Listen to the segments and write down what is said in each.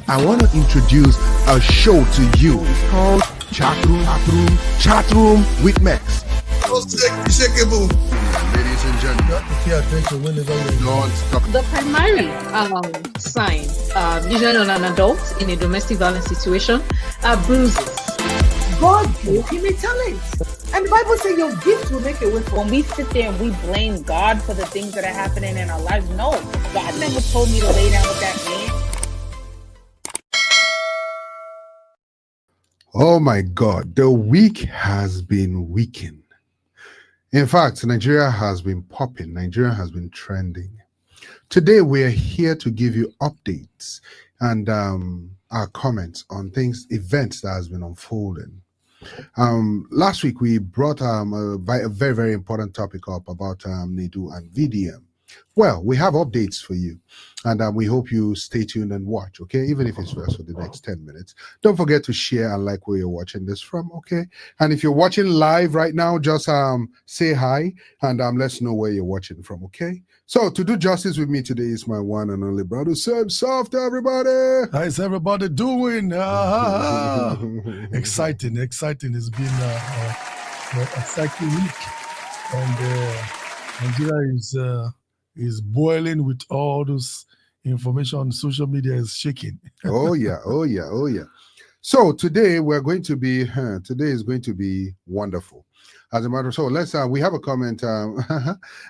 I want to introduce a show to you. It's called Chatroom with Max. Ladies and gentlemen, don't stop. The primary sign, usually on an adult in a domestic violence situation, are bruises. God gave him a talent. And the Bible says your gift will make a way for. When we sit there and we blame God for the things that are happening in our lives, no, God never told me to lay down with that man. Oh my God, the week has been weakened. In fact, Nigeria has been popping. Nigeria has been trending. Today, we're here to give you updates and our comments on events that has been unfolding. Last week, we brought a very, very important topic up about Nedu and VDM. Well, we have updates for you, and we hope you stay tuned and watch, okay? Even if it's just for the next 10 minutes. Don't forget to share and like where you're watching this from, okay? And if you're watching live right now, just say hi and let's know where you're watching from, okay? So to do justice with me today is my one and only brother, Sen.Soft, everybody. How's everybody doing? Exciting. It's been an exciting week, and Nigeria is boiling with all this information on social media is shaking. Oh yeah. So today we're going to be today is going to be wonderful. As a matter of let's we have a comment.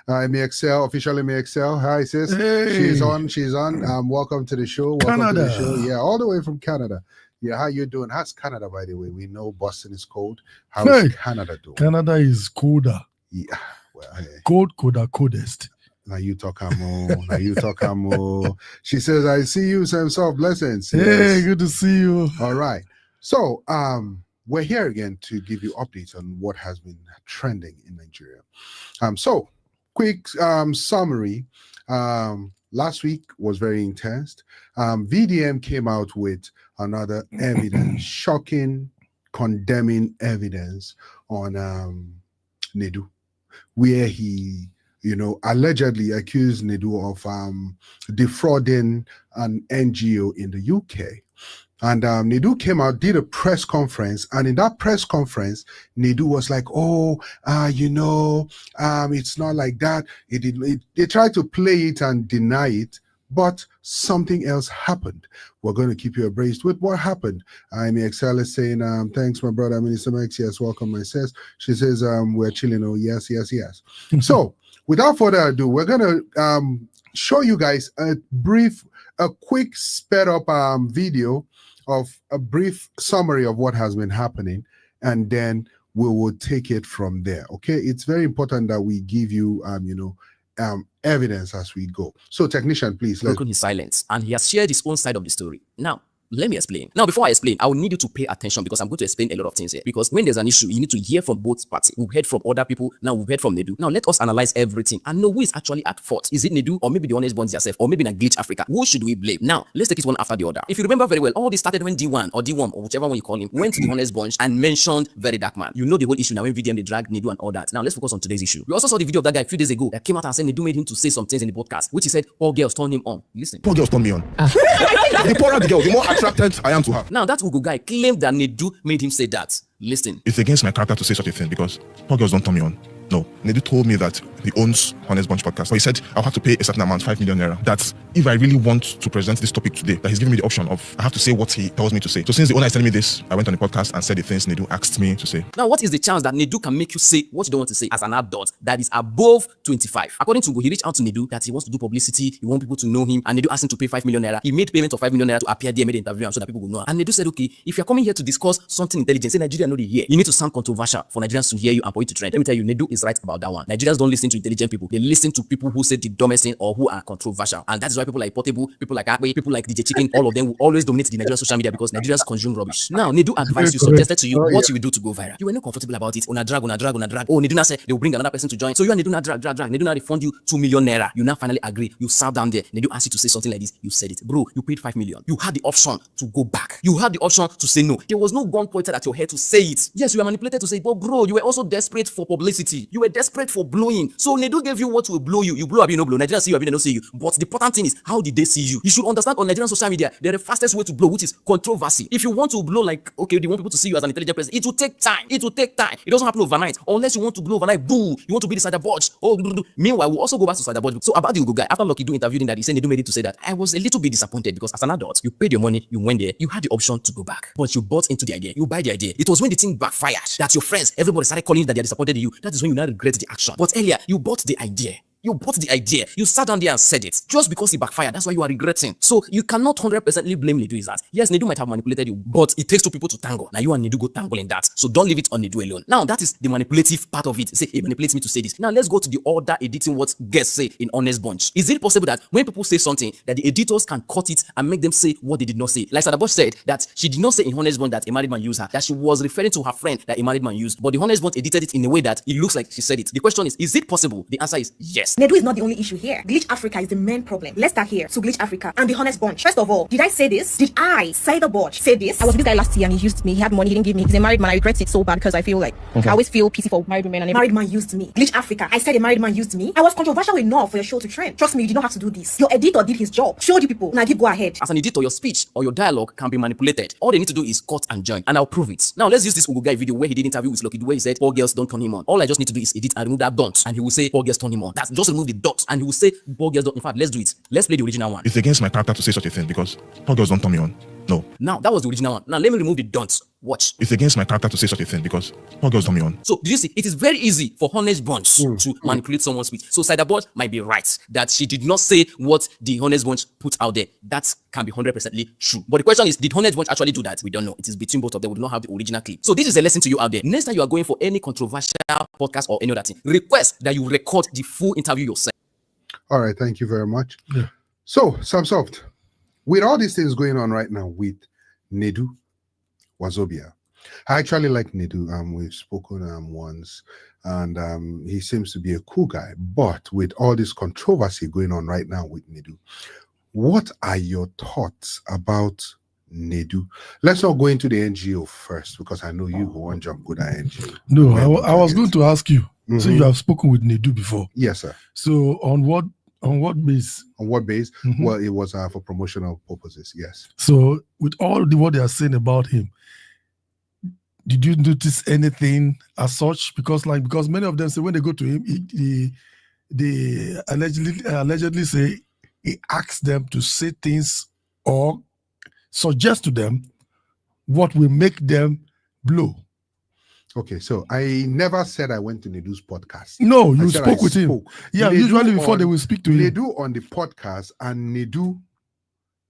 Excel officially Excel. Hi sis. Hey. She's on. Welcome to the show. Welcome Canada. to the show. Yeah, all the way from Canada. Yeah, how you doing? How's Canada, by the way? We know Boston is cold. How's Canada doing? Canada is colder. Yeah. Well, hey. Coldest. Now you talk more. She says, I see you, Sen.Soft. Blessings. Yes. Hey, good to see you. All right. So we're here again to give you updates on what has been trending in Nigeria. So quick summary. Last week was very intense. VDM came out with another evidence, shocking, condemning evidence on Nedu, where he allegedly accused Nedu of defrauding an NGO in the UK. And Nedu came out, did a press conference, and in that press conference, Nedu was like, it's not like that. They tried to play it and deny it, but something else happened. We're going to keep you abreast with what happened. Excel is saying, thanks, my brother, Minister Max. Yes, welcome, my sis. She says, we're chilling. Oh, yes. So, without further ado, we're going to show you guys a quick sped up video of a brief summary of what has been happening, and then we will take it from there. Okay, it's very important that we give you evidence as we go. So technician, please. Broken his silence, and he has shared his own side of the story. Now, let me explain. Now, before I explain, I will need you to pay attention because I'm going to explain a lot of things here. Because when there's an issue, you need to hear from both parties. We've heard from other people. Now we've heard from Nedu. Now let us analyze everything and know who is actually at fault. Is it Nedu, or maybe the honest ones yourself, or maybe in a glitch Africa? Who should we blame? Now, let's take it one after the other. If you remember very well, all this started when D1 or whichever one you call him went to the honest bunch and mentioned Very Dark Man. You know the whole issue now when VDM they dragged Nedu and all that. Now let's focus on today's issue. We also saw the video of that guy a few days ago that came out and said Nedu made him to say some things in the podcast, which he said poor girls turned him on. Listen. Poor girls turned me on. The poorer the girl, the more attracted I am to her. Now that Ugo guy claimed that Nedu made him say that. Listen. It's against my character to say such a thing because poor girls don't turn me on. No, Nedu told me that he owns Honest Bunch podcast. So he said I'll have to pay a certain amount, 5 million naira. That if I really want to present this topic today, that he's giving me the option of I have to say what he tells me to say. So since the owner is telling me this, I went on the podcast and said the things Nedu asked me to say. Now, what is the chance that Nedu can make you say what you don't want to say as an adult that is above 25? According to Ugo, he reached out to Nedu that he wants to do publicity, he wants people to know him, and Nedu asked him to pay 5 million naira. He made payment of 5 million naira to appear there, made an interview, and so that people will know. And Nedu said, okay, if you're coming here to discuss something intelligent, say Nigeria know the hear. You need to sound controversial for Nigerians to hear you and for you to trend. Let me tell you, Nedu is right about that one. Nigerians don't listen to intelligent people. They listen to people who say the dumbest thing or who are controversial. And that's why people like Portable, people like Akwe, people like DJ Chicken, all of them will always dominate the Nigerian social media because Nigerians consume rubbish. Now, Nedu advised you, suggested to you what you will do to go viral. You were not comfortable about it. On a drag. Oh, Nedu now said they will bring another person to join. So you and Nedu now drag. Nedu now refund you 2 million naira. You now finally agree. You sat down there. Nedu asked you to say something like this. You said it. Bro, you paid 5 million. You had the option to go back. You had the option to say no. There was no gun pointed at your head to say it. Yes, you were manipulated to say it, but bro, you were also desperate for publicity. You were desperate for blowing. So Nedu gave you what will blow you. You blow up, you no blow. Nigerians see you, they don't see you. But the important thing is, how did they see you? You should understand on Nigerian social media, they're the fastest way to blow, which is controversy. If you want to blow like, okay, they want people to see you as an intelligent person, it will take time. It will take time. It doesn't happen overnight. Unless you want to blow overnight, boo. You want to be the Sada Bodge. Oh, meanwhile, we'll also go back to Sada Bodge. So about the Ugo guy, after Lucky Do interviewed him that he said Nedu made it to say that I was a little bit disappointed because as an adult, you paid your money, you went there, you had the option to go back. But you bought into the idea. You buy the idea. It was when the thing backfired that your friends, everybody started calling you that they're disappointed in you. That is when you now regret the action. But earlier, you bought the idea. You bought the idea. You sat down there and said it. Just because it backfired, that's why you are regretting. So you cannot 100% blame Nedu is that. Yes, Nedu might have manipulated you, but it takes two people to tangle. Now you and Nedu go tangle in that. So don't leave it on Nedu alone. Now that is the manipulative part of it. Say, he manipulates me to say this. Now let's go to the order editing what guests say in Honest Bunch. Is it possible that when people say something, that the editors can cut it and make them say what they did not say? Like Sada Bodge said that she did not say in Honest Bunch that a married man used her, that she was referring to her friend that a married man used. But the Honest Bunch edited it in a way that it looks like she said it. The question is it possible? The answer is yes. Nedu is not the only issue here. Glitch Africa is the main problem. Let's start here. So Glitch Africa and the Honest Bunch. First of all, did I say this? Did I, Sada Bodge, say this? I was with this guy last year and he used me. He had money, he didn't give me. He's a married man. I regret it so bad because I feel like I always feel pity for married women and married man used me. Glitch Africa. I said a married man used me. I was controversial enough for your show to trend. Trust me, you did not have to do this. Your editor did his job. Showed you people. Now go ahead. As an editor, your speech or your dialogue can be manipulated. All they need to do is cut and join, and I'll prove it. Now let's use this Ugo guy video where he did interview with Lucky, where he said poor girls don't turn him on. All I just need to do is edit and remove that dot, and he will say poor girls turn him on. That's just remove the dot, and he will say poor girls don't. In fact, let's do it. Let's play the original one. It's against my character to say such a thing because poor girls don't turn me on. No. Now that was the original one. Now let me remove the dots. Watch. It's against my character to say such a thing because poor girls turn me on. So did you see? It is very easy for Honest Bunch to manipulate someone's speech. So Sada Bodge might be right that she did not say what the Honest Bunch put out there. That can be 100% true. But the question is, did Honest Bunch actually do that? We don't know. It is between both of them. We do not have the original clip. So this is a lesson to you out there. Next time you are going for any controversial podcast or any other thing, request that you record the full interview yourself. All right, thank you very much. Yeah. So, Samsoft, with all these things going on right now with Nedu, Wazobia, I actually like Nedu. We've spoken once, and he seems to be a cool guy. But with all this controversy going on right now with Nedu, what are your thoughts about Nedu? Let's not go into the NGO first, because I know you won't jump good at NGO. No, I was going to ask you. So you have spoken with Nedu before. Yes, sir. So on what base? On what base? Well, it was for promotional purposes. Yes. So with all what they are saying about him, did you notice anything as such? Because many of them say when they go to him, they allegedly say he asks them to say things or suggest to them what will make them blow. Okay, so I never said I went to Nedu's podcast. No, you spoke with him. Yeah, Nedu usually before they will speak to him. Nedu on the podcast and Nedu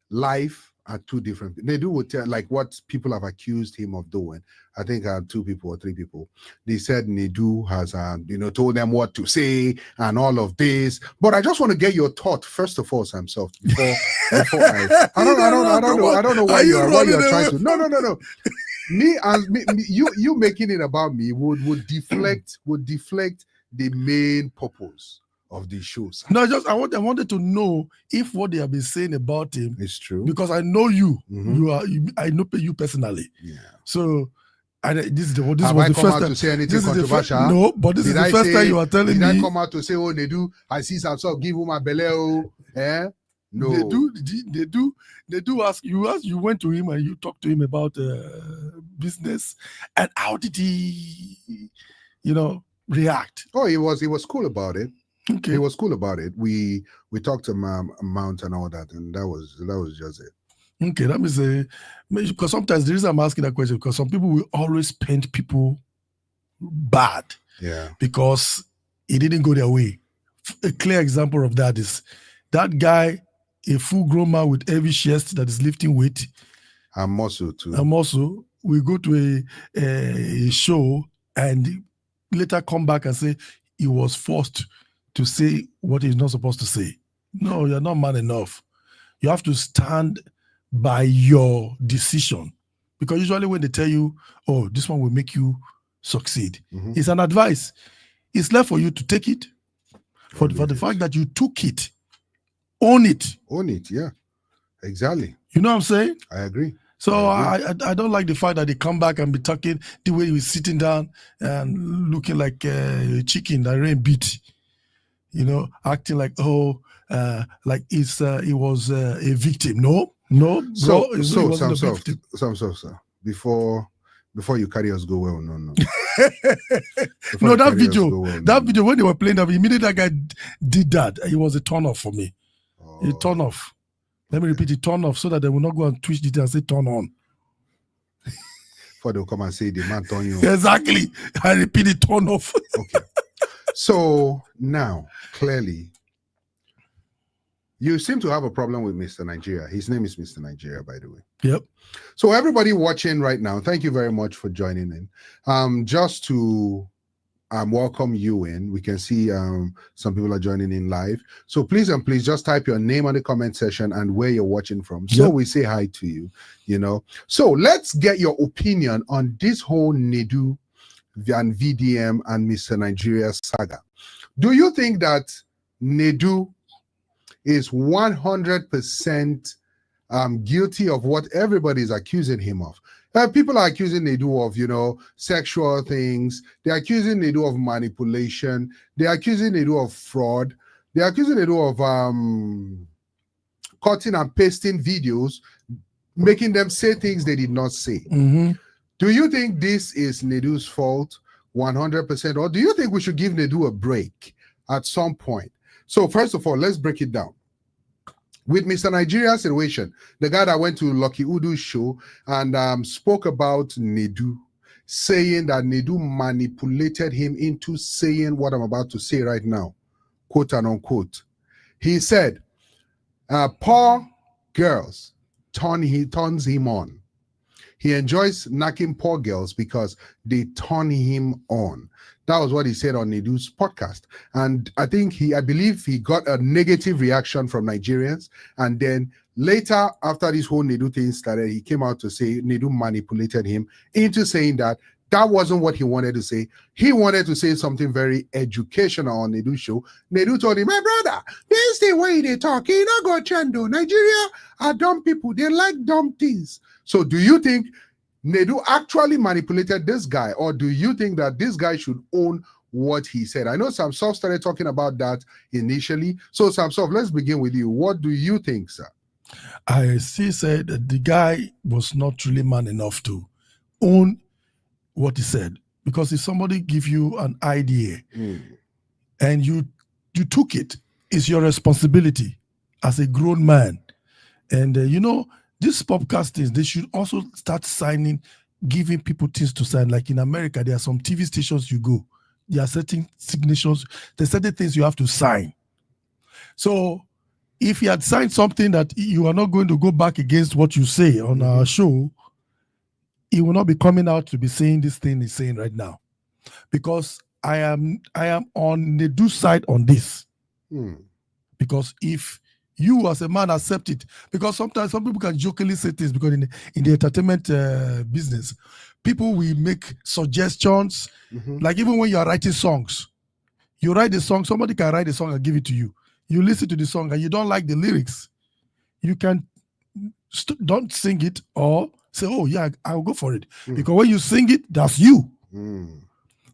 live are two different. Nedu would tell like what people have accused him of doing. I think 2 people or 3 people. They said Nedu has told them what to say and all of this. But I just want to get your thought first of all, Samsoft, before I don't know why you're trying to. No. You making it about me would deflect the main purpose of the shows. No, I wanted to know if what they have been saying about him is true, because I know you. I know you personally. Yeah. So, this was the first time to say anything controversial. No, but this is the first time you are telling me. Did I come out to say, "Oh, Nedu, I see some give him a beleo"? Eh? No. They do ask you went to him and you talked to him about business, and how did he react? Oh, he was cool about it. Okay. He was cool about it. We talked to Mount and all that, and that was just it. Okay, let me say, because sometimes the reason I'm asking that question, because some people will always paint people bad. Yeah. Because it didn't go their way. A clear example of that is that guy, a full-grown man with heavy chest that is lifting weight. And muscle too. And muscle. We go to a show and later come back and say he was forced to say what he's not supposed to say. No, you're not man enough. You have to stand by your decision. Because usually when they tell you, oh, this one will make you succeed, it's an advice. It's left for you to take it. For the fact that you took it, own it. Own it, yeah. Exactly. You know what I'm saying? I agree. So I don't like the fact that they come back and be talking the way he was sitting down and looking like a chicken that rain beat. acting like like he was a victim. No, bro, So, he wasn't a victim. sir. Before you carry us go well, no. No, Before you that carry us video, go well, video when they were playing that, immediately that guy did that. It was a turn off for me. A Oh, turn off. Let me repeat it, turn off, so that they will not go and twitch it and say turn on. before they'll come and say the man turn you. Exactly. I repeat it, turn off. Okay. So now, clearly, you seem to have a problem with Mr. Nigeria. His name is Mr. Nigeria, by the way. Yep. So everybody watching right now, thank you very much for joining in. Just to welcome you in. We can see some people are joining in live. So please just type your name on the comment section and where you're watching from. So we say hi to you, So let's get your opinion on this whole Nedu and VDM and Mr. Nigeria saga. Do you think that Nedu is 100% guilty of what everybody is accusing him of? People are accusing Nedu of, sexual things. They're accusing Nedu of manipulation. They're accusing Nedu of fraud. They're accusing Nedu of cutting and pasting videos, making them say things they did not say. Mm-hmm. Do you think this is Nedu's fault 100%? Or do you think we should give Nedu a break at some point? So first of all, let's break it down. With Mr. Nigeria's situation, the guy that went to Lucky Udu's show and spoke about Nedu, saying that Nedu manipulated him into saying what I'm about to say right now, quote and unquote. He said, poor girls turns him on. He enjoys knocking poor girls because they turn him on. That was what he said on Nedu's podcast. And I believe he got a negative reaction from Nigerians. And then later, after this whole Nedu thing started, he came out to say Nedu manipulated him into saying that wasn't what he wanted to say. He wanted to say something very educational on Nedu's show. Nedu told him, my brother, this the way they talk. You not go chando. Nigeria are dumb people. They like dumb things. So do you think Nedu actually manipulated this guy, or do you think that this guy should own what he said? I know Samsov started talking about that initially. So Samsov, let's begin with you. What do you think, sir? I still said that the guy was not really man enough to own what he said. Because if somebody give you an idea and you took it, it's your responsibility as a grown man. And these podcasters, they should also start giving people things to sign. Like in America, there are some TV stations you go. There are certain signatures, there's certain things you have to sign. So if you had signed something that you are not going to go back against what you say on our show, he will not be coming out to be saying this thing he's saying right now. Because I am on Nedu's side on this. Because if you as a man accept it, because sometimes some people can jokingly say things, because in the entertainment business, people will make suggestions. Like even when you are writing songs, you write the song, somebody can write the song and give it to you. You listen to the song and you don't like the lyrics, you can don't sing it or say, oh yeah, I'll go for it. Because when you sing it, that's you. And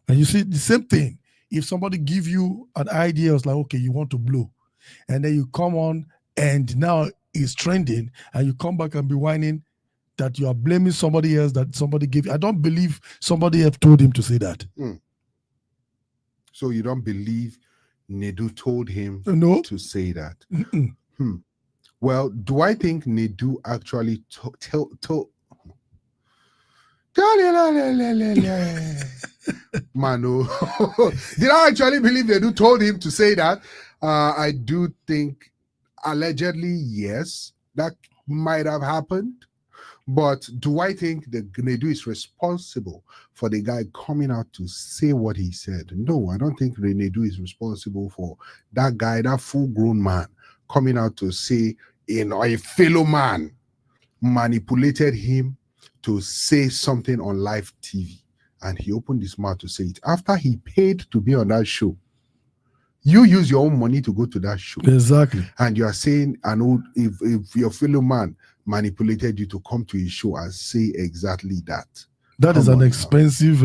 you see the same thing. If somebody give you an idea, it's like, okay, you want to blow, and then you come on and now it's trending, and you come back and be whining that you are blaming somebody else, that somebody gave you. I don't believe somebody have told him to say that. So you don't believe Nedu told him to say that? Well, do I think Nedu actually told Mano? Did I actually believe Nedu told him to say that? I do think allegedly, yes, that might have happened. But do I think that Nedu is responsible for the guy coming out to say what he said? No, I don't think Nedu is responsible for that guy, that full-grown man, coming out to say, a fellow man manipulated him to say something on live TV. And he opened his mouth to say it after he paid to be on that show. You use your own money to go to that show. Exactly. And you are saying, if your fellow man manipulated you to come to his show and say exactly that. That is an expensive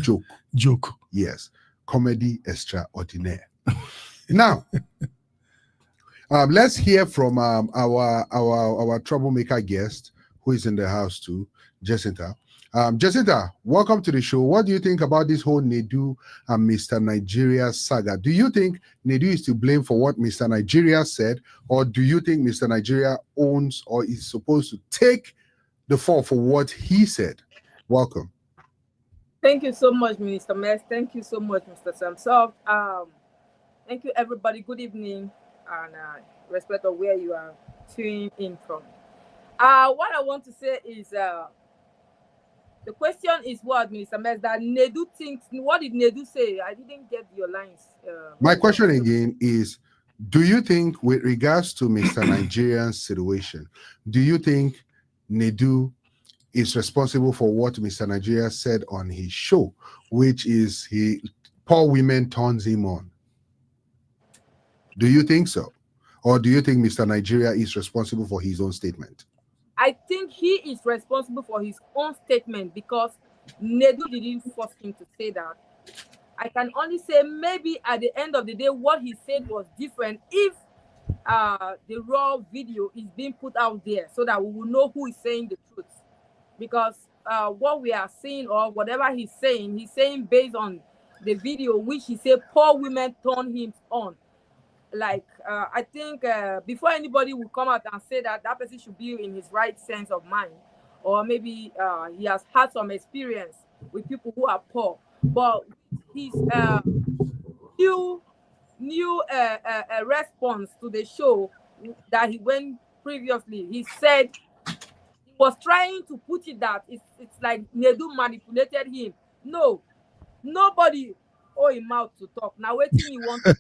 joke. Joke. Yes. Comedy extraordinaire. Now, let's hear from our troublemaker guest who is in the house too, Jacinta. Jacinta, welcome to the show. What do you think about this whole Nedu and Mr. Nigeria saga? Do you think Nedu is to blame for what Mr. Nigeria said, or do you think Mr. Nigeria owns or is supposed to take the fall for what he said? Welcome. Thank you so much, Minister Mess. Thank you so much, Mr. Samsoft. Thank you, everybody. Good evening, and respect of where you are tuning in from. What I want to say is, the question is what, Minister Mess, that Nedu thinks. What did Nedu say? I didn't get your lines. My question again is, do you think, with regards to Mr. Nigerian's situation, do you think Nedu is responsible for what Mr. Nigeria said on his show, which is poor women turns him on? Do you think so? Or do you think Mr. Nigeria is responsible for his own statement? I think he is responsible for his own statement because Nedu didn't force him to say that. I can only say maybe at the end of the day, what he said was different if the raw video is being put out there so that we will know who is saying the truth. Because what we are seeing or whatever he's saying based on the video, which he said poor women turn him on. Like, I think before anybody will come out and say that person should be in his right sense of mind, or maybe he has had some experience with people who are poor. But his new response to the show that he went previously, he said he was trying to put it that it's like Nedu manipulated him. No, nobody owe him out to talk. Now waiting you want to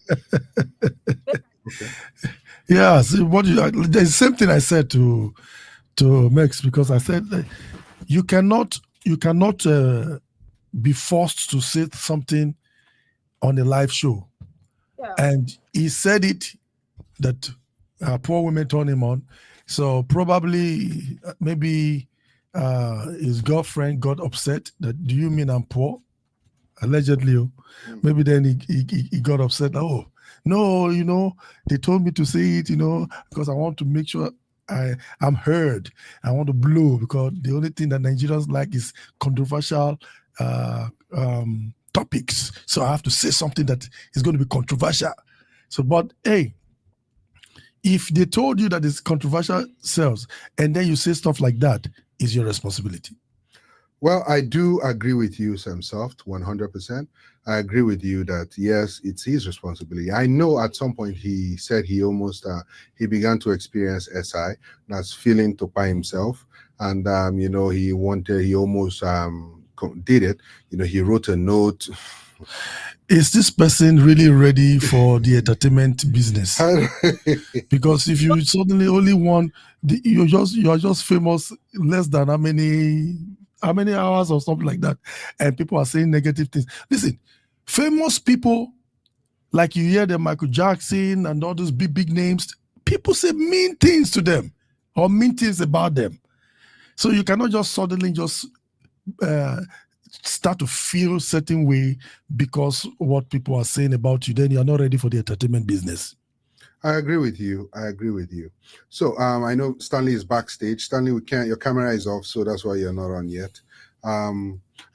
Yeah, see the same thing I said to Max, because I said you cannot be forced to say something on a live show. Yeah. And he said it that poor women turn him on. So probably maybe his girlfriend got upset that, do you mean I'm poor? Allegedly. Maybe then he got upset. Oh, no, they told me to say it, because I want to make sure I'm heard. I want to blow, because the only thing that Nigerians like is controversial topics. So I have to say something that is going to be controversial. So, but hey, if they told you that it's controversial sales and then you say stuff like that, it's your responsibility. Well, I do agree with you, Samsoft, 100%. I agree with you that, yes, it's his responsibility. I know at some point he said he almost, he began to experience SI, that's feeling to by himself. And, he almost did it. He wrote a note. Is this person really ready for the entertainment business? Because if you suddenly only want, you're just famous less than how many hours or something like that, and people are saying negative things. Listen, famous people, like you hear the Michael Jackson and all those big names, people say mean things to them or mean things about them. So you cannot just suddenly start to feel a certain way because what people are saying about you. Then you're not ready for the entertainment business. I agree with you. So I know Stanley is backstage. Stanley, your camera is off, so that's why you're not on yet.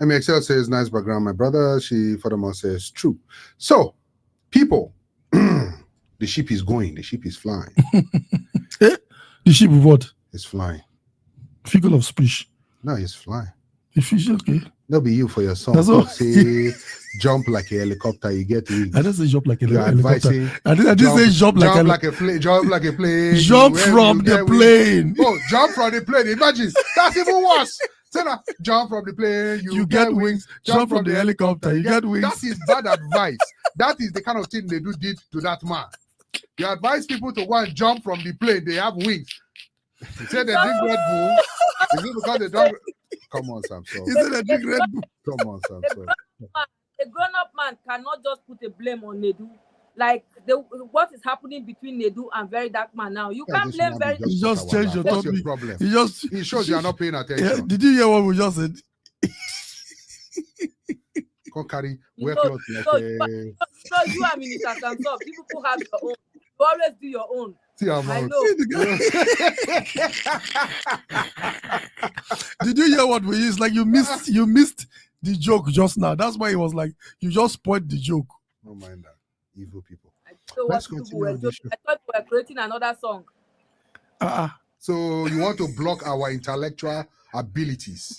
Excel says, nice background, my brother. She furthermore says, true. So, people, the ship is going, the ship is flying. The ship what? It's flying. Figure of speech. No, it's flying. The fish, okay. That'll be you for your song. That's all. Say, jump like a helicopter, you get wings. I didn't say jump like a You're helicopter. advising, I didn't say jump like a plane. Jump like a plane. Jump from the plane. Oh, jump from the plane. Imagine. That's even worse. Jump from the plane. You get wings. Jump from the helicopter. You get wings. That is bad advice. That is the kind of thing they did to that man. You advise people to go and jump from the plane. They have wings. He said they drink Red Bull. Is it because they don't? Come on, Samson. He said they drink Red Bull. Come on, Samson. A grown-up man cannot just put a blame on Nedu. Like what is happening between Nedu and Very Dark Man now. You can't blame Very Dark Man. You just changed your topic. Your problem? It shows you are not paying attention. Yeah, did you hear what we just said? Can't carry You wear know, clothes like so you are Minister Sansop. You people have your own. You always do your own. see how I much. know. Did you hear what we used? Like you missed the joke just now. That's why it was like you just spoiled the joke. No mind that. Evil people. I don't know Let's what people continue were with this doing. show. I thought we were creating another song. So you want to block our intellectual abilities?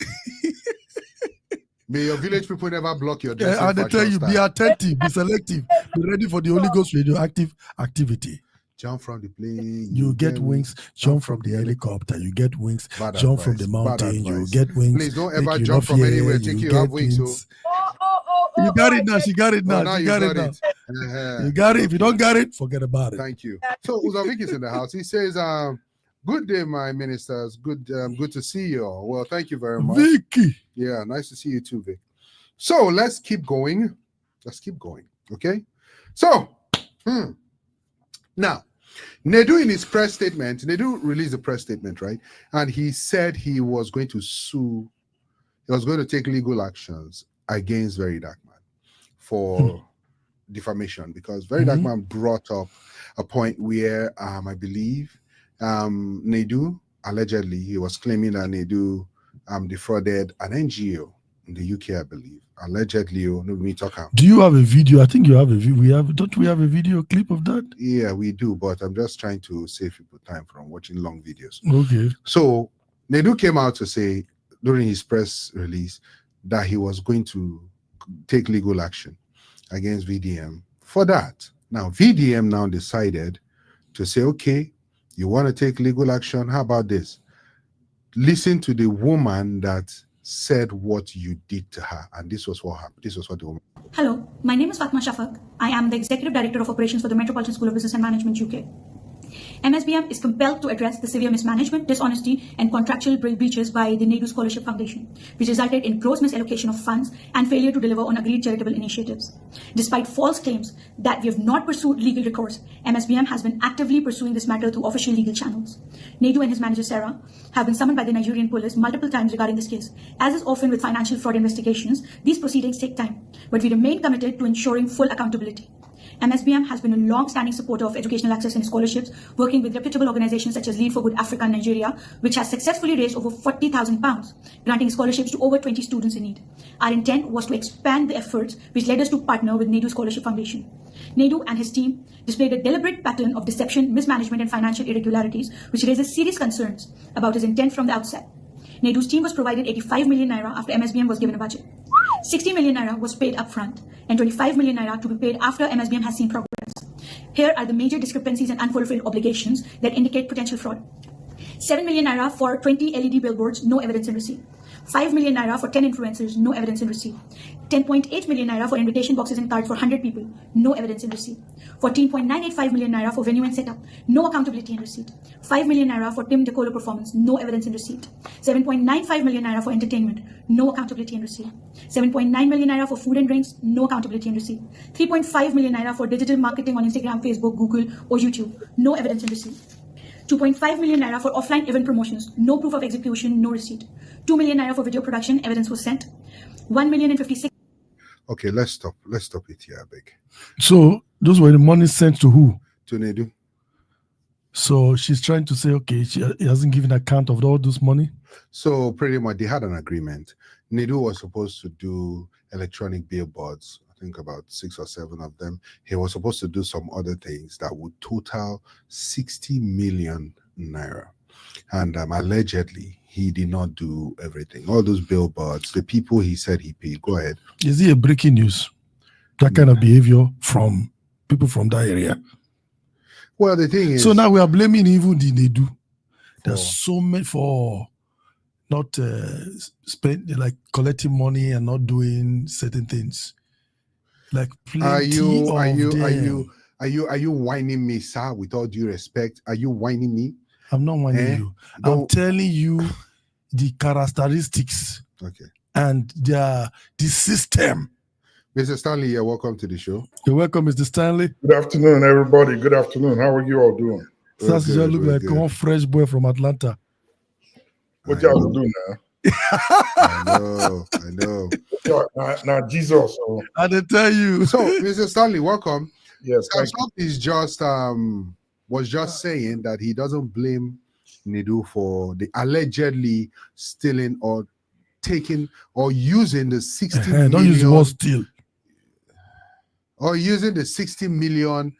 May your village people never block your dressing And they tell fashion you, style. be attentive, be selective, be ready for the Holy Ghost radioactive activity. Jump from the plane. You get wings, jump from the helicopter. You get wings, jump from the mountain. You get wings. Please don't make ever you jump not from fear, anywhere. Think you have wings. wings. Oh, You got it now. She got it now. now She you got it got now. it. You got it. If you don't got it, forget about it. Thank you. So Uzavik is in the house. He says, good day, my ministers. Good to see you all. Well, thank you very much. Vicky. Yeah, nice to see you too, Vic. So let's keep going. Okay. So now Nedu in his press statement, Nedu released a press statement, right? And he said he was going to sue, he was going to take legal actions against Very Dark Man for defamation, because Very Dark Man brought up a point where I believe Nedu, allegedly, he was claiming that Nedu defrauded an NGO in the UK, I believe. Allegedly, me talk out. Do you have a video? I think you have a video. Don't we have a video clip of that? Yeah, we do, but I'm just trying to save people time from watching long videos. Okay. So Nedu came out to say during his press release that he was going to take legal action against VDM for that. Now, VDM now decided to say, okay, you want to take legal action? How about this? Listen to the woman that said what you did to her, and this was what happened. This was what the woman. Hello, my name is Fatma Shafak. I am the Executive Director of Operations for the Metropolitan School of Business and Management, UK. MSBM is compelled to address the severe mismanagement, dishonesty, and contractual breaches by the Nedu Scholarship Foundation, which resulted in gross misallocation of funds and failure to deliver on agreed charitable initiatives. Despite false claims that we have not pursued legal recourse, MSBM has been actively pursuing this matter through official legal channels. Nedu and his manager Sarah have been summoned by the Nigerian police multiple times regarding this case. As is often with financial fraud investigations, these proceedings take time, but we remain committed to ensuring full accountability. MSBM has been a long-standing supporter of educational access and scholarships, working with reputable organizations such as Lead for Good Africa and Nigeria, which has successfully raised over £40,000, granting scholarships to over 20 students in need. Our intent was to expand the efforts, which led us to partner with Nedu Scholarship Foundation. Nedu and his team displayed a deliberate pattern of deception, mismanagement, and financial irregularities, which raises serious concerns about his intent from the outset. Nedu's team was provided 85 million naira after MSBM was given a budget. 60 million naira was paid upfront, and 25 million naira to be paid after MSBM has seen progress. Here are the major discrepancies and unfulfilled obligations that indicate potential fraud. 7 million naira for 20 LED billboards, no evidence in receipt. 5 million naira for 10 influencers, no evidence in receipt. 10.8 million naira for invitation boxes and cards for 100 people, no evidence in receipt. 14.985 million naira for venue and setup, no accountability in receipt. 5 million naira for Tim Decolo performance, no evidence in receipt. 7.95 million naira for entertainment, no accountability in receipt. 7.9 million naira for food and drinks, no accountability in receipt. 3.5 million naira for digital marketing on Instagram, Facebook, Google, or YouTube, no evidence in receipt. 2.5 million naira for offline event promotions, no proof of execution, no receipt. 2 million naira for video production, evidence was sent. 1,056,000. Okay, let's stop it here, I beg. So those were the money sent to who? To Nedu. So she's trying to say, okay, she hasn't given account of all this money. So pretty much they had an agreement. Nedu was supposed to do electronic billboards, I think about 6 or 7 of them. He was supposed to do some other things that would total 60 million naira. And allegedly, he did not do everything. All those billboards, the people he said he paid. Go ahead. Is it a breaking news? That kind of behavior from people from that area? Well, the thing is... So now we are blaming even the Nedu. There's so many for not like collecting money and not doing certain things. Like plenty Are you whining me, sir? With all due respect, are you whining me? I'm not whining you. I'm telling you the characteristics. Okay. And the system. Mr. Stanley, you're welcome to the show. You're welcome, Mr. Stanley. Good afternoon, everybody. Good afternoon. How are you all doing? That's just look like one fresh boy from Atlanta. What y'all doing now? I know. Now Jesus. So, I didn't tell you. So, Mr. Stanley, welcome. yes, thank Samsung is just was just saying that he doesn't blame Nedu for the allegedly stealing or taking or using the 60 million. Don't use the word steal. Or using the 60 million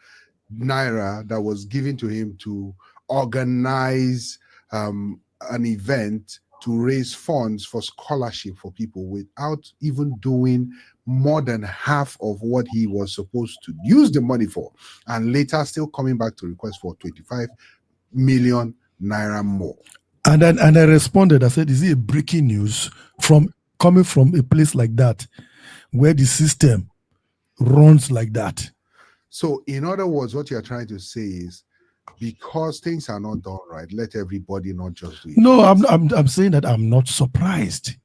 naira that was given to him to organize an event to raise funds for scholarship for people without even doing more than half of what he was supposed to use the money for, and later still coming back to request for 25 million naira more. And then I responded, I said, is it a breaking news from coming from a place like that where the system runs like that? So in other words, what you're trying to say is, because things are not done right, let everybody not just do it. No, I'm saying that I'm not surprised.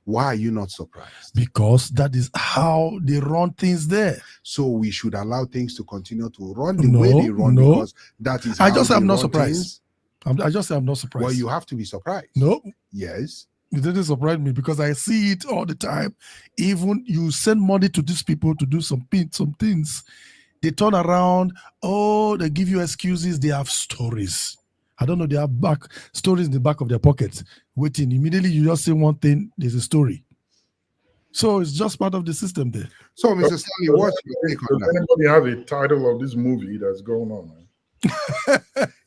Why are you not surprised? Because that is how they run things there. So we should allow things to continue to run the way they run, because that is how I just say I'm not run surprised. I just say I'm not surprised. Well, you have to be surprised. No. Yes. It didn't surprise me because I see it all the time. Even you send money to these people to do some things. They turn around, they give you excuses. They have stories. I don't know, they have stories in the back of their pockets waiting. Immediately you just say one thing, there's a story. So it's just part of the system there. So, Mr. Stanley, what's your take on that? Does anybody have a title of this movie that's going on, man?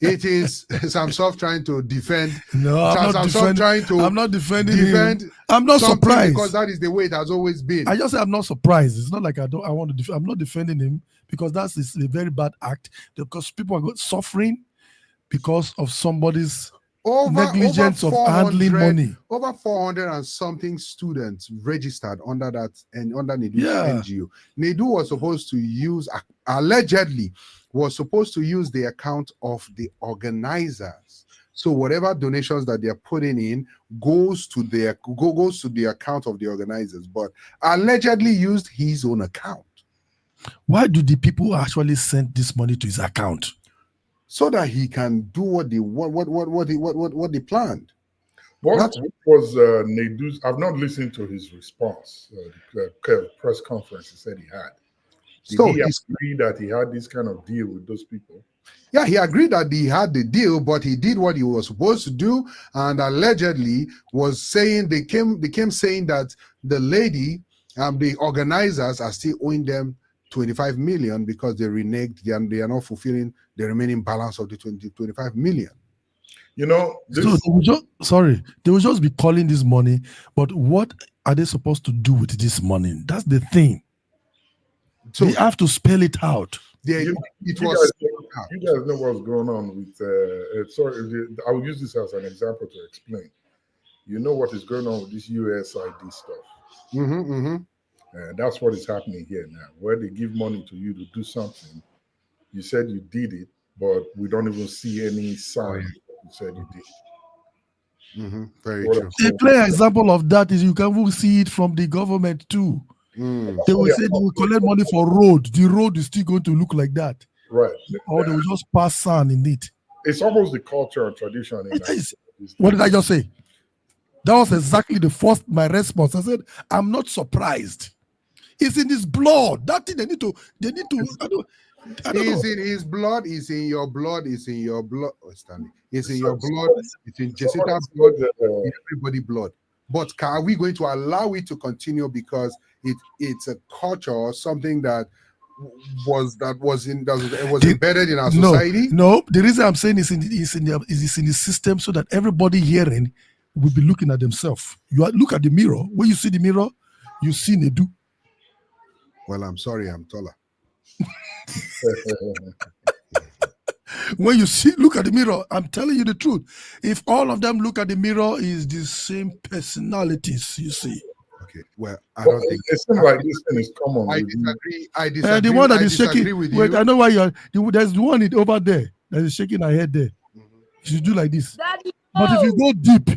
It is Samsung trying to defend. No, I'm not defending him. I'm not surprised, because that is the way it has always been. I just say I'm not surprised. It's not like I'm not defending him, because that's a very bad act, because people are suffering because of somebody's negligence of handling money. Over 400 and something students registered under that and under Nedu's NGO. Nedu was supposed to use, allegedly, was supposed to use the account of the organizers. So whatever donations that they're putting in goes to the account of the organizers, but allegedly used his own account. Why do the people actually send this money to his account? So that he can do what they planned. What was Nedu's? I've not listened to his response. The press conference he said he had. Did he agree that he had this kind of deal with those people? Yeah, he agreed that he had the deal, but he did what he was supposed to do, and allegedly was saying they came saying that the lady, the organizers are still owing them 25 million because they reneged. They are not fulfilling the remaining balance of the 25 million. You know, so they will just be calling this money, but what are they supposed to do with this money? That's the thing. So they have to spell it out. You guys know what's going on with. I'll use this as an example to explain. You know what is going on with this USID stuff. That's what is happening here now, where they give money to you to do something. You said you did it, but we don't even see any sign you said you did. Very true. A clear example of that is you can even see it from the government too. They will say they will collect money for road. The road is still going to look like that. Right. Or they will just pass sand in it. It's almost the culture and tradition. What did I just say? That was exactly my response. I said, I'm not surprised. It's in his blood. That thing they need to. I don't It's in his blood. It's in your blood. It's in your blood. Oh, Stanley. It's in your blood. It's in Jessica's blood. In everybody's blood. But are we going to allow it to continue because it's a culture or something that was embedded in our society? No. The reason I'm saying it's in the system so that everybody hearing will be looking at themselves. Look at the mirror. When you see the mirror, you see Nedu. Well, I'm sorry, I'm taller. When you look at the mirror, I'm telling you the truth. If all of them look at the mirror, is the same personalities, you see. Okay, well, I don't think it seems like this thing is common. I disagree. The one that is shaking. With wait, you. I know why there's the one over there that is shaking her head there. You should do like this. Daddy, but if you go deep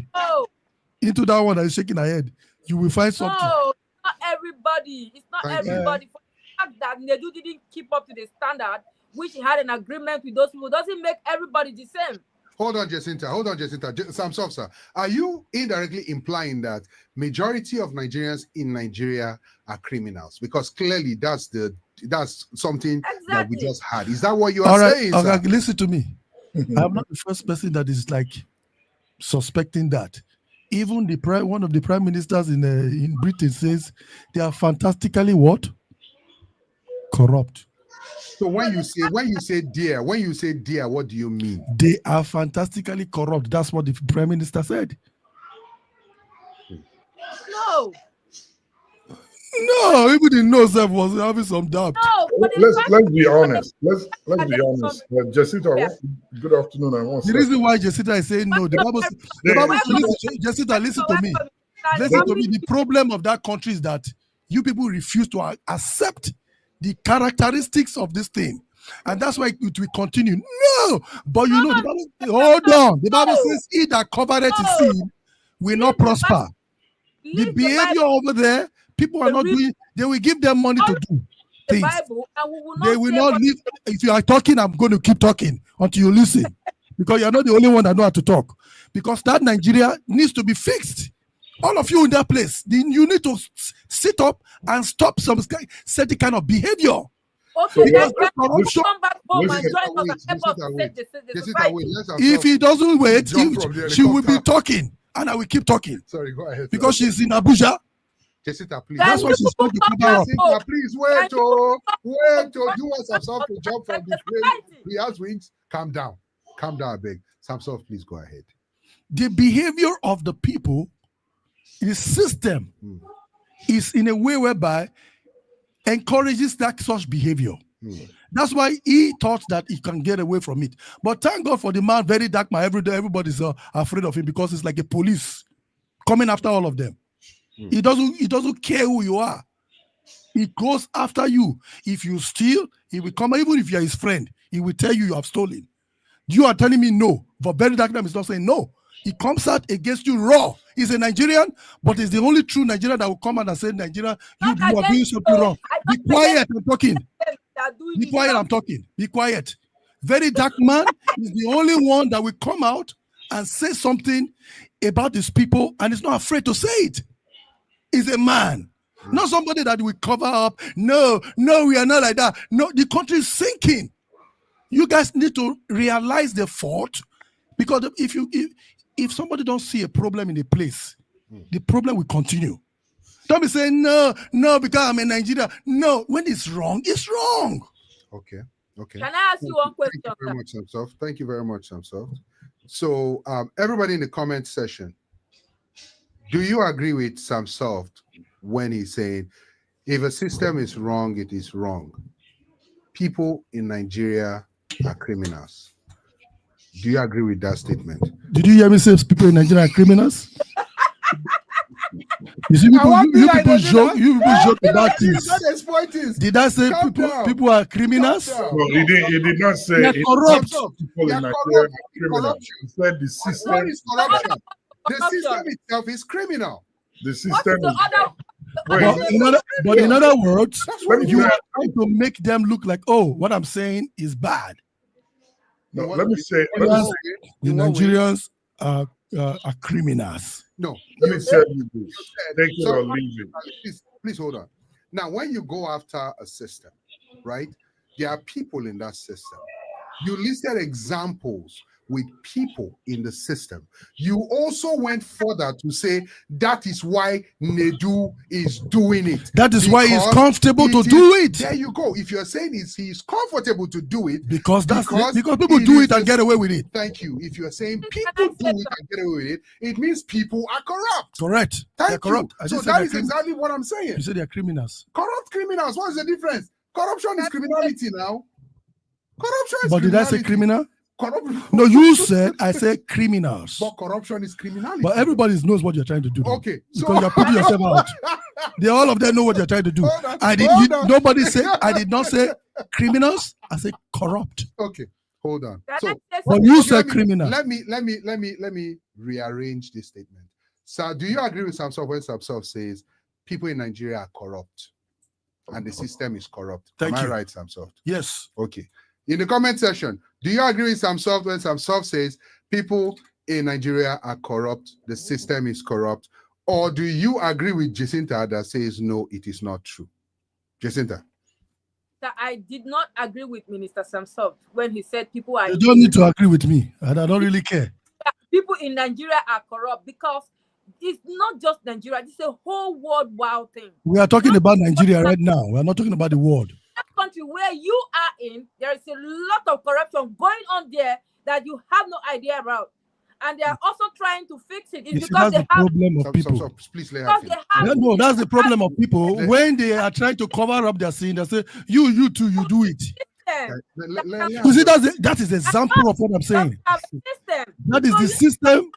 into that one that is shaking her head, you will find something. No, not everybody. It's not everybody. For the fact that Nedu didn't keep up to the standard, which he had an agreement with those people, doesn't make everybody the same. Hold on, Jacinta. Samsov, sir. Are you indirectly implying that majority of Nigerians in Nigeria are criminals? Because clearly that's something that we just had. Is that what you are saying, sir? Okay, listen to me. I'm not the first person that is like suspecting that. Even one of the prime ministers in Britain says they are fantastically what? Corrupt. So when you say dear, what do you mean? They are fantastically corrupt. That's what the prime minister said. No, even the no self was having some doubt. No, let's be honest. Let's be honest. Jacinta, good afternoon. The reason why Jacinta is saying no, the Bible Jacinta, listen to me. Listen to me. The problem of that country is that you people refuse to accept the characteristics of this thing. And that's why it will continue. No, but you know, the Bible, hold on. The Bible says, he that covereth his sin will not prosper. The behavior over there, people are not doing, they will give them money to do things. They will not leave. If you are talking, I'm going to keep talking until you listen. Because you're not the only one that know how to talk. Because that Nigeria needs to be fixed. All of you in that place, you need to sit up and stop some certain kind of behavior. Okay, then come back home and join us. If he doesn't wait, she will be talking, and I will keep talking. Sorry, go ahead. Because she's in Abuja. Jessica, please. That's why she's going to cover up. Jessica, please wait. You want Samson to jump from the plane? He has wings. Calm down, I beg. Samson, please go ahead. The behavior of the people, the system, is in a way whereby encourages that such behavior. That's why he thought that he can get away from it. But thank God for the man, very dark man. Every day, everybody's afraid of him because it's like a police coming after all of them. He doesn't care who you are. He goes after you. If you steal, he will come. Even if you are his friend, he will tell you have stolen. You are telling me no. But very dark man is not saying no. He comes out against you raw. He's a Nigerian, but he's the only true Nigerian that will come out and say, Nigeria, you are doing something wrong. Be quiet, I'm talking. Be quiet, I'm talking. Be quiet. Very dark man is the only one that will come out and say something about these people, and is not afraid to say it. He's a man. Not somebody that will cover up. No, we are not like that. No, the country is sinking. You guys need to realize the fault, because if somebody don't see a problem in a place, the problem will continue. Don't be saying no, because I'm in Nigeria. No, when it's wrong, it's wrong. Okay. Can I ask you one question? Thank you very much, Samson. So, everybody in the comment section, do you agree with Samson when he's saying, if a system is wrong, it is wrong? People in Nigeria are criminals. Do you agree with that statement? Did you hear me say people in Nigeria are criminals? You see, you people joke about this. Did I say people are criminals? No, he did not say they're corrupt. People in Nigeria are criminals. He said the system is corruption. The system itself is criminal. The system is but in other words, you are trying to make them look like, oh, what I'm saying is bad. No, let me say the Nigerians are criminals. No, you said you do. Take it or leave it. Please hold on. Now, when you go after a system, right, there are people in that system. You listed examples with people in the system. You also went further to say that is why Nedu is doing it. That is why he's comfortable to do it. There you go. If you're saying he's comfortable to do it, because people do it and get away with it. Thank you. If you're saying people do it and get away with it, it means people are corrupt. Correct. They're corrupt. So that is exactly what I'm saying. You said they're criminals. Corrupt criminals. What is the difference? Corruption is criminality now. Corruption is criminality. But did I say criminal? No, I said criminals. But corruption is criminality. But everybody knows what you're trying to do. Okay. Because you're putting yourself out. All of them know what you're trying to do. I did not say criminals. I said corrupt. Okay. Hold on. But you said criminal. Let me rearrange this statement. So do you agree with Samson when Samson says people in Nigeria are corrupt and the system is corrupt? Am I right, Samson? Yes. Okay. In the comment section, do you agree with Samson when Samson says people in Nigeria are corrupt, the system is corrupt, or do you agree with Jacinta that says no, it is not true? Jacinta. I did not agree with Minister Samson when he said people are. You don't need to agree with me, and I don't really care. People in Nigeria are corrupt because it's not just Nigeria, it's a whole worldwide thing. We are talking about Nigeria right now. We are not talking about the world. That country where you are in, there is a lot of corruption going on there that you have no idea about. And they are also trying to fix it. It's because they have problem of people. Please let her finish. No, that's the problem of people. When they are trying to cover up their sin, they say, you too, you do it. You see, that is example of what I'm saying. That is the system.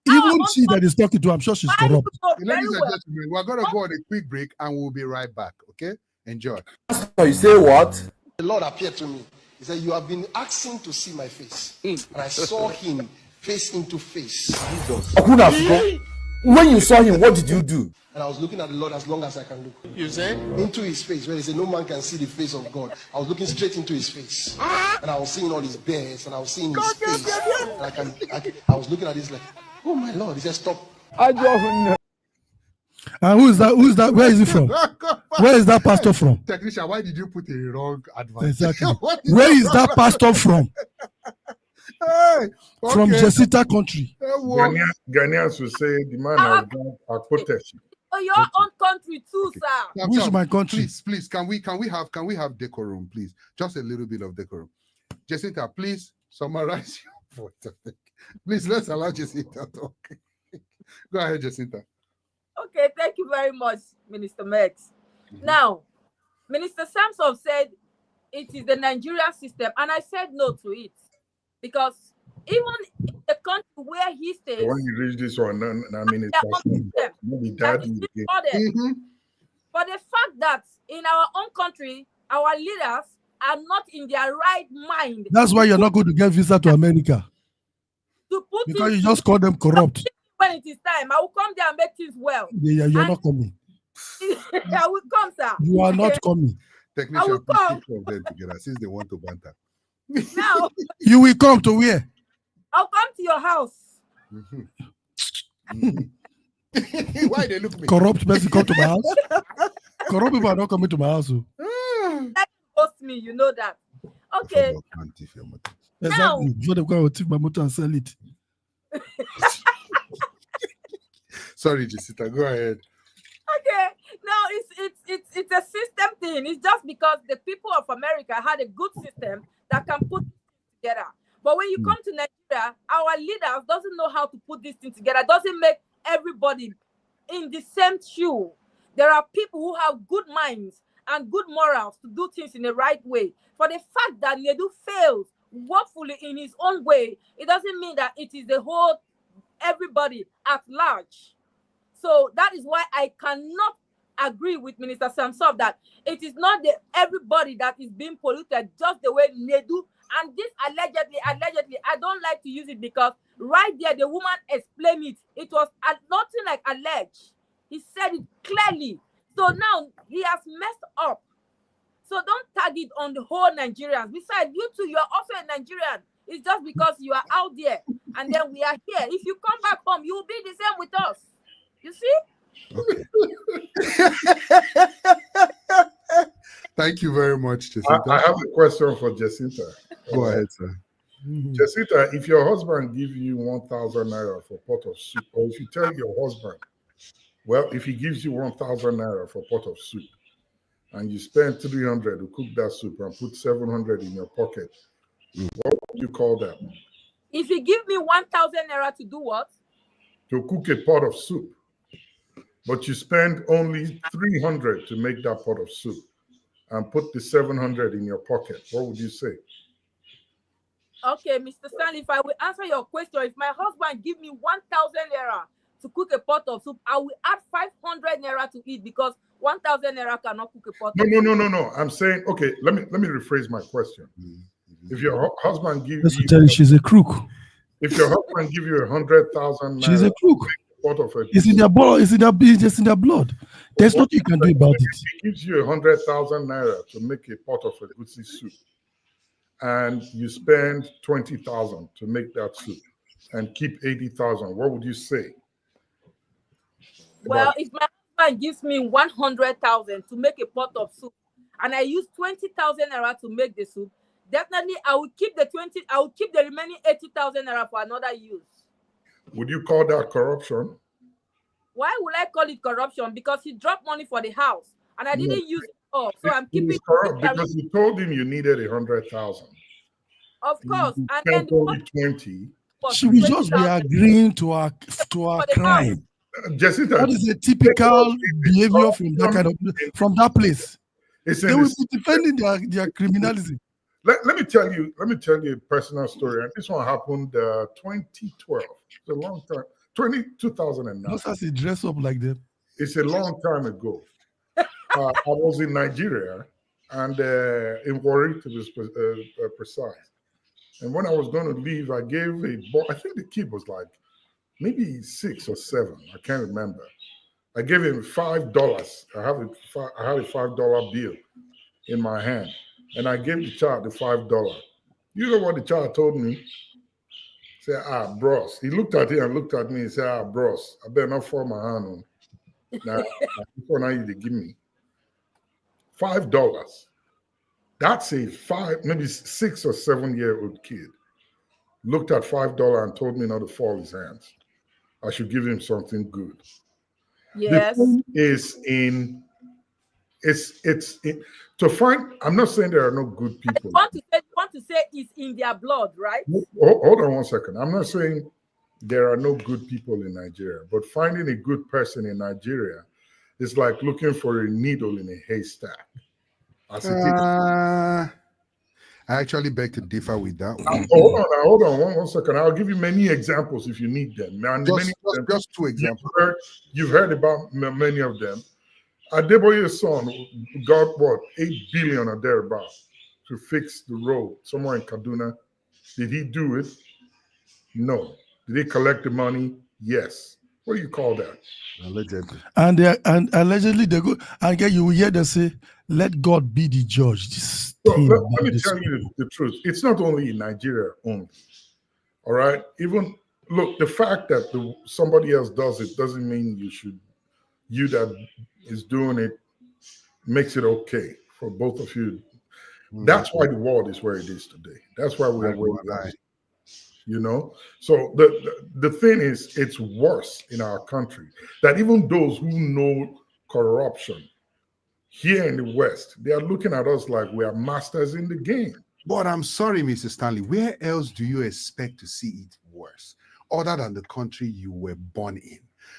Even she that is talking to, I'm sure she's corrupt. Ladies and gentlemen, we're going to go on a quick break and we'll be right back. Okay? Enjoy. So you say what? The Lord appeared to me. He said, you have been asking to see my face. And I saw him face into face. When you saw him, what did you do? And I was looking at the Lord as long as I can look. You say? Into his face. Where they say no man can see the face of God. I was looking straight into his face. And I was seeing all his bears. And I was seeing his face. And I was looking at this like, oh my Lord. He said, stop. Who is that? Who is that? Where is he from? Where is that pastor from? Technician, why did you put a wrong advice? Exactly. Where is that pastor from? Hey, okay. From Jacinta country. Ghanaians will say the man has done a protection. Oh, your own country too, sir. Which is my country? Please, can we have decorum, please? Just a little bit of decorum. Jacinta, please summarize your point. Please, let's allow Jacinta talk. Go ahead, Jacinta. Okay, thank you very much, Minister Mex. Now, Minister Samson said it is the Nigerian system, and I said no to it. Because even in the country where he stays, when you reach this one, I mean, it's maybe that is but the fact that in our own country, our leaders are not in their right mind. That's why you're not going to get visa to America. Because you just call them corrupt. When it is time, I will come there and make things well. Yeah, you're not coming. I will come, sir. You are not coming. Technician, I will come. Them together since they want to banter. Now, you will come to where? I'll come to your house. Why they look me? Corrupt person come to my house. Corrupt people are not coming to my house. That cost me, you know that. Okay. Exactly. Before they go take my motor and sell it. Sorry, Jacinta, go ahead. Okay, no, it's a system thing. It's just because the people of America had a good system that can put it together. But when you come to Nigeria, our leaders doesn't know how to put this thing together. Doesn't make everybody in the same shoe. There are people who have good minds and good morals to do things in the right way. For the fact that Nedu fails woefully in his own way, it doesn't mean that it is the whole everybody at large. So that is why I cannot agree with Minister Samson that it is not the everybody that is being polluted just the way Nedu. And this allegedly, I don't like to use it because right there, the woman explained it. It was nothing like alleged. He said it clearly. So now he has messed up. So don't tag it on the whole Nigerians. Besides, you too, you are also a Nigerian. It's just because you are out there and then we are here. If you come back home, you will be the same with us. You see? Okay. Thank you very much, Jacinta. I have a question for Jacinta. Go ahead, sir. Jacinta, if your husband gives you 1,000 naira for pot of soup, or if you tell your husband, well, if he gives you 1,000 naira for pot of soup, and you spend 300 to cook that soup and put 700 in your pocket, what would you call that? If he give me 1,000 naira to do what? To cook a pot of soup. But you spend only 300 to make that pot of soup and put the 700 in your pocket. What would you say? Okay, Mr. Stanley, if I will answer your question, if my husband give me 1,000 naira to cook a pot of soup, I will add 500 naira to eat because 1,000 naira cannot cook a pot. No. I'm saying, okay, let me rephrase my question. If your husband gives you, tell you she's a crook. If your husband give you 100,000 naira, she's a crook. It's in their blood. It's just in their blood. There's nothing you can do about it. He gives you 100,000 naira to make a pot of egusi soup, and you spend 20,000 to make that soup. and keep 80,000, what would you say? Well, if my husband gives me 100,000 to make a pot of soup, and I use 20,000 naira to make the soup, definitely I will keep the 20. I will keep the remaining 80,000 naira for another use. Would you call that corruption? Why would I call it corruption? Because he dropped money for the house, and I didn't use it all, so I'm keeping. Corrupt because you told him you needed 100,000. Of course, You and then only 20. She will just be agreeing to our crime. Jessica, what is a typical behavior from that place? They will be defending their criminalism. Let me tell you a personal story. And this one happened 2012. It's a long time. 2009. Just as he dress up like them. It's a long time ago. I was in Nigeria and in Warri, to be precise. And when I was going to leave, I gave a boy, I think the kid was like maybe 6 or 7. I can't remember. I gave him $5. I had a $5 bill in my hand. And I gave the child the $5. You know what the child told me? He said, bros. He looked at it and looked at me and said, bros, I better not fall my hand on. Now, before now you give me $5. That's a maybe 6 or 7 year old kid. Looked at $5 and told me not to fall his hands. I should give him something good. Yes. The thing is to find. I'm not saying there are no good people. You want to say it's in their blood, right? Hold on 1 second. I'm not saying there are no good people in Nigeria, but finding a good person in Nigeria is like looking for a needle in a haystack. I actually beg to differ with that one. Hold on one second. I'll give you many examples if you need them. And just 2 examples. You've heard about many of them. Adeboye's son got what, 8 billion or thereabouts to fix the road somewhere in Kaduna. Did he do it? No. Did he collect the money? Yes. What do you call that? Allegedly. And allegedly they go and you will hear them say, "Let God be the judge." Let me tell you the truth. It's not only in Nigeria only. All right. Even look, the fact that somebody else does it doesn't mean you that is doing it makes it okay for both of you. That's why the world is where it is today. That's why we're where we are. You know, so the thing is, it's worse in our country that even those who know corruption here in the West, they are looking at us like we are masters in the game. But I'm sorry, Mr. Stanley, where else do you expect to see it worse other than the country you were born in?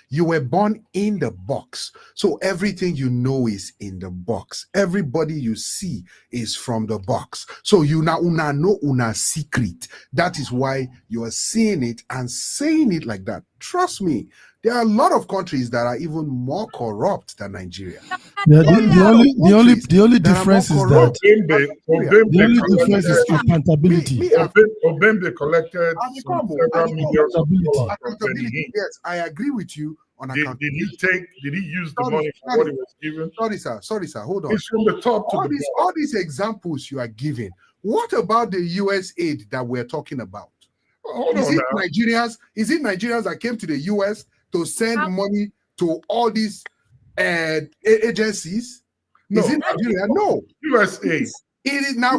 You were born in the box. So everything you know is in the box. Everybody you see is from the box. So you now know una secret. That is why you are seeing it and saying it like that. Trust me, there are a lot of countries that are even more corrupt than Nigeria. Yeah, the only difference is that the only difference is accountability. Obembe collected accountability. Yes, I agree with you on accountability. Did he use the money for what he was given? Sorry, sir. Hold on. It's from the top to the bottom. All these examples you are giving. What about the US aid that we're talking about? Is it Nigerians that came to the US to send money to all these agencies? No. Is it Nigeria? No. US aid. It is now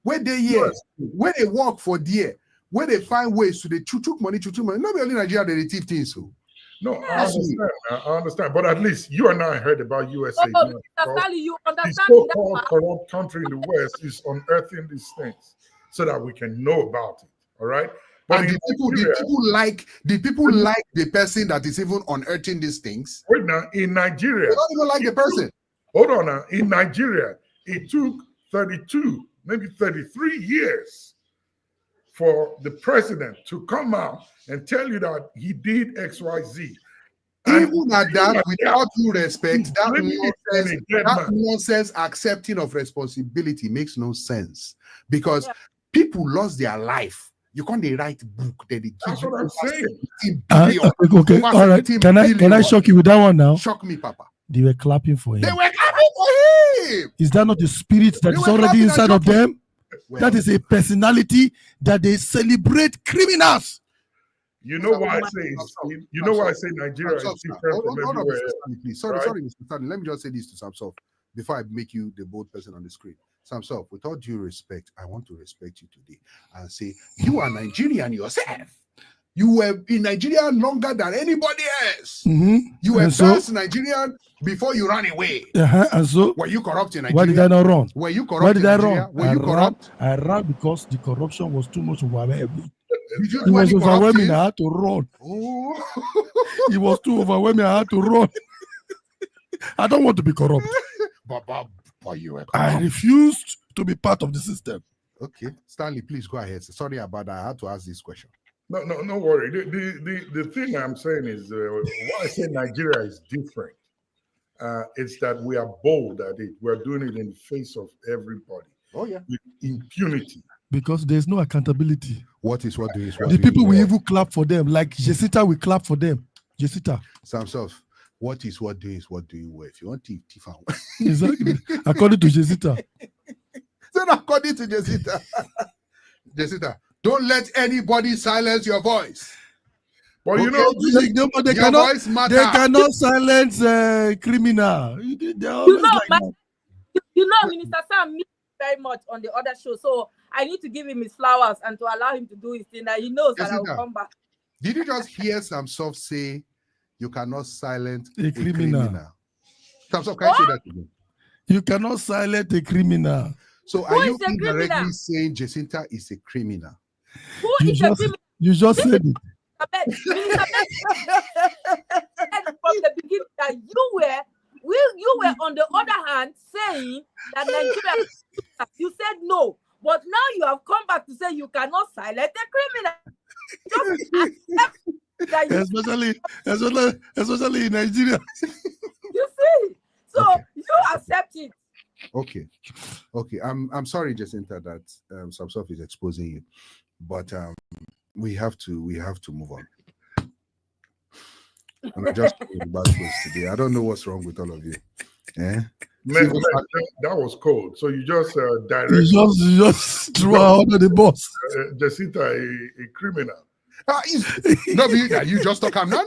where they here, where they work for there, where they find ways to the chuchuk money. Not only Nigeria, they thief things. So. No, I understand. But at least you and I heard about USA. You understand the so-called corrupt country in the West is unearthing these things so that we can know about it. All right. But and the people like the person that is even unearthing these things. Wait now, in Nigeria, they don't even like the person. Hold on now. In Nigeria, it took 32, maybe 33 years for the president to come out and tell you that he did XYZ. Even at that, without due respect, that nonsense accepting of responsibility makes no sense because people lost their life. You can't write book that they give. That's what I'm saying. Okay, all right. Can I shock you with that one now? Shock me, Papa. They were clapping for him. They were clapping for him. Is that not the spirit that is already inside of them? Well, that is a personality that they celebrate criminals. You know why I say Nigeria is different from everywhere else. Please. Sorry, Mr. Stanley. Let me just say this to Samsov before I make you the bold person on the screen. Samsov, with all due respect, I want to respect you today and say you are Nigerian yourself. You were in Nigeria longer than anybody else. You were first Nigerian before you ran away. And so, were you corrupt in Nigeria? Why did I not run? Were you corrupt Why did in I Nigeria? run? Were you corrupt? I ran because the corruption was too much overwhelming. Did you It do was any overwhelming. corrupting? I had to run. Oh. It was too overwhelming. I had to run. I don't want to be corrupt. But you were corrupt. I refused to be part of the system. Okay, Stanley, please go ahead. Sorry about that. I had to ask this question. No worry. The thing I'm saying is, why I say Nigeria is different. It's that we are bold at it. We're doing it in the face of everybody. Oh yeah, with impunity. Because there's no accountability. What is what doing? The people will even clap for them. Like Jessita will clap for them. Jessita. Samsov, what is what doing is what doing well. If you want to exactly. According to Jessita. Then according to Jessita. Jessita, don't let anybody silence your voice. Well, okay? you know, they cannot silence criminal. You know, Minister Sam missed very much on the other show, so I need to give him his flowers and to allow him to do his thing. That he knows that I will come back. Did you just hear Samsov say you cannot silence a criminal? Samsov, can you say that again? You cannot silence a criminal. So are you indirectly saying Jacinta is a criminal? Who is a criminal? You just said it. From the beginning that you were on the other hand saying that Nigeria, you said no, but now you have come back to say you cannot silence a criminal. Especially in Nigeria. You see, so okay. You accept it. Okay. I'm sorry, Jacinta, that Samsov is exposing you, but we have to move on. And I just bad words today. I don't know what's wrong with all of you. Man, that was cold. So you just directly you just threw her under the bus. Jacinta, a criminal. No, you just talk him. No.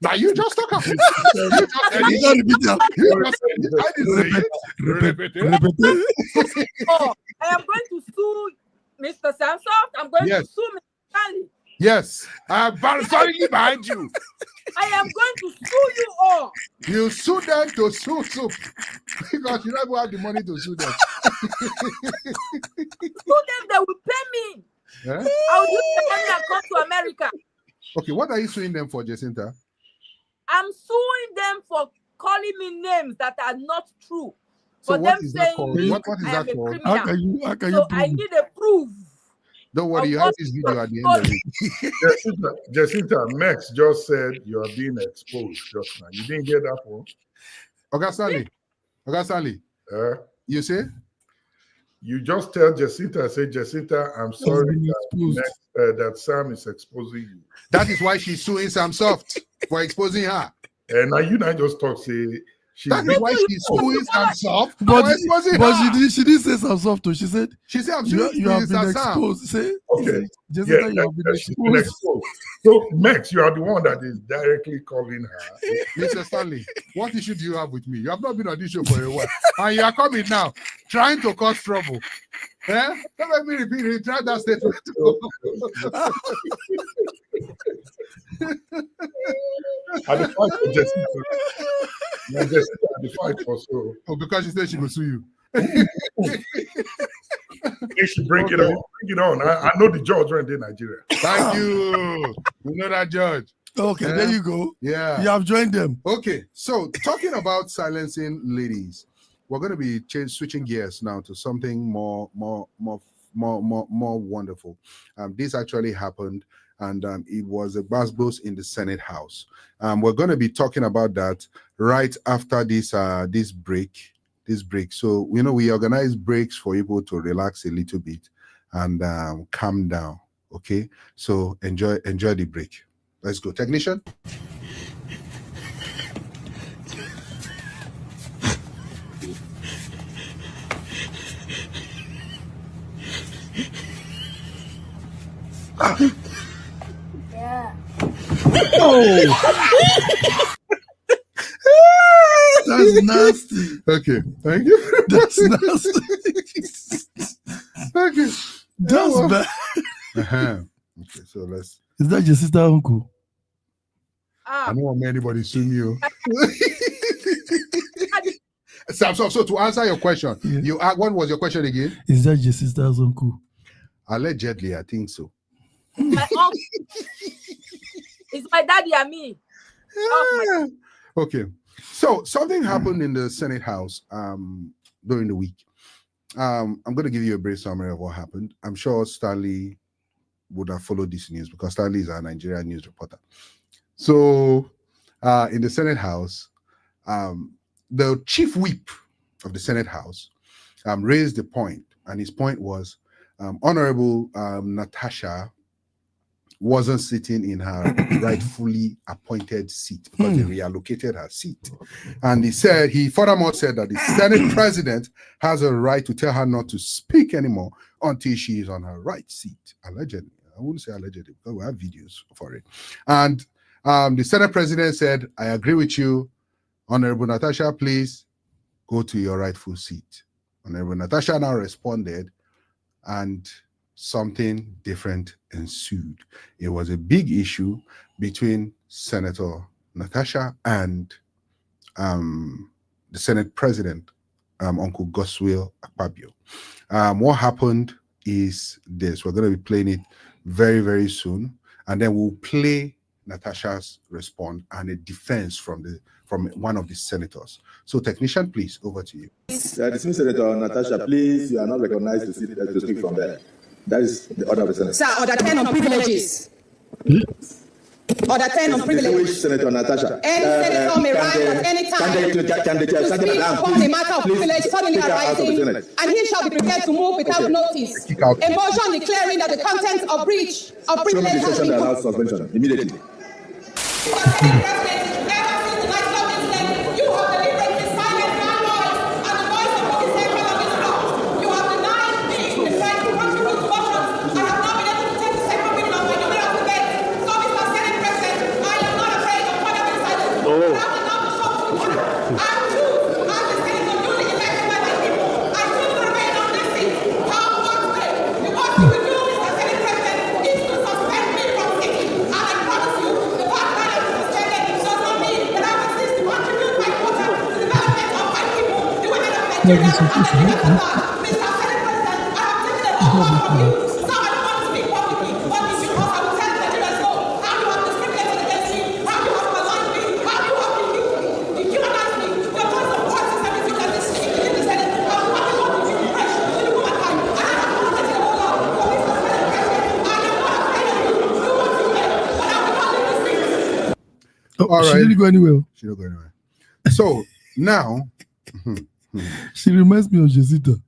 Now you just talk him. Oh, I am going to sue Mr. Samsov. I'm going to sue Mr. Stanley. Yes, I am solidly behind you. I am going to sue you all. You sue them to sue because you don't have the money to sue them. Sue them, they will pay me. I'll use the money and come to America. Okay, what are you suing them for, Jacinta? I'm suing them for calling me names that are not true. So for them saying me, what is that called? How can you so I need a proof. Don't worry, you have this video at the end of it. Jacinta, Max just said you are being exposed just now. You didn't get that one? Oga Stanley, you say? You just tell Jacinta, say, Jacinta, I'm sorry that Sam is exposing you. That is why she's suing Sam Soft for exposing her. And now you not just talk, say, that is why she's suing Sam Soft but she didn't say Sam Soft too. She said I'm suing you have been exposed. Say, okay. Jacinta, you have been exposed. So, Max, you are the one that is directly calling her. Mr. Stanley, what issue do you have with me? You have not been on this show for a while. And you are coming now, trying to cause trouble. Don't let me repeat it. Try that statement. I fight for Jacinta. I fight for so. Oh, because she said she will sue you. They should bring it on. Bring it on. I know the judge right in Nigeria. Thank you. We know that judge. Okay, there you go. Yeah. You have joined them. Okay, so talking about silencing ladies, we're going to be switching gears now to something more wonderful. This actually happened, and it was a buzz in the Senate House. We're going to be talking about that right after this break. So we organize breaks for people to relax a little bit and calm down. Okay, so enjoy the break. Let's go, technician. Yeah. That's nasty. Okay, thank you. That's nasty. Okay, That's bad. Okay, so let's. Is that your sister, uncle? I don't want anybody suing you. So to answer your question, you what was your question again? Is that your sister's uncle? Allegedly, I think so. My uncle. It's my daddy and me. Okay. So something happened in the Senate House during the week. I'm going to give you a brief summary of what happened. I'm sure Stanley would have followed this news because Stanley is our Nigerian news reporter. So in the Senate House, the chief whip of the Senate House raised the point, and his point was Honorable Natasha wasn't sitting in her rightfully appointed seat because they reallocated her seat. And he furthermore said that the Senate president has a right to tell her not to speak anymore until she is on her right seat. Allegedly. I wouldn't say allegedly because we have videos for it. And the Senate president said, I agree with you, Honorable Natasha, please go to your rightful seat. Honorable Natasha now responded, and something different ensued. It was a big issue between Senator Natasha and the Senate President, Uncle Goswill Akpabio. What happened is this. We're going to be playing it very, very soon, and then we'll play Natasha's response and a defense from one of the senators. So, technician, please, over to you. Dismiss Senator Natasha, please. You are not recognized to speak from there. That is the order of the Senate. Sir, order 10 on privileges. Order 10 on privileges. Senator Natasha. Any senator may rise at any time to speak upon a matter of privilege suddenly arising, and he shall be prepared to move without notice. A motion declaring that the content of breach of privilege has been allowed suspension immediately. All right. She didn't go anywhere. She didn't go anywhere. So now, she reminds me of Jezita.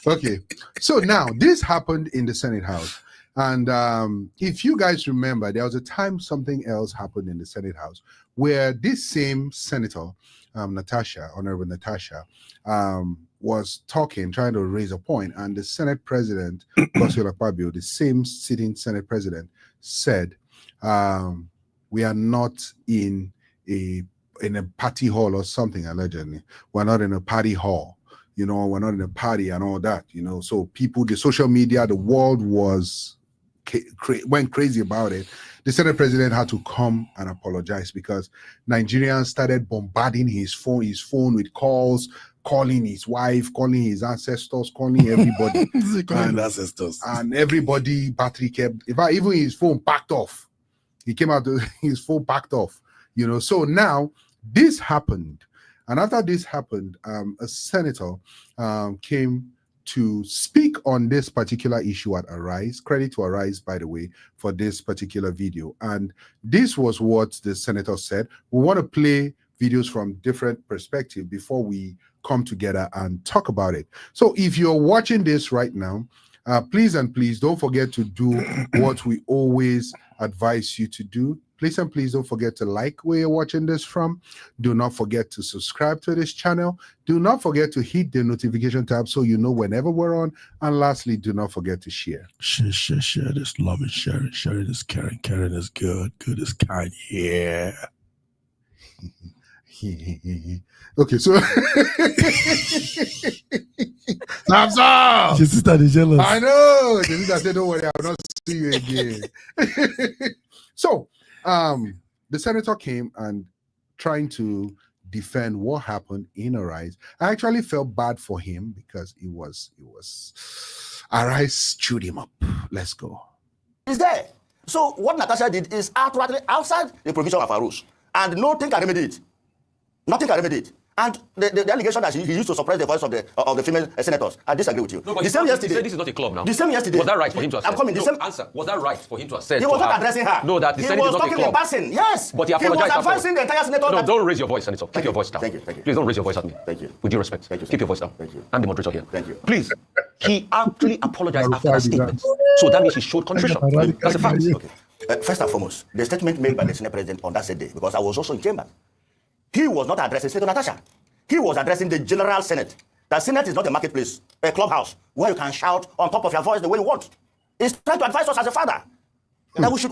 Okay, so now this happened in the Senate House, and if you guys remember, there was a time something else happened in the Senate House where this same senator, Honorable Natasha, was talking, trying to raise a point, and the Senate President, Goswill Akpabio, the same sitting Senate President, said, "We are not in a party hall or something, allegedly. We're not in a party hall, we're not in a party and all that, So people, the social media, the world went crazy about it. The Senate President had to come and apologize because Nigerians started bombarding his phone with calls, calling his wife, calling his ancestors, calling everybody. And everybody battery kept, in fact, even his phone backed off. He came out, his phone backed off, So now this happened. And after this happened, a senator came to speak on this particular issue at Arise. Credit to Arise, by the way, for this particular video. And this was what the senator said. We want to play videos from different perspectives before we come together and talk about it. So if you're watching this right now, Please and please don't forget to do what we always advise you to do. Please and please don't forget to like where you're watching this from. Do not forget to subscribe to this channel. Do not forget to hit the notification tab so you know whenever we're on. And lastly, do not forget to share. Share this love and sharing. Sharing is caring. Caring is good. Good is kind. Yeah. Okay, so Samson! Your sister is jealous. I know. The sister said, don't worry, I will not see you again. So the senator came and trying to defend what happened in Arise. I actually felt bad for him because it was Arise chewed him up. Let's go. Is there. So what Natasha did is outside the provision of our rules, and nothing can remedy it. Nothing can remedy it. And the allegation that he used to suppress the voice of the female senators, I disagree with you. No, but the same yesterday. Said this is not a club now. The same yesterday. Was that right for him to have said? I'm coming. No, answer. Was that right for him to have said? He was not addressing her. No, that the Senate is not a club. He was talking in passing. Yes. But he apologized. He was advising the entire senator. No, don't raise your voice, Senator. Keep your voice down. Thank you. Thank you. Please don't raise your voice at me. Thank you. With due respect. Thank you. Keep your voice down. Thank you. I'm the moderator here. Thank you. Please. He actually apologized after that statement. So that means he showed contrition. That's a fact. Okay. First and foremost, the statement made by the Senate President on that said day, because I was also in chamber, he was not addressing Sen.Natasha. He was addressing the General Senate. The Senate is not a marketplace, a clubhouse, where you can shout on top of your voice the way you want. He's trying to advise us as a father that we should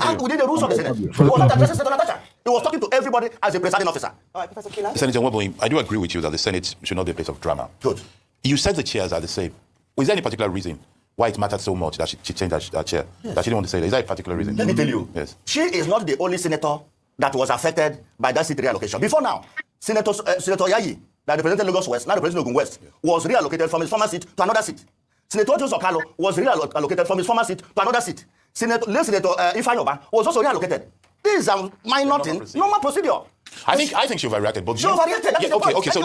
act within the rules of the Senate. He was not addressing Sen.Natasha. He was talking to everybody as a presiding officer. All right, Professor Kila. Senator Waboi, I do agree with you that the Senate should not be a place of drama. Good. You said the chairs are the same. Was there any particular reason why it mattered so much that she changed her chair? Yes. That she didn't want to say that? Is there a particular reason? Let me tell you. Yes. She is not the only senator that was affected by that seat reallocation. Before now, Senator Yayi, that represented Lagos West, now representing Ogun West, was reallocated from his former seat to another seat. Senator Joseph Okalo was reallocated from his former seat to another seat. Senator Ifayoba was also reallocated. This is a minor thing, normal procedure. I think she overreacted. But she overreacted. Yeah, okay. So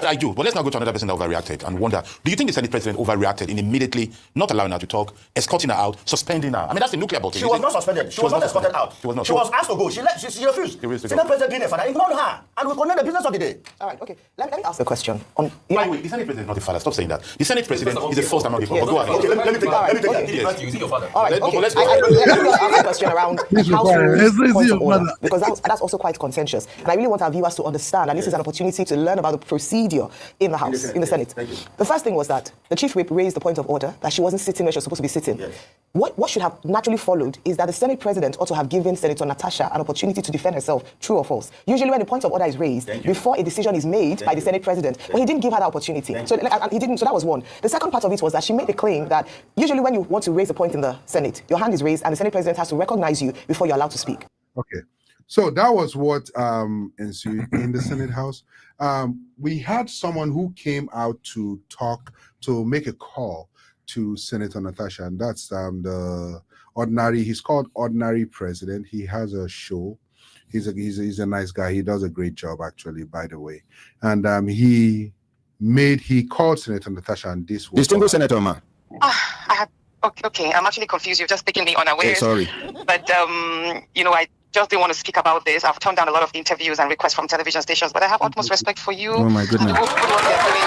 I do. But let's now go to another person that overreacted and wonder: do you think the Senate President overreacted in immediately not allowing her to talk, escorting her out, suspending her? I mean, that's the nuclear ball. She was not suspended. She was not escorted out. She was asked to go. She refused. Senate President being a father ignored her, and we condemn the business of the day. All right. Okay. Let me ask a question. By the way, the Senate President is not the father. Stop saying that. The Senate President is the first and not the father. Go ahead. Okay, let me take that. Yes. Is he your father? All right. Okay. Let's Let me ask a question around household points of order, because that's also quite contentious, and I really want our viewers to understand, and this is an opportunity to learn about the procedure in the House, in the Senate. The first thing was that the Chief Whip raised the point of order that she wasn't sitting where she was supposed to be sitting. Yes. What should have naturally followed is that the Senate President ought to have given Senator Natasha an opportunity to defend herself, true or false. Usually when the point of order is raised, before a decision is made by the Senate President, but he didn't give her that opportunity. So that was one. The second part of it was that she made a claim that usually when you want to raise a point in the Senate, your hand is raised and the Senate President has to recognize you before you're allowed to speak. Okay. So that was what ensued in the Senate House. We had someone who came out to make a call to Senator Natasha, and that's he's called Ordinary President. He has a show. He's a nice guy. He does a great job, actually, by the way. And he called Senator Natasha, and this was distinguished Senator Ma. Okay, I'm actually confused. You've just taken me unawares. Okay, sorry. But I just didn't want to speak about this. I've turned down a lot of interviews and requests from television stations, but I have utmost respect for you. Oh my goodness. And what they're doing,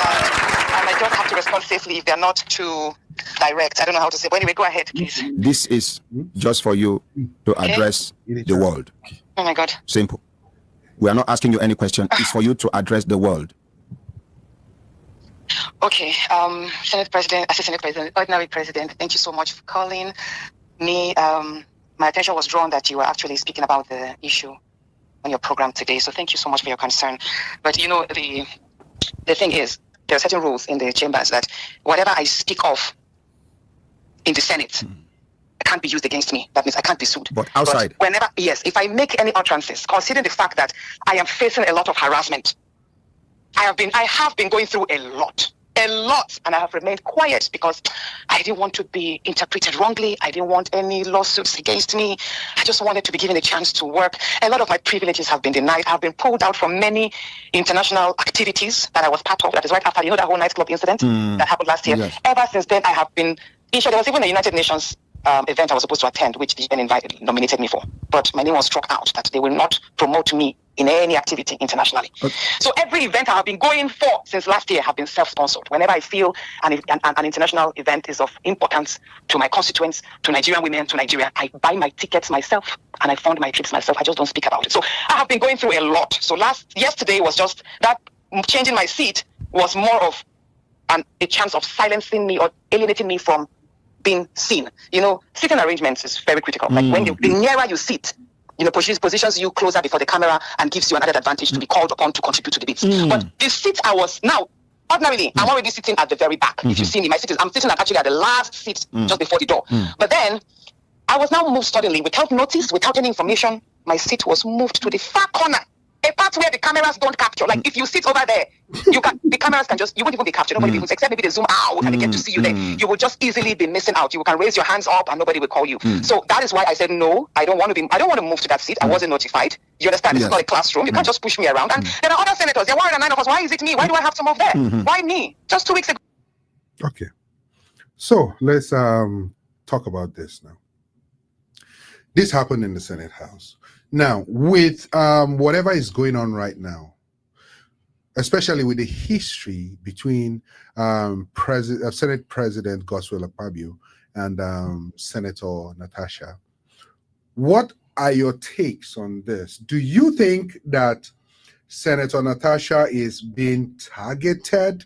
and I just have to respond safely if they're not too direct. I don't know how to say. But anyway, go ahead, please. This is just for you to address the world. Oh my God. Simple. We are not asking you any question. It's for you to address the world. Okay, Senate President, Assistant President, Ordinary President, thank you so much for calling me. My attention was drawn that you were actually speaking about the issue on your program today. So thank you so much for your concern. But the thing is, there are certain rules in the chambers that whatever I speak of in the Senate can't be used against me. That means I can't be sued. But outside? But if I make any utterances, considering the fact that I am facing a lot of harassment, I have been going through a lot, and I have remained quiet because I didn't want to be interpreted wrongly. I didn't want any lawsuits against me. I just wanted to be given a chance to work. A lot of my privileges have been denied. I've been pulled out from many international activities that I was part of. That is right after, that whole nightclub incident that happened last year. Yes. Ever since then, I have been issued. There was even a United Nations event I was supposed to attend, which the UN nominated me for. But my name was struck out, that they will not promote me in any activity internationally. So every event I have been going for since last year have been self-sponsored. Whenever I feel an international event is of importance to my constituents, to Nigerian women, to Nigeria, I buy my tickets myself and I fund my trips myself. I just don't speak about it. So I have been going through a lot. So yesterday was just that changing my seat was more of a chance of silencing me or alienating me from being seen. You know, seating arrangements is very critical. Like when the nearer you sit, you know, positions you closer before the camera and gives you an added advantage to be called upon to contribute to the bits. But the seat I was now, ordinarily, I'm already sitting at the very back. If you see me, I'm sitting actually at the last seat just before the door. But then I was now moved suddenly without notice, without any information. My seat was moved to the far corner, a part where the cameras don't capture. Like if you sit over there, the cameras you won't even be captured. Nobody will, except maybe they zoom out and they get to see you there. You will just easily be missing out. You can raise your hands up and nobody will call you. So that is why I said no. I don't want to move to that seat. I wasn't notified. You understand? This is not a classroom. You can't just push me around. And there are other senators. There are 109 of us. Why is it me? Why do I have to move there? Why me? Just 2 weeks ago. Okay. So let's talk about this now. This happened in the Senate House. Now, with whatever is going on right now, especially with the history between Senate President Godswill Akpabio and Senator Natasha, what are your takes on this? Do you think that Senator Natasha is being targeted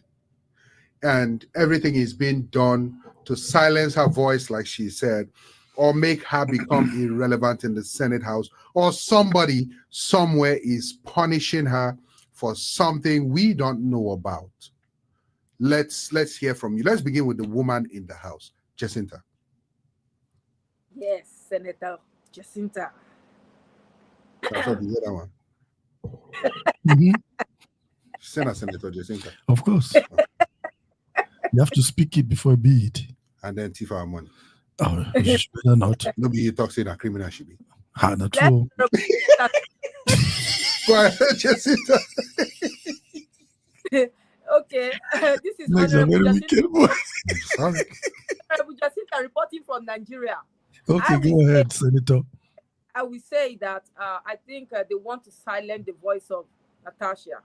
and everything is being done to silence her voice, like she said, or make her become irrelevant in the Senate House, or somebody somewhere is punishing her for something we don't know about? Let's hear from you. Let's begin with the woman in the House, Jacinta. Yes, Senator Jacinta. That's what the other one. Senator Jacinta. Of course. You have to speak it before be it. And then thief our money. Oh, you should better not. Nobody you talk saying a criminal should be. Not true. Jacinta. Okay, this is He's a very wicked boy. Sorry. Honorable Jacinta reporting from Nigeria. Okay, go ahead, Senator. I will say that I think they want to silence the voice of Natasha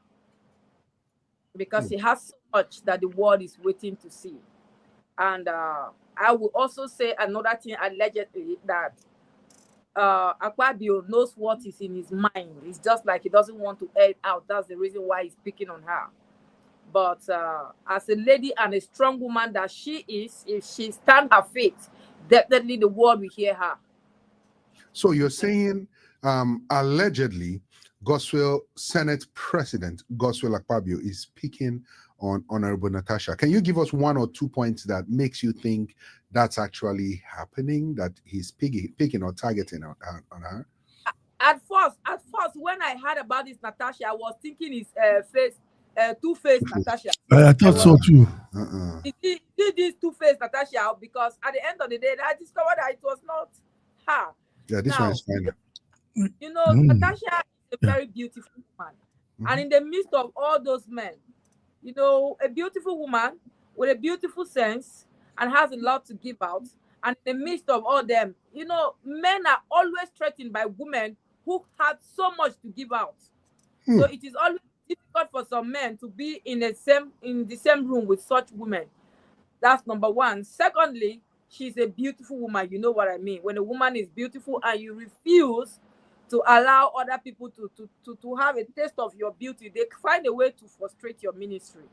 because she has so much that the world is waiting to see. And I will also say another thing allegedly that Akpabio knows what is in his mind. It's just like he doesn't want to air it out. That's the reason why he's picking on her. But as a lady and a strong woman that she is, if she stands her faith, definitely the world will hear her. So you're saying allegedly Senate President Godswill Akpabio is picking on Honorable Natasha. Can you give us 1 or 2 points that makes you think that's actually happening, that he's picking or targeting on her? At first, when I heard about this Natasha, I was thinking it's two-faced Natasha. I thought so too. He did this two-faced Natasha because at the end of the day, I discovered that it was not her. Yeah, this one is fine. You know, Natasha is a very beautiful woman. And in the midst of all those men, you know, a beautiful woman with a beautiful sense and has a lot to give out. And in the midst of all them, you know, men are always threatened by women who have so much to give out. So it is always difficult for some men to be in the same room with such women. That's number one. Secondly, she's a beautiful woman. You know what I mean? When a woman is beautiful and you refuse to allow other people to have a taste of your beauty, they find a way to frustrate your ministry.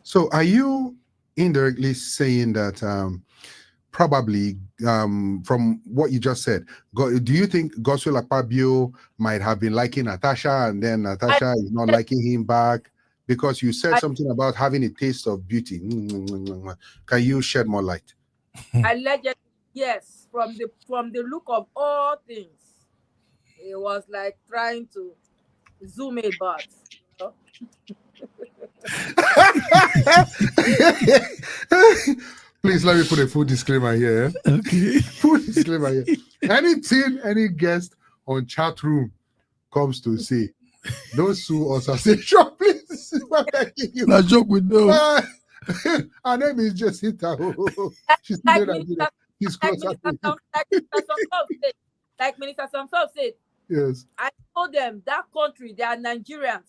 So are you indirectly saying that probably from what you just said, do you think Godswill Akpabio might have been liking Natasha and then Natasha is not liking him back? Because you said something about having a taste of beauty. Can you shed more light? Allegedly, yes. From the look of all things, it was like trying to zoom in, but you know? Please let me put a full disclaimer here. Okay. Full disclaimer here. Anything any guest on chat room comes to say, don't sue us as a shop, please. This is what I give you. Not joke with no. Her name is Jacinta. She's like Minister Samson said, Yes. I told them that country, they are Nigerians.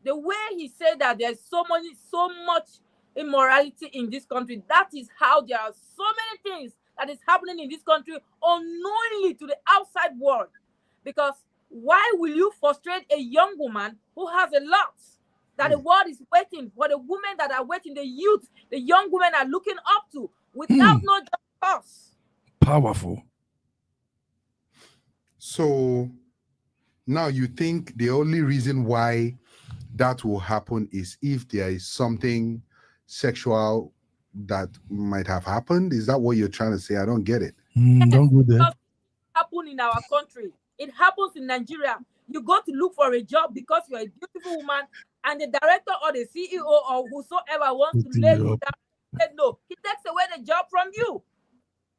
The way he said that there's so much immorality in this country, that is how there are so many things that is happening in this country unknowingly to the outside world. Because why will you frustrate a young woman who has a lot that the world is waiting for, the women that are waiting, the youth, the young women are looking up to without no just cause? Powerful. So now you think the only reason why that will happen is if there is something sexual that might have happened? Is that what you're trying to say? I don't get it. Don't go there. It happens in our country. It happens in Nigeria. You go to look for a job because you're a beautiful woman, and the director or the CEO or whosoever wants to lay you down, said no, he takes away the job from you.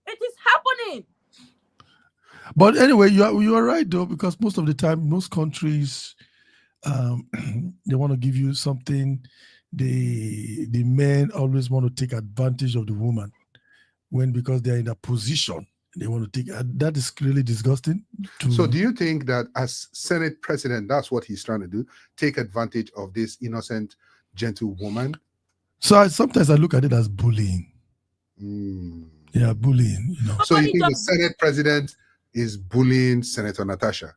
It is happening. But anyway, you are right though, because most of the time, most countries, they want to give you something. The men always want to take advantage of the woman because they're in a position. They want to take that is really disgusting. So do you think that as Senate president, that's what he's trying to do? Take advantage of this innocent, gentle woman? So sometimes I look at it as bullying. Yeah, bullying. So you think the Senate president is bullying Senator Natasha?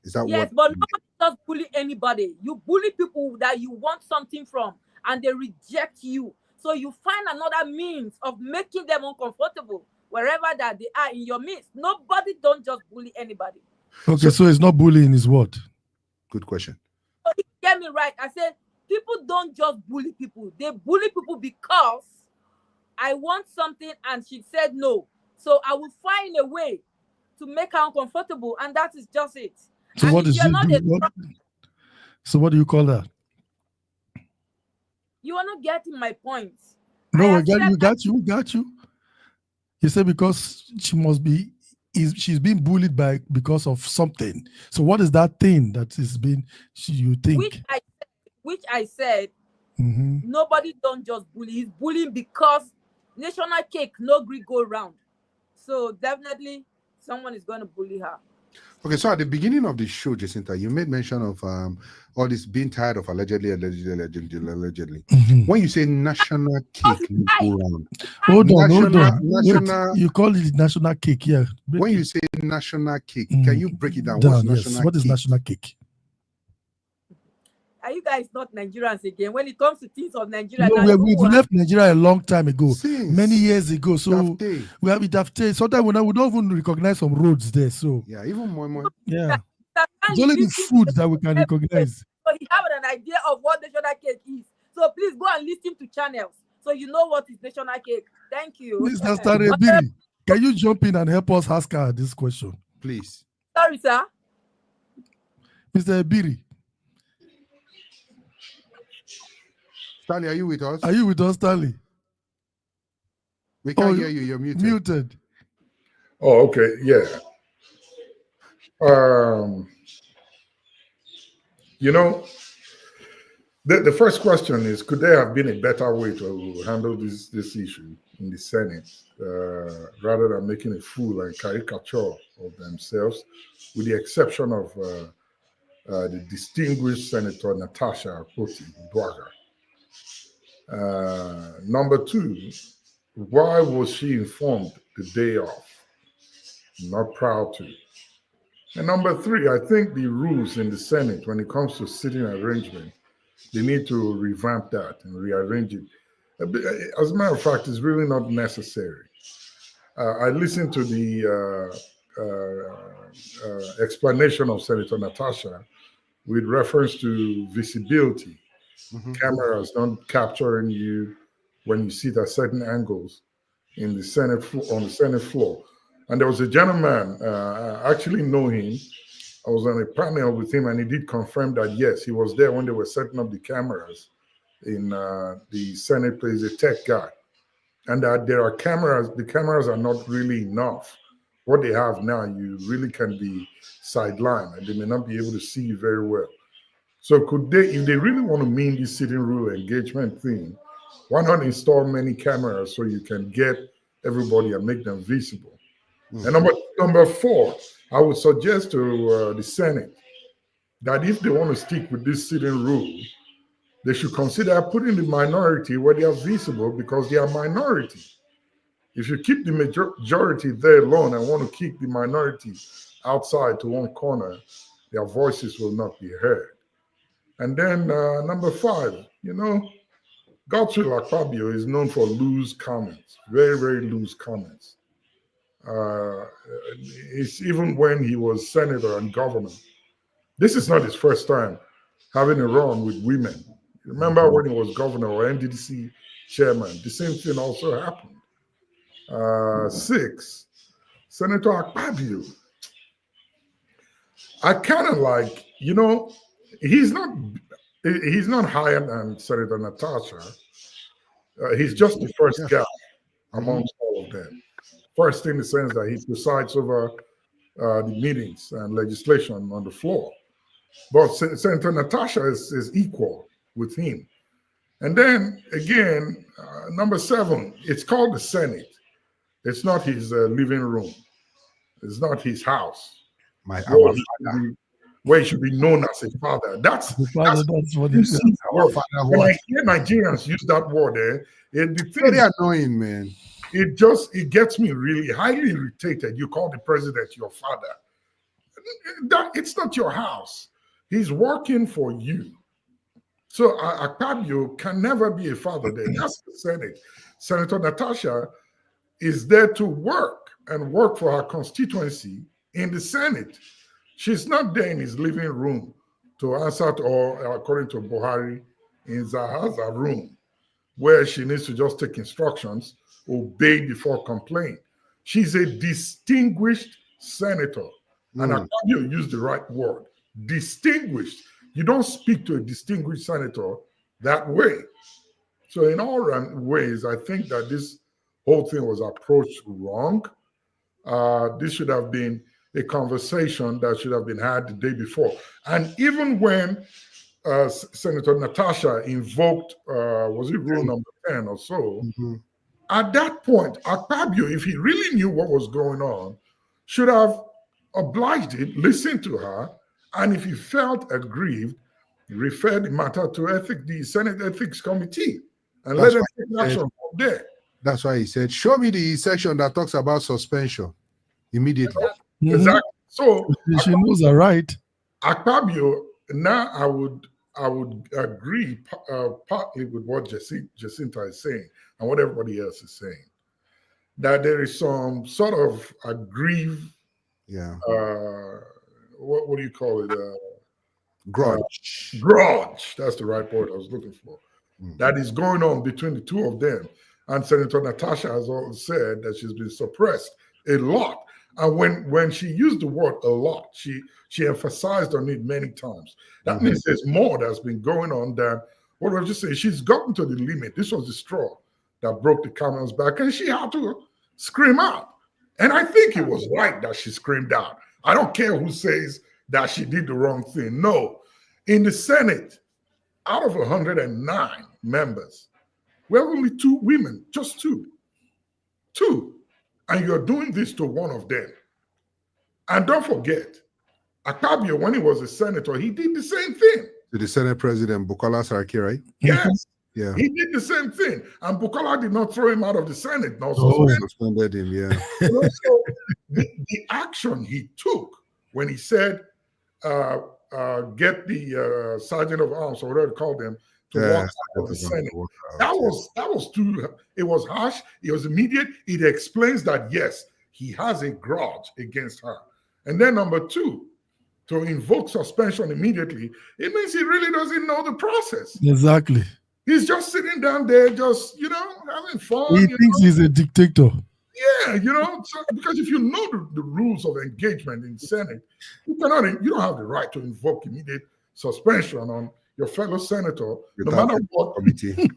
Is that yes, but nobody does bully anybody. You bully people that you want something from, and they reject you. So you find another means of making them uncomfortable wherever that they are in your midst. Nobody don't just bully anybody. Okay, so it's not bullying, is what? Good question. So you get me right. I said people don't just bully people. They bully people because I want something and she said no. So I will find a way to make her uncomfortable, and that is just it. So and what is So what do you call that? You are not getting my point. No, we got you. You said because she's being bullied because of something. So what is that thing that is being, you think? Which I said, nobody don't just bully. He's bullying because national cake, no Greek go round. So definitely someone is going to bully her. Okay, so at the beginning of the show, Jacinta, you made mention of all this being tired of allegedly. When you say national cake, no go round. Hold on. You call it national cake, yeah. When you say national cake, can you break it down? What is national cake? Are you guys not Nigerians again? When it comes to things of Nigeria, no, we've left Nigeria a long time ago, many years ago. So we have it. Sometimes we don't even recognize some roads there. So yeah, even more. Yeah, it's only the food that we can recognize. So you have an idea of what national cake is. So please go and listen to channels so you know what is national cake. Thank you. Mr. Starebiri, can you jump in and help us ask her this question, please? Sorry, sir. Mr. Ebiri. Stanley, are you with us? Are you with us, Stanley? We can't hear you. You're muted. Muted. Oh, okay. Yeah. The first question is, could there have been a better way to handle this issue in the Senate rather than making a fool and caricature of themselves, with the exception of the distinguished Senator Natasha Akpoti-Uduaghan? Number two, why was she informed the day off? Not proud to. And number three, I think the rules in the Senate, when it comes to sitting arrangement, they need to revamp that and rearrange it. As a matter of fact, it's really not necessary. I listened to the explanation of Senator Natasha with reference to visibility. Cameras not capturing you when you sit at certain angles in the Senate on the Senate floor. And there was a gentleman, I actually know him. I was on a panel with him, and he did confirm that yes, he was there when they were setting up the cameras in the Senate place. A tech guy, and that there are cameras. The cameras are not really enough. What they have now, you really can be sidelined, and they may not be able to see you very well. So could they, if they really want to mean this sitting rule engagement thing, why not install many cameras so you can get everybody and make them visible? And number four, I would suggest to the Senate that if they want to stick with this sitting rule, they should consider putting the minority where they are visible because they are minority. If you keep the majority there alone and want to keep the minority outside to one corner, their voices will not be heard. And then number 5, Godswill Akpabio is known for loose comments, very, very loose comments. It's even when he was senator and governor. This is not his first time having a run with women. Remember when he was governor or NDDC chairman, the same thing also happened. 6, Senator Akpabio. I kind of like, he's not higher than Senator Natasha. He's just the first guy amongst all of them. First in the sense that he presides over the meetings and legislation on the floor. But Senator Natasha is equal with him. And then again, number 7, it's called the Senate. It's not his living room. It's not his house. Where he should be known as a father. That's what it is. When I hear Nigerians use that word, it's very annoying, man. It gets me really highly irritated. You call the president your father. It's not your house. He's working for you. So Akpabio can never be a father there. That's the Senate. Senator Natasha is there to work for her constituency in the Senate. She's not there in his living room to answer to, or according to Buhari, in Zaha's room, where she needs to just take instructions, obey before complain. She's a distinguished senator. And Akpabio used the right word, distinguished. You don't speak to a distinguished senator that way. So in all ways, I think that this whole thing was approached wrong. This should have been a conversation that should have been had the day before. And even when Senator Natasha invoked, was it rule number 10 or so, at that point, Akpabio, if he really knew what was going on, should have obliged it, listened to her, and if he felt aggrieved, referred the matter to the Senate Ethics Committee and let them take action from there. That's why he said, show me the section that talks about suspension immediately. Exactly. So she knows her right. Akpabio, now I would agree partly with what Jacinta is saying and what everybody else is saying, that there is some sort of aggrieved, what do you call it? Grudge. Grudge. That's the right word I was looking for. That is going on between the two of them. And Senator Natasha has also said that she's been suppressed a lot. And when she used the word a lot, she emphasized on it many times. That means there's more that's been going on than what I was just saying. She's gotten to the limit. This was the straw that broke the camel's back, and she had to scream out. And I think it was right that she screamed out. I don't care who says that she did the wrong thing. No. In the Senate, out of 109 members, we have only 2 women, just 2. 2. And you're doing this to one of them. And don't forget, Akpabio, when he was a senator, he did the same thing. To the Senate President, Bukola Saraki, right? Yes. Yeah. He did the same thing. And Bukola did not throw him out of the Senate. No, suspended him, yeah. So the action he took when he said, get the sergeant of arms, or whatever they call them, to walk out of the Senate. That was too, it was harsh, it was immediate. It explains that, yes, he has a grudge against her. And then number 2, to invoke suspension immediately, it means he really doesn't know the process. Exactly. He's just sitting down there, just, having fun. He thinks he's a dictator. Yeah, so, because if you know the rules of engagement in Senate, you don't have the right to invoke immediate suspension on your fellow senator, no matter what committee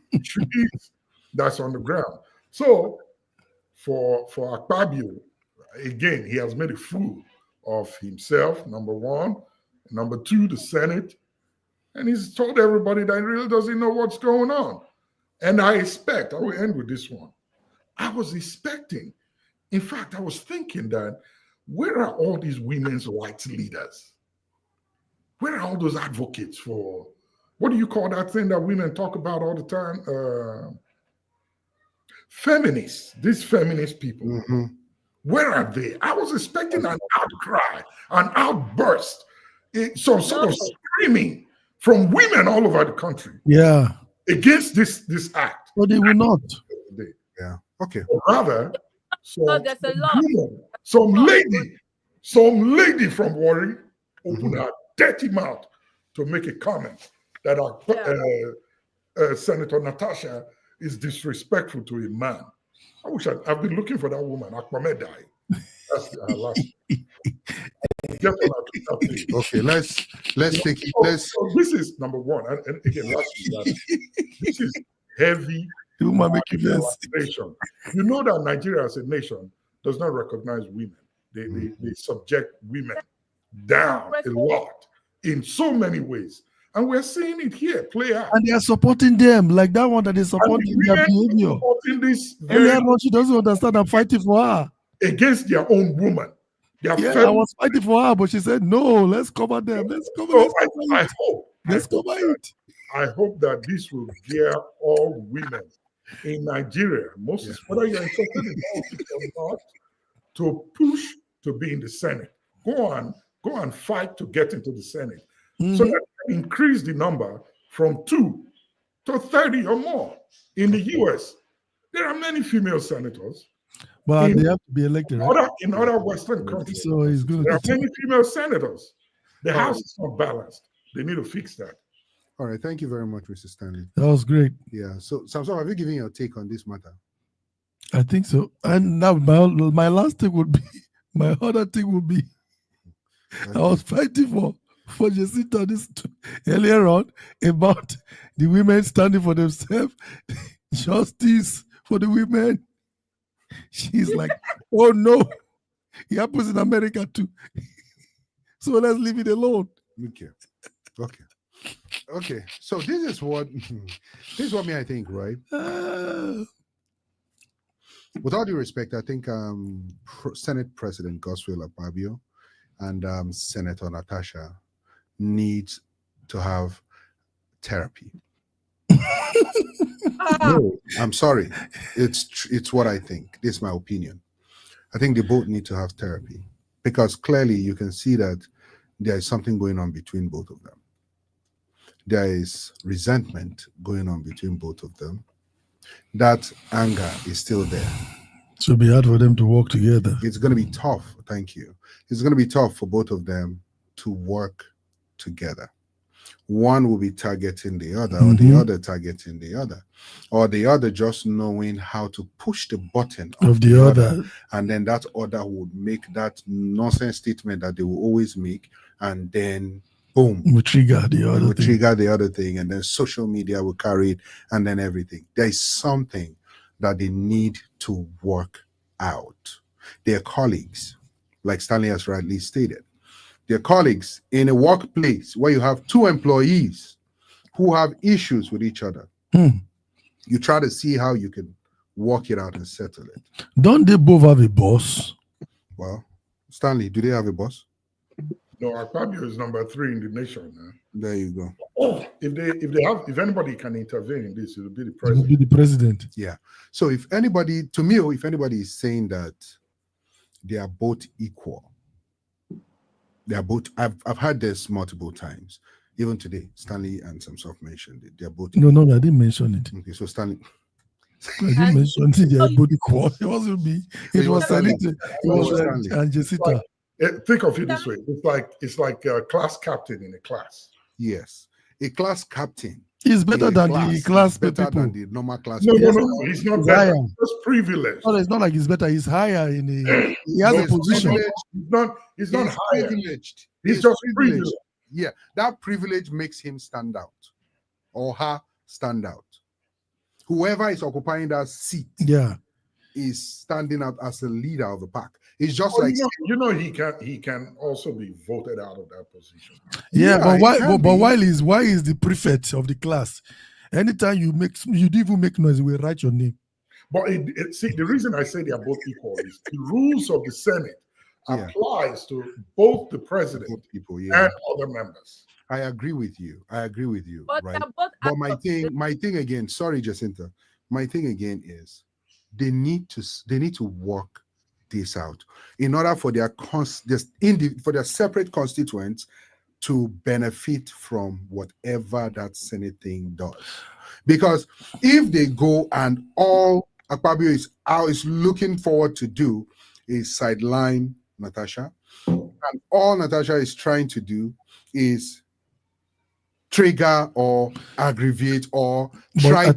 that's on the ground. So for Akpabio, again, he has made a fool of himself, number 1. Number 2, the Senate. And he's told everybody that he really doesn't know what's going on. And I will end with this one. I was expecting, in fact, I was thinking that, where are all these women's rights leaders? Where are all those advocates for, what do you call that thing that women talk about all the time? Feminists, these feminist people. Mm-hmm. Where are they? I was expecting an outcry, an outburst, some sort of screaming from women all over the country. Yeah. Against this act. But they will not. Yeah. Okay. Rather, So there's a lot. Some lady from Warri opened her dirty mouth to make a comment that Senator Natasha is disrespectful to a man. I wish I've been looking for that woman. Akpame died. That's her last. Okay, let's take it. So this is number one, and again, this is heavy. You know that Nigeria as a nation does not recognize women. They subject women down a lot in so many ways. And we're seeing it here play out. And they are supporting them, like that one that is supporting their behavior. Earlier on, she doesn't understand I'm fighting for her. Against their own woman. I was fighting for her, but she said, no, let's cover them. Let's cover it. I hope that this will gear all women in Nigeria, whether you're interested in politics or not, to push to be in the Senate. Go and fight to get into the Senate. So that increase the number from 2 to 30 or more. In the US, there are many female senators. But they have to be elected, right? In other Western countries, so it's good. There are many female senators. The House is not balanced. They need to fix that. All right. Thank you very much, Mr. Stanley. That was great. Yeah. So, Samson, have you given your take on this matter? I think so. And now my last thing would be, my other thing would be, I was fighting for Jacinta this earlier on about the women standing for themselves, justice for the women. She's like, oh no, it happens in America too. So let's leave it alone. Okay. So this is what I think, right? With all due respect, I think Senate President Godswill Akpabio and Senator Natasha needs to have therapy. No, I'm sorry. It's what I think. This is my opinion. I think they both need to have therapy because clearly you can see that there is something going on between both of them. There is resentment going on between both of them. That anger is still there. It should be hard for them to work together. It's going to be tough. Thank you. It's going to be tough for both of them to work together. One will be targeting the other, or the other targeting the other, or the other just knowing how to push the button of the other, and then that other would make that nonsense statement that they will always make, and then boom, we trigger the other thing, and then social media will carry it, and then everything. There is something that they need to work out. Their colleagues, like Stanley has rightly stated, their colleagues in a workplace where you have two employees who have issues with each other, you try to see how you can work it out and settle it. Don't they both have a boss? Well, Stanley, do they have a boss? No, Akpabio is number 3 in the nation. There you go. If anybody can intervene in this, it will be the president. It will be the president. Yeah. So if anybody is saying that they are both equal, they are both. I've heard this multiple times. Even today, Stanley and Samson mentioned it. They are both. No, I didn't mention it. Okay, so Stanley. I didn't mention it. They are both equal. It wasn't me. It was Stanley. It was and Jacinta. Think of it this way: it's like a class captain in a class. Yes, a class captain. He's better than the class better people. Than the normal class. No, he's not better. He's just privileged. No, it's not like he's better. He's higher in the. He has a position. He's not higher. Privileged. He's just privileged. Yeah, that privilege makes him stand out, or her stand out. Whoever is occupying that seat, is standing out as a leader of the pack. It's just he can also be voted out of that position. Yeah, but why is the prefect of the class? Anytime you didn't even make noise, we write your name. But see, the reason I say they are both equal is the rules of the Senate applies to both the president and other members. I agree with you. But Right? they're both But my actors. thing again, sorry, Jacinta. My thing again is they need to work this out in order for their for their separate constituents to benefit from whatever that Senate thing does. Because if they go and all Akpabio is looking forward to do is sideline Natasha, and all Natasha is trying to do is trigger or aggravate or try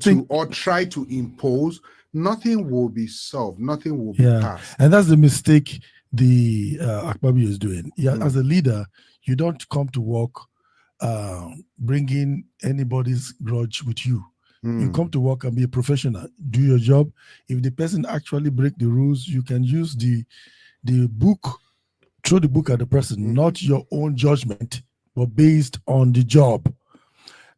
to impose, nothing will be solved, nothing will be passed. And that's the mistake the Akpabio is doing. Yeah, as a leader, you don't come to work bringing anybody's grudge with you. You come to work and be a professional, do your job. If the person actually break the rules, you can use the book, throw the book at the person, not your own judgment, but based on the job.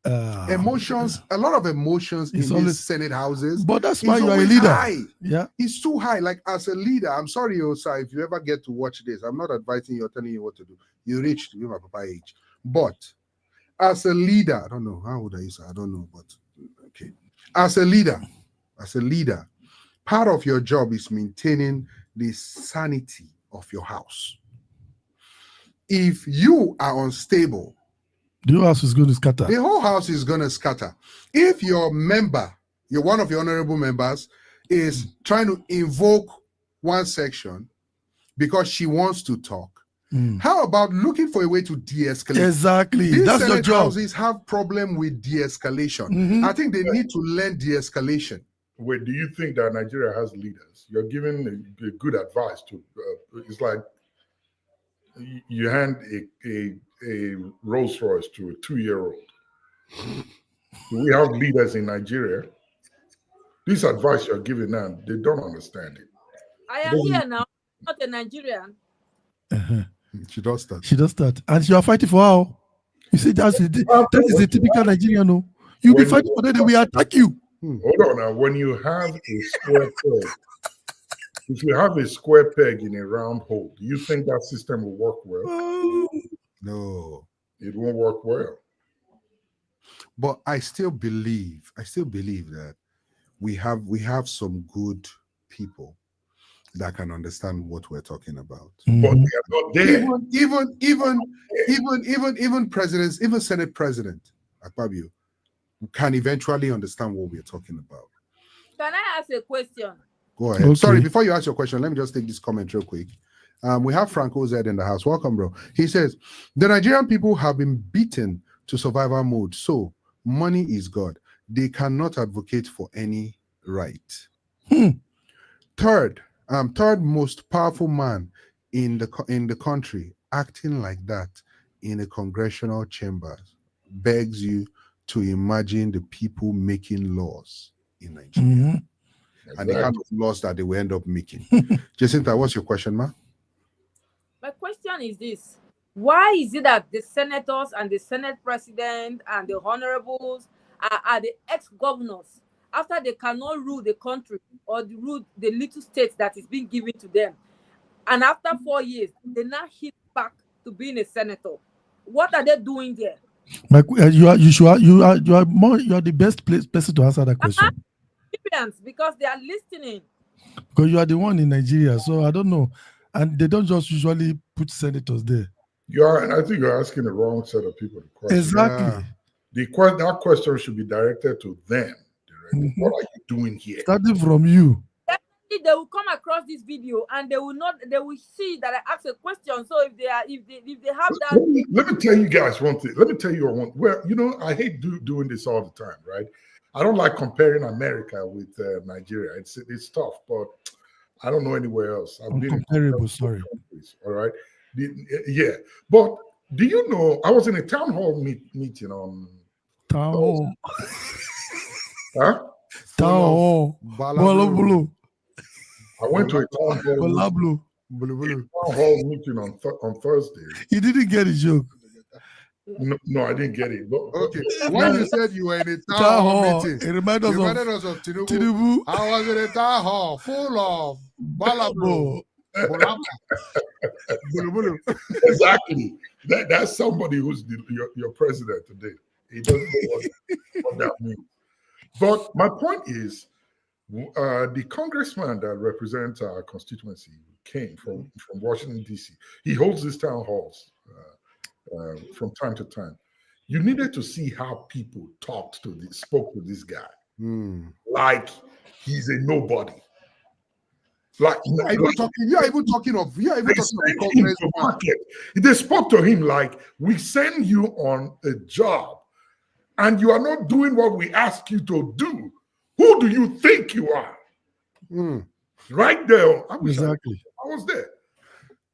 Emotions, a lot of emotions in these Senate houses. But that's why you are a leader. High. Yeah, it's too high. Like as a leader, I'm sorry, Osa, if you ever get to watch this, I'm not advising you or telling you what to do. You reached my papa age, but as a leader, I don't know how old are you, sir? I don't know, but okay. As a leader, part of your job is maintaining the sanity of your house. If you are unstable, the whole house is going to scatter. The whole house is going to scatter. If your member, one of your honorable members, is trying to invoke one section because she wants to talk, how about looking for a way to de-escalate? Exactly. These That's Senate your job. houses have problem with de-escalation. I think they need to learn de-escalation. Wait, do you think that Nigeria has leaders? You're giving a good advice to. It's like you hand a Rolls Royce to a 2-year-old. Do we have leaders in Nigeria? This advice you're giving now, they don't understand it. I am here now, not a Nigerian. She does that. And you are fighting for her. You see, that is a typical Nigerian. No, you'll be fighting for them, they will attack you. Hold on now. When you have a square peg, if you have a square peg in a round hole, do you think that system will work well? No. It won't work well. But I still believe that we have some good people that can understand what we're talking about. But they are not there. Even presidents, even Senate President Akpabio can eventually understand what we're talking about. Can I ask a question? Go ahead. Okay. Sorry, before you ask your question, let me just take this comment real quick. We have Franco Z in the house. Welcome, bro. He says, the Nigerian people have been beaten to survival mode, so money is God. They cannot advocate for any right. Third most powerful man in the country acting like that in a congressional chamber begs you to imagine the people making laws in Nigeria and the kind of laws that they will end up making. Jacinta, what's your question, ma? My question is this: why is it that the senators and the Senate president and the honorables are the ex-governors after they cannot rule the country or rule the little states that is being given to them, and after 4 years they now hit back to being a senator? What are they doing there? You are the best person to answer that question. Because they are listening. Because you are the one in Nigeria, so I don't know, and they don't just usually put senators there. And I think you're asking the wrong set of people the question. Exactly. That question should be directed to them. What are you doing here? Starting from you. Definitely, they will come across this video and they will see that I asked a question. So if they have that, let me tell you guys one thing. Well, I hate doing this all the time, right? I don't like comparing America with Nigeria. It's tough, but I don't know anywhere else. I've been comparable, sorry. Countries, all right. Yeah, but do you know I was in a town hall meeting on town hall. Huh? Town hall. Blue. I went to a town hall meeting on Thursday. You didn't get a joke. No, I didn't get it. Okay. When you said you were in a town hall meeting, it reminded us of Tinubu. I was in a town hall full of balabo. Exactly. That's somebody who's your president today. He doesn't know what that means. But my point is, the congressman that represents our constituency came from Washington, D.C. He holds these town halls from time to time. You needed to see how people spoke to this guy. Like he's a nobody. Like you are even talking of the congressman. They spoke to him like, we send you on a job and you are not doing what we ask you to do. Who do you think you are? Right there. I was there.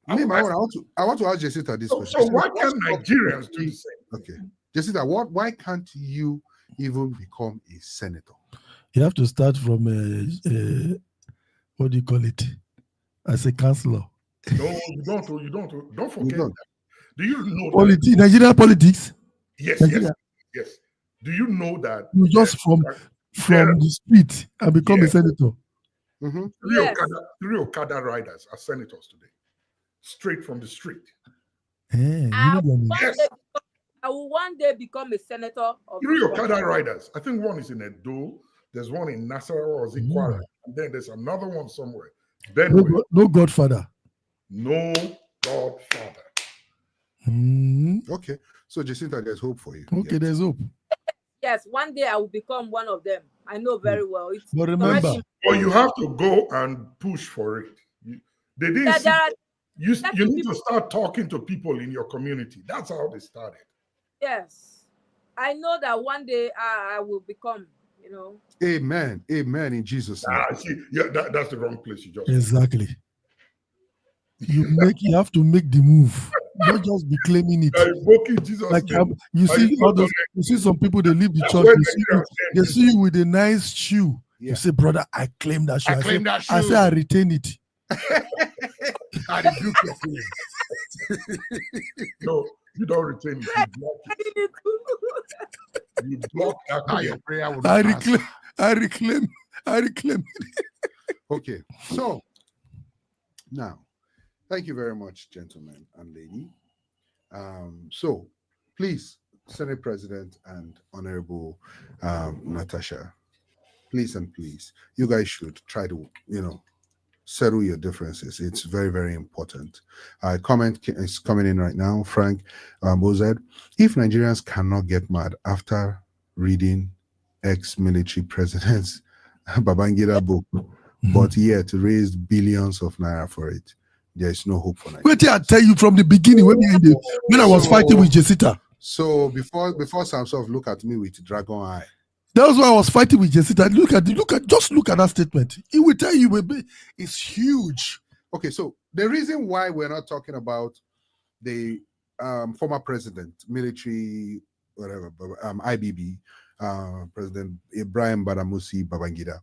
I want to ask Jessica this question. So why can't Nigerians do the same? Okay. Jessica, why can't you even become a senator? You have to start from what do you call it? As a councillor. No, you don't forget that. Do you know Nigerian politics? Yes. Do you know that you just from the street and become a senator? Three Okada riders are senators today. Straight from the street. I will one day become a senator. Three Okada riders. I think one is in Edo. There's one in Nasarawa or Zikwara. And then there's another one somewhere. No godfather. No godfather. Okay. So, Jacinta, there's hope for you. Okay, there's hope. Yes, one day I will become one of them. I know very well. But remember, you have to go and push for it. You need to start talking to people in your community. That's how they started. Yes. I know that one day I will become, Amen. Amen in Jesus' name. That's the wrong place you just exactly. You have to make the move. Not just be claiming it. You see some people, they leave the church. They see you with a nice shoe. Yeah. You say, brother, I claim that shoe. I say, I retain it. I rebuke your feelings. No, you don't retain it. You block that. Your prayer will I reclaim. Okay, so now, thank you very much, gentlemen and lady. So, please, Senate President and Honorable Natasha, please, you guys should try to, settle your differences. It's very, very important. Comment is coming in right now. Frank Bozed, if Nigerians cannot get mad after reading ex-military president's Babangida book, but yet raised billions of naira for it, there is no hope for Nigeria. Wait till I tell you from the beginning when I was fighting with Jessica. So before Samsov look at me with dragon eye. That's why I was fighting with Jessica. Look at that statement. It will tell you it's huge. Okay, so the reason why we're not talking about the former president, military, whatever, IBB, President Ibrahim Badamasi Babangida,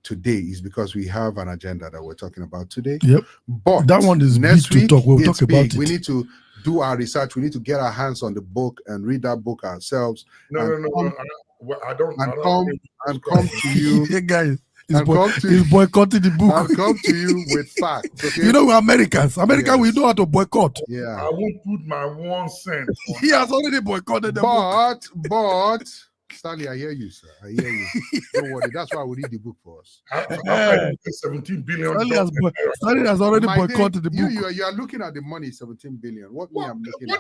today is because we have an agenda that we're talking about today. Yep. But that one is next big week, to talk. We'll talk about it. We need to do our research. We need to get our hands on the book and read that book ourselves. No. I don't come to you, hey guys. He's boycotting the book. I'll come to you with facts. Okay? We're Americans. We know how to boycott. Yeah. I won't put my 1 cent. He has already boycotted the book. But Stanley, I hear you, sir. I hear you. Don't worry. That's why we read the book for us. 17 billion. Stanley has already boycotted the book. You are looking at the money, 17 billion. What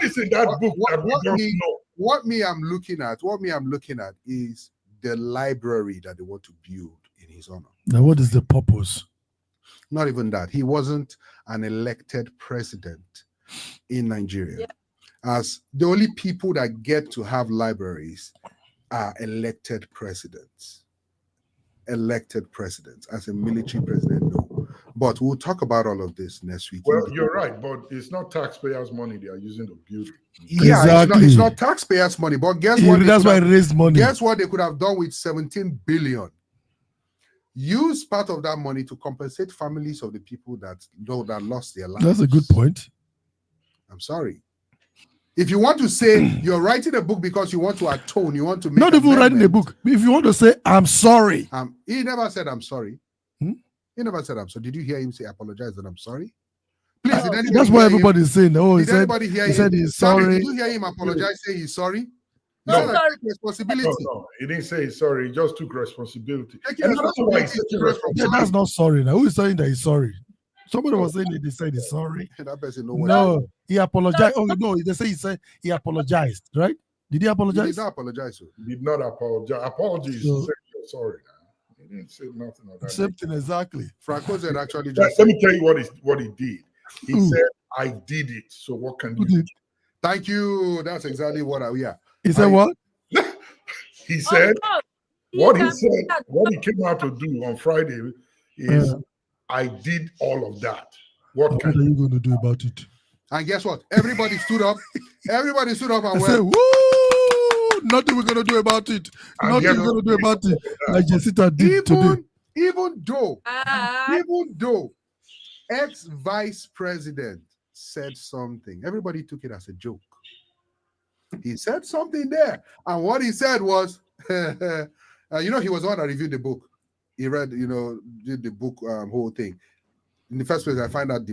is in that book that we don't know? What I'm looking at is the library that they want to build in his honor. Now, what is the purpose? Not even that. He wasn't an elected president in Nigeria. Yeah. As the only people that get to have libraries are elected presidents. Elected presidents. As a military president, no. But we'll talk about all of this next week. Well, you're right, but it's not taxpayers' money they are using to build it. Yeah, exactly. It's not taxpayers' money, but guess what? That's why it raised money. Guess what they could have done with 17 billion? Use part of that money to compensate families of the people that lost their lives. That's a good point. I'm sorry. If you want to say you're writing a book because you want to atone, you want to make not even writing a book. If you want to say, I'm sorry. He never said, I'm sorry. He never said, I'm sorry. Did you hear him say, apologize and I'm sorry? Please, did anybody That's what hear everybody's saying. Oh, Did anybody hear he him? said he's Sammy, sorry. did you hear him apologize, say he's sorry? He No. said, I take responsibility. No, he didn't say he's sorry. He just took responsibility. Taking And that's why he's responsibility is taking different from responsibility. Yeah, that's not sorry. Now, who is saying that he's sorry? Somebody was saying that they said he's sorry. That person know what No, he apologized. Oh no, they say he apologized, right? Did he he apologize? did not apologize. Sir. He did not apologize. Apologies. So- Say you're sorry now. He didn't say nothing of that. Same thing exactly. Franco said actually Let just me tell you what he did. He said, I did it. So what can you do? thank you. That's exactly what He said what? He said course. what he came out to do on Friday is I did all of that. What are you going to do about it? And guess what? Everybody stood up. Everybody stood up and I went, said, woo! Nothing we're going to do about it. And Nothing guess we're going what? to do about it. Like Jessica did today. even though ex-vice president said something, everybody took it as a joke. He said something there, and what he said was, he was the one that reviewed the book. He read, did the book whole thing. In the first place, I find that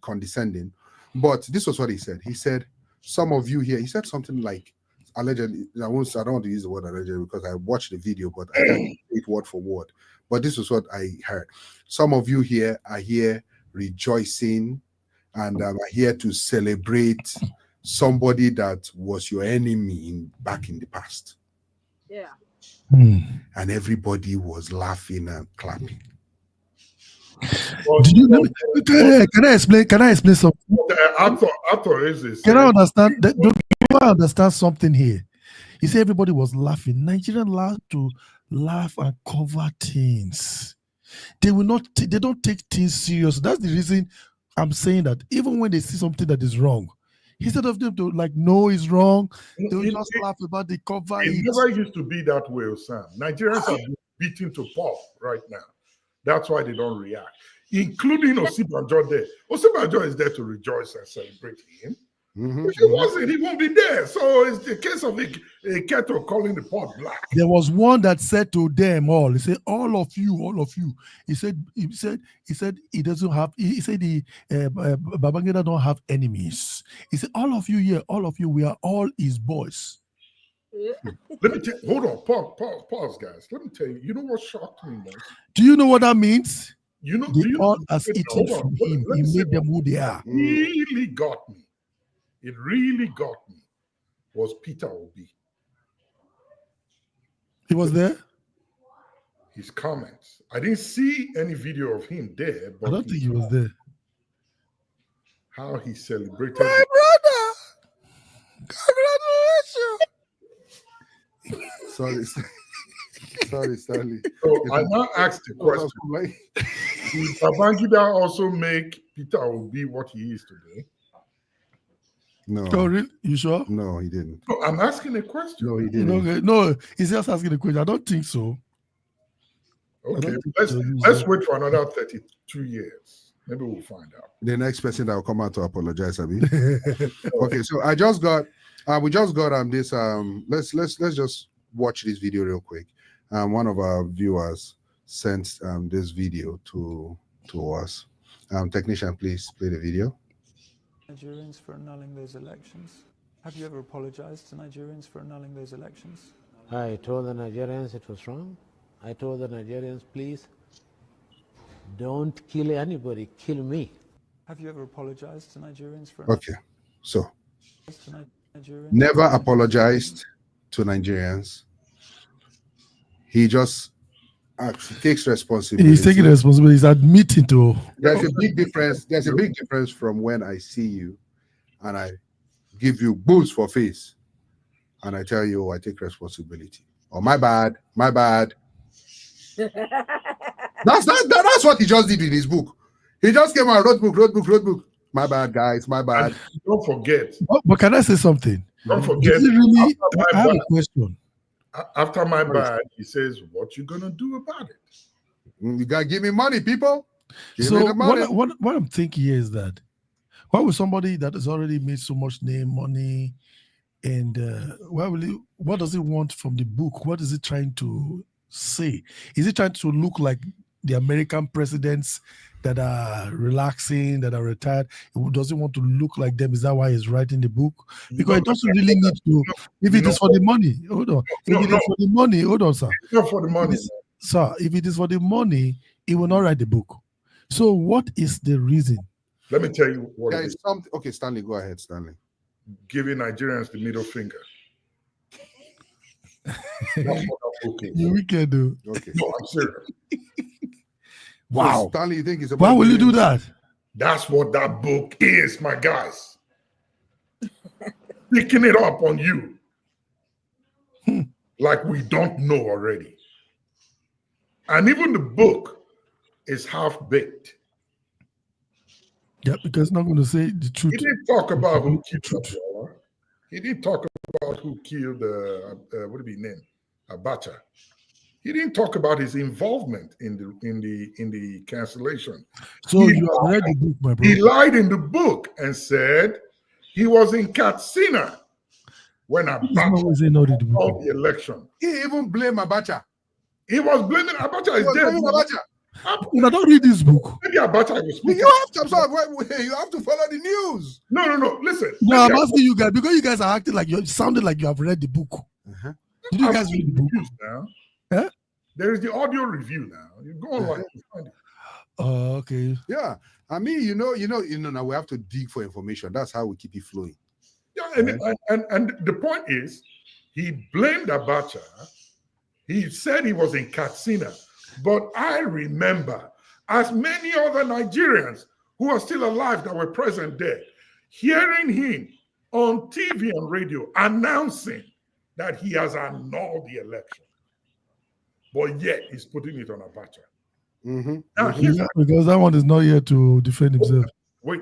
condescending, but this was what he said. He said, "Some of you here," he said something like, allegedly. I don't want to use the word allegedly because I watched the video, but I can't say it word for word. But this was what I heard. Some of you here are here rejoicing and are here to celebrate somebody that was your enemy back in the past. Yeah. And everybody was laughing and clapping. Did you can I explain? Can I explain something? Arthur is this. Can I understand? Do I understand something here? He said everybody was laughing. Nigerians love to laugh and cover things. They will not. They don't take things serious. That's the reason I'm saying that. Even when they see something that is wrong, instead of them to know it's wrong, they will just laugh about the cover. It never used to be that way, Sam. Nigerians are beaten to pulp right now. That's why they don't react, including Osibanjo there. Osibanjo is there to rejoice and celebrate him. If he wasn't, he won't be there. So it's the case of a kettle calling the pot black. There was one that said to them all, he said, all of you. He said he doesn't have, he said the Babangida don't have enemies. He said, all of you here, we are all his boys. Let me hold on, pause, guys. Let me tell you, you know what shocked me most? Do you know what that means? They all has eaten from him. He made them who they are. Really got me. It really got me. Was Peter Obi. He was there? His comments. I didn't see any video of him there, but I don't think he was there. How he celebrated. My brother! Congratulations! Sorry, Stanley. So I now asked the question. Did Babangida also make Peter Obi what he is today? No. Oh, really? You sure? No, he didn't. No, I'm asking a question. No, he didn't. Okay. No, he's just asking a question. I don't think so. Okay, let's wait for another 32 years. Maybe we'll find out. The next person that will come out to apologize, Abi. Okay, so we just got this. Let's just watch this video real quick. One of our viewers sent this video to us. Technician, please play the video. Nigerians for annulling those elections. Have you ever apologized to Nigerians for annulling those elections? I told the Nigerians it was wrong. I told the Nigerians, please, don't kill anybody, kill me. Have you ever apologized to Nigerians for Okay, so Nigerians? never apologized to Nigerians. He just takes responsibility. He's taking responsibility. He's admitting to. There's a big difference. There's a big difference from when I see you and I give you boost for face and I tell you, I take responsibility. Oh, my bad. That's what he just did in his book. He just came out, wrote book. My bad, guys. My bad. And don't forget. But can I say something? Don't forget. Really, I have a question. After my bad, he says, "What you gonna do about it? You gotta give me money, people." Give me So the money. what I'm thinking here is that why would somebody that has already made so much name, money, and what does he want from the book? What is he trying to say? Is he trying to look like the American presidents that are relaxing, that are retired. He doesn't want to look like them. Is that why he's writing the book? Because it doesn't really need to. If it is for the money, hold on. If it is for the money, hold on, sir. It's not for the money. Sir, if it is for the money, he will not write the book. So what is the reason? Let me tell you what There it is is. something. Okay, Stanley, go ahead, Stanley. Giving Nigerians the middle finger. That's what that book is. You wicked, though. Okay. No, I'm serious. Wow. So Stanley, you think it's about Why will you do that? That's what that book is, my guys. Picking it up on you. Like we don't know already. And even the book is half-baked. Yeah, because it's not going to say the truth. He didn't talk about who killed Abiola. He didn't talk about who killed, what did he name? Abacha. He didn't talk about his involvement in the cancellation. So you have read the book, my brother. He lied in the book and said he was in Katsina when Abacha won the election. He even blamed Abacha. He was blaming Abacha. He was blaming Abacha. You don't read this book. Maybe Abacha was speaking. You have to follow the news. No. Listen. No, I'm asking you guys because you guys are acting like you sounded like you have read the book. Did you guys read the book? Now. Huh? There is the audio review now. You go online and find it. Oh, okay. Yeah. I mean, you know, now we have to dig for information. That's how we keep it flowing. Yeah, and the point is, he blamed Abacha. He said he was in Katsina. But I remember, as many other Nigerians who are still alive that were present there, hearing him on TV and radio announcing that he has annulled the election. But yet he's putting it on Abacha. Now, because that one is not here to defend himself. Wait,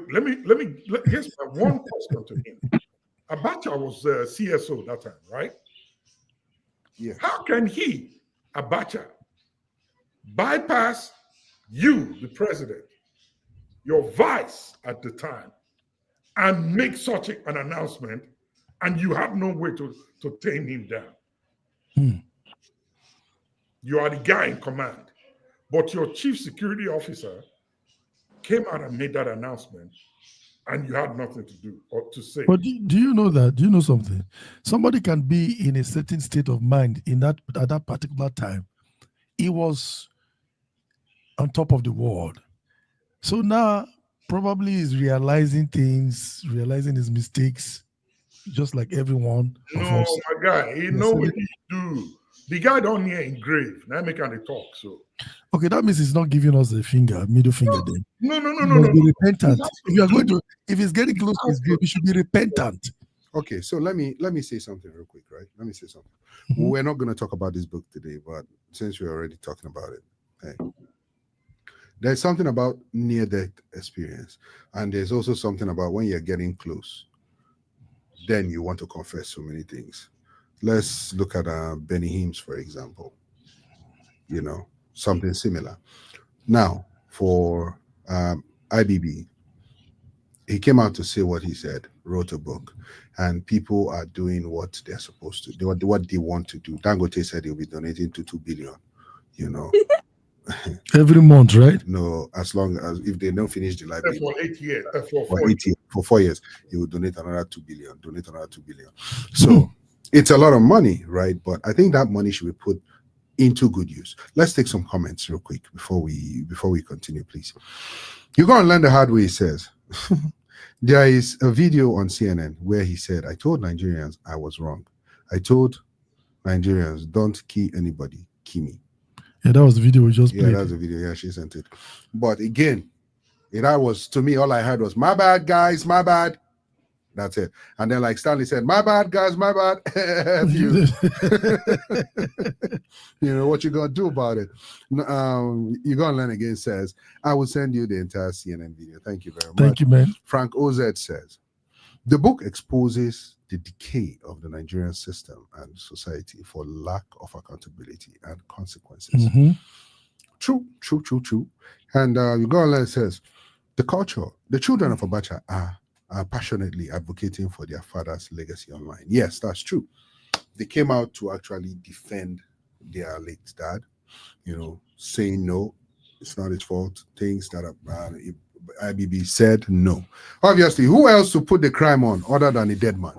here's my one question to him. Abacha was CSO that time, right? Yeah. How can he, Abacha, bypass you, the president, your vice at the time, and make such an announcement, and you have no way to tame him down? You are the guy in command, but your chief security officer came out and made that announcement, and you had nothing to do or to say. But do you know that? Do you know something? Somebody can be in a certain state of mind at that particular time. He was on top of the world. So now probably he's realizing things, realizing his mistakes, just like everyone of No, us. my guy, he know what he do. The guy don't hear engraved. Now make him talk. So Okay, that means he's not giving us a middle finger then. no. He must be repentant. If you are going to, if he's getting close to his grave, he should be repentant. Okay, so let me say something real quick, right? Let me say something. We're not going to talk about this book today, but since we're already talking about it, hey, there's something about near-death experience, and there's also something about when you're getting close, then you want to confess so many things. Let's look at Benny Himes, for example. You know, something similar. Now, for IBB, he came out to say what he said, wrote a book, and people are doing what they're supposed to do, what they want to do. Dangote said he'll be donating to 2 billion, you know. Every month, right? No, as long as if they don't finish the library. For 8 years. For 4 years, he will donate another 2 billion, So it's a lot of money, right? But I think that money should be put into good use. Let's take some comments real quick before we continue, please. You're going to learn the hard way, he says. There is a video on CNN where he said, I told Nigerians I was wrong. I told Nigerians, don't kill anybody, kill me. Yeah, that was the video we just played. Yeah, that was the video. Yeah, she sent it. But again, that was, to me, all I heard was, my bad, guys, my bad. That's it. And then, like Stanley said, my bad, guys, my bad. F you. You know, what you going to do about it? You're going to learn again says, I will send you the entire CNN video. Thank you very much. Thank you, man. Frank OZ says, the book exposes the decay of the Nigerian system and society for lack of accountability and consequences. True. And Uganda says, the culture, the children of Abacha are passionately advocating for their father's legacy online. Yes, that's true. They came out to actually defend their late dad, you know, saying no, It's not his fault. Things that IBB said, no. Obviously, who else to put the crime on other than a dead man?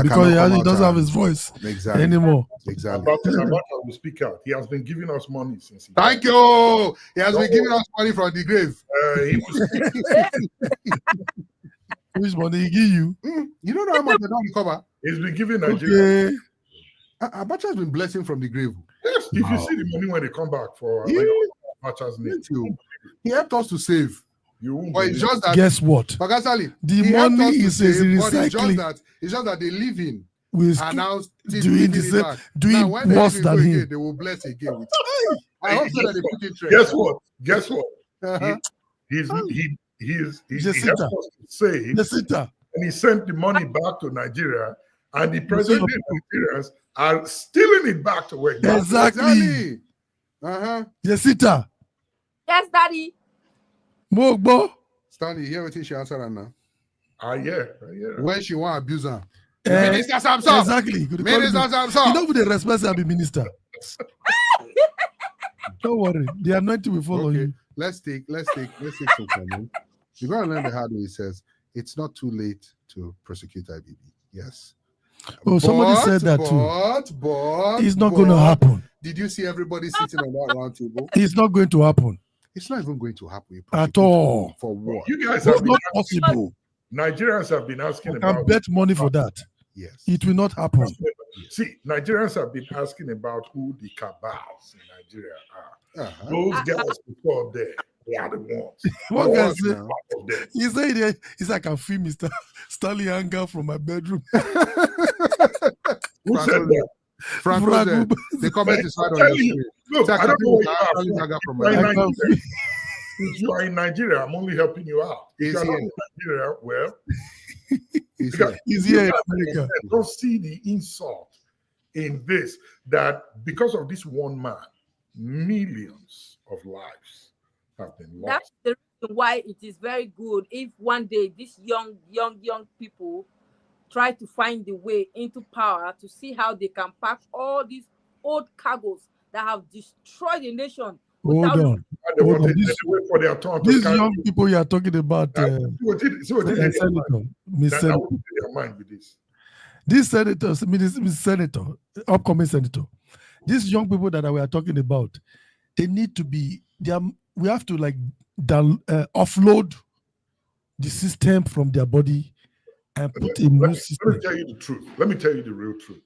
Because he doesn't have his voice anymore. Exactly. Abacha will speak out. He has been giving us money since he Thank you. He has been giving us money from the grave. Which money he give you? You don't know how much they don't recover. He's been giving Nigeria. Okay. Abacha has been blessing from the grave. Yes, if you see the money when they come back for Abacha's name, he helped us to save. You won't but it's just that. Guess what? Pakasali, the money is recycling. It's just that they live in. We are now doing the same, doing worse than him. Again, they will bless again. With I hope so that they put it straight. Guess what? He helped us to save, and he sent the money back to Nigeria, and the present Nigerians are stealing it back to where exactly. Yesita. Yes, Daddy. Mogbo. Stanley, hear what she answered now. Yeah. When she want abuse her. Minister Samson. Exactly. Minister Samson. You know who the respect to be minister. Don't worry. The anointing will follow you. Let's take some comment. You gotta learn the hard way. It says it's not too late to prosecute IBB. Yes. Oh, somebody said that too. But it's not going to happen. Did you see everybody sitting on that round table? It's not going to happen. It's not even going to happen at all. For what? You guys it's not possible. Nigerians have been asking about. Can bet money for that. Yes. It will not happen. See, Nigerians have been asking about who the cabals in Nigeria are. Those guys before there, they are the ones. What guy said? He said, he's like, I can feel Mr. Stanley Anger from my bedroom. Who said that? The comment is right on your screen. Look, I don't know what if you are in Nigeria, I'm only helping you out. If you're not in Nigeria, well, he's here in America. Don't see the insult in this, that because of this one man, millions of lives have been lost. That's the reason why it is very good if one day these young people try to find the way into power to see how they can pack all these old cargoes that have destroyed the nation. Hold on. These young people you are talking about, this senator, upcoming senator, these young people that we are talking about, they need to be, we have to offload the system from their body and put a new system. Let me tell you the truth. Let me tell you the real truth.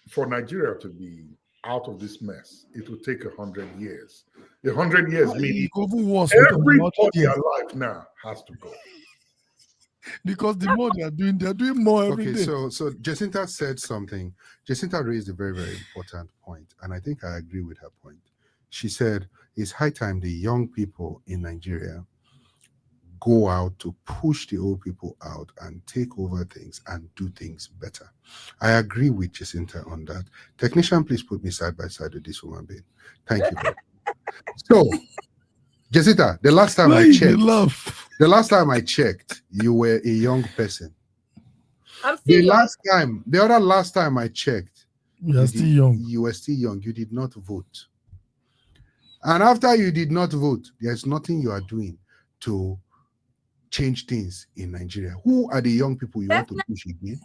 For Nigeria to be out of this mess, it will take 100 years. 100 years means everybody alive now has to go. Because the more they're doing more every day. So Jacinta said something. Jacinta raised a very, very important point, and I think I agree with her point. She said it's high time the young people in Nigeria go out to push the old people out and take over things and do things better. I agree with Jacinta on that. Technician, please put me side by side with this woman being. Thank you. So, Jacinta, the last time I checked, you were a young person. I'm still the last time I checked, you were still young. You were still young. You did not vote. And after you did not vote, there's nothing you are doing to change things in Nigeria. Who are the young people you want to push again?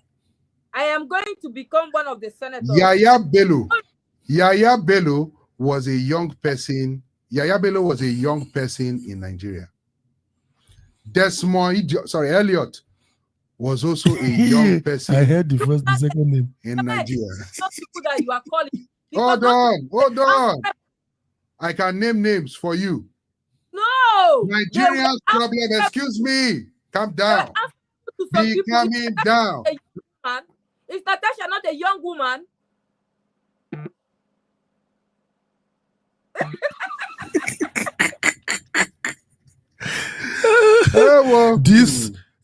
I am going to become one of the senators. Yaya Bello was a young person. Yaya Bello was a young person in Nigeria. Elliot was also a young person. I heard the second name in Nigeria. Not people that you are calling. Hold on. I can name names for you. No. Nigeria's problem. Excuse me. Calm down. Be calming down. Is Natasha not a young woman?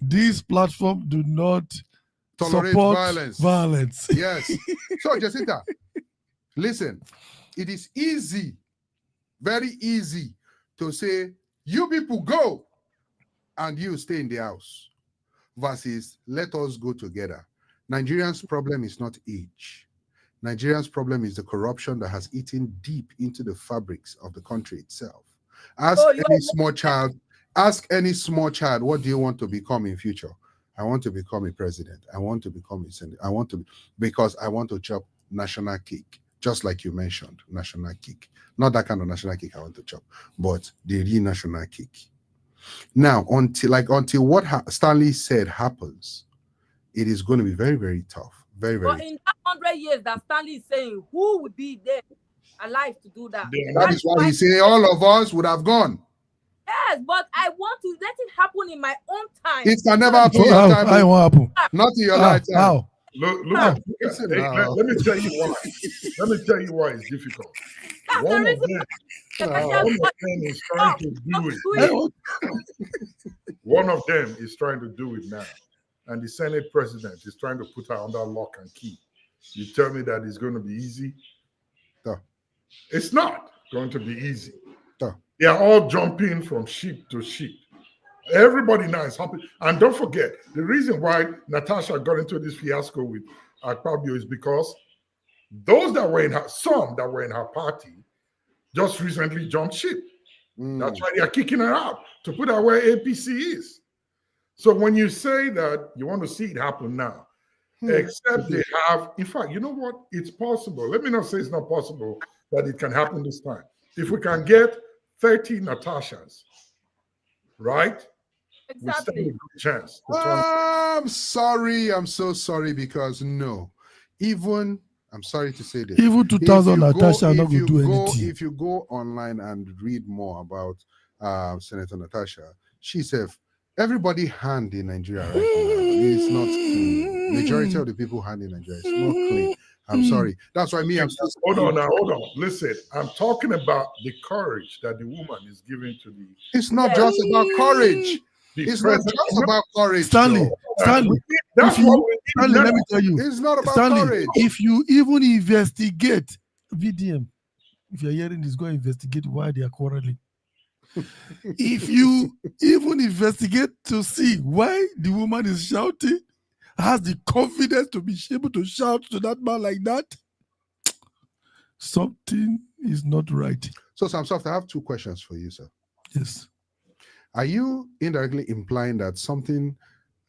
This platform do not tolerate support violence. Yes. So Jacinta, listen, it is easy, very easy to say, you people go and you stay in the house, versus let us go together. Nigerians' problem is not age. Nigeria's problem is the corruption that has eaten deep into the fabrics of the country itself. Ask any small child, what do you want to become in future? I want to become a president. I want to become a senator. Because I want to chop national cake, just like you mentioned, national cake. Not that kind of national cake I want to chop, but the real national cake. Now, until what Stanley said happens, it is going to be very, very tough. Very, very But in that 100 years that Stanley is saying, who would be there alive to do that? That is why he said all of us would have gone. Yes, but I want to let it happen in my own time. It can never happen in your time. I won't happen. Not in your lifetime. How? Look, let me tell you why. Let me tell you why it's difficult. One of them is trying to do it. One of them is trying to do it now. And the Senate president is trying to put her under lock and key. You tell me that it's going to be easy? No. It's not going to be easy. No. They are all jumping from ship to ship. Everybody now is happy. And don't forget, the reason why Natasha got into this fiasco with Akpabio is because those that were in her, some that were in her party just recently jumped ship. That's why they are kicking her out, to put her where APC is. So when you say that you want to see it happen now, except they have, in fact, you know what? It's possible. Let me not say it's not possible that it can happen this time. If we can get 30 Natashas, right? We stand a good chance. I'm sorry. I'm so sorry because no. Even, I'm sorry to say this. Even 2000 Natasha not going to do anything. If you go online and read more about Senator Natasha, she said, everybody hand in Nigeria right now is not clean. Majority of the people hand in Nigeria is not clean. I'm sorry. That's why I'm still. Hold on. Listen, I'm talking about the courage that the woman is giving to the. It's not just about courage. It's not just about courage. Stanley, let me tell you. It's not about Stanley, courage. if you even investigate VDM, if you're hearing this, go investigate why they are quarreling. If you even investigate to see why the woman is shouting, has the confidence to be able to shout to that man like that, something is not right. So, Samsoft, I have two questions for you, sir. Yes. Are you indirectly implying that something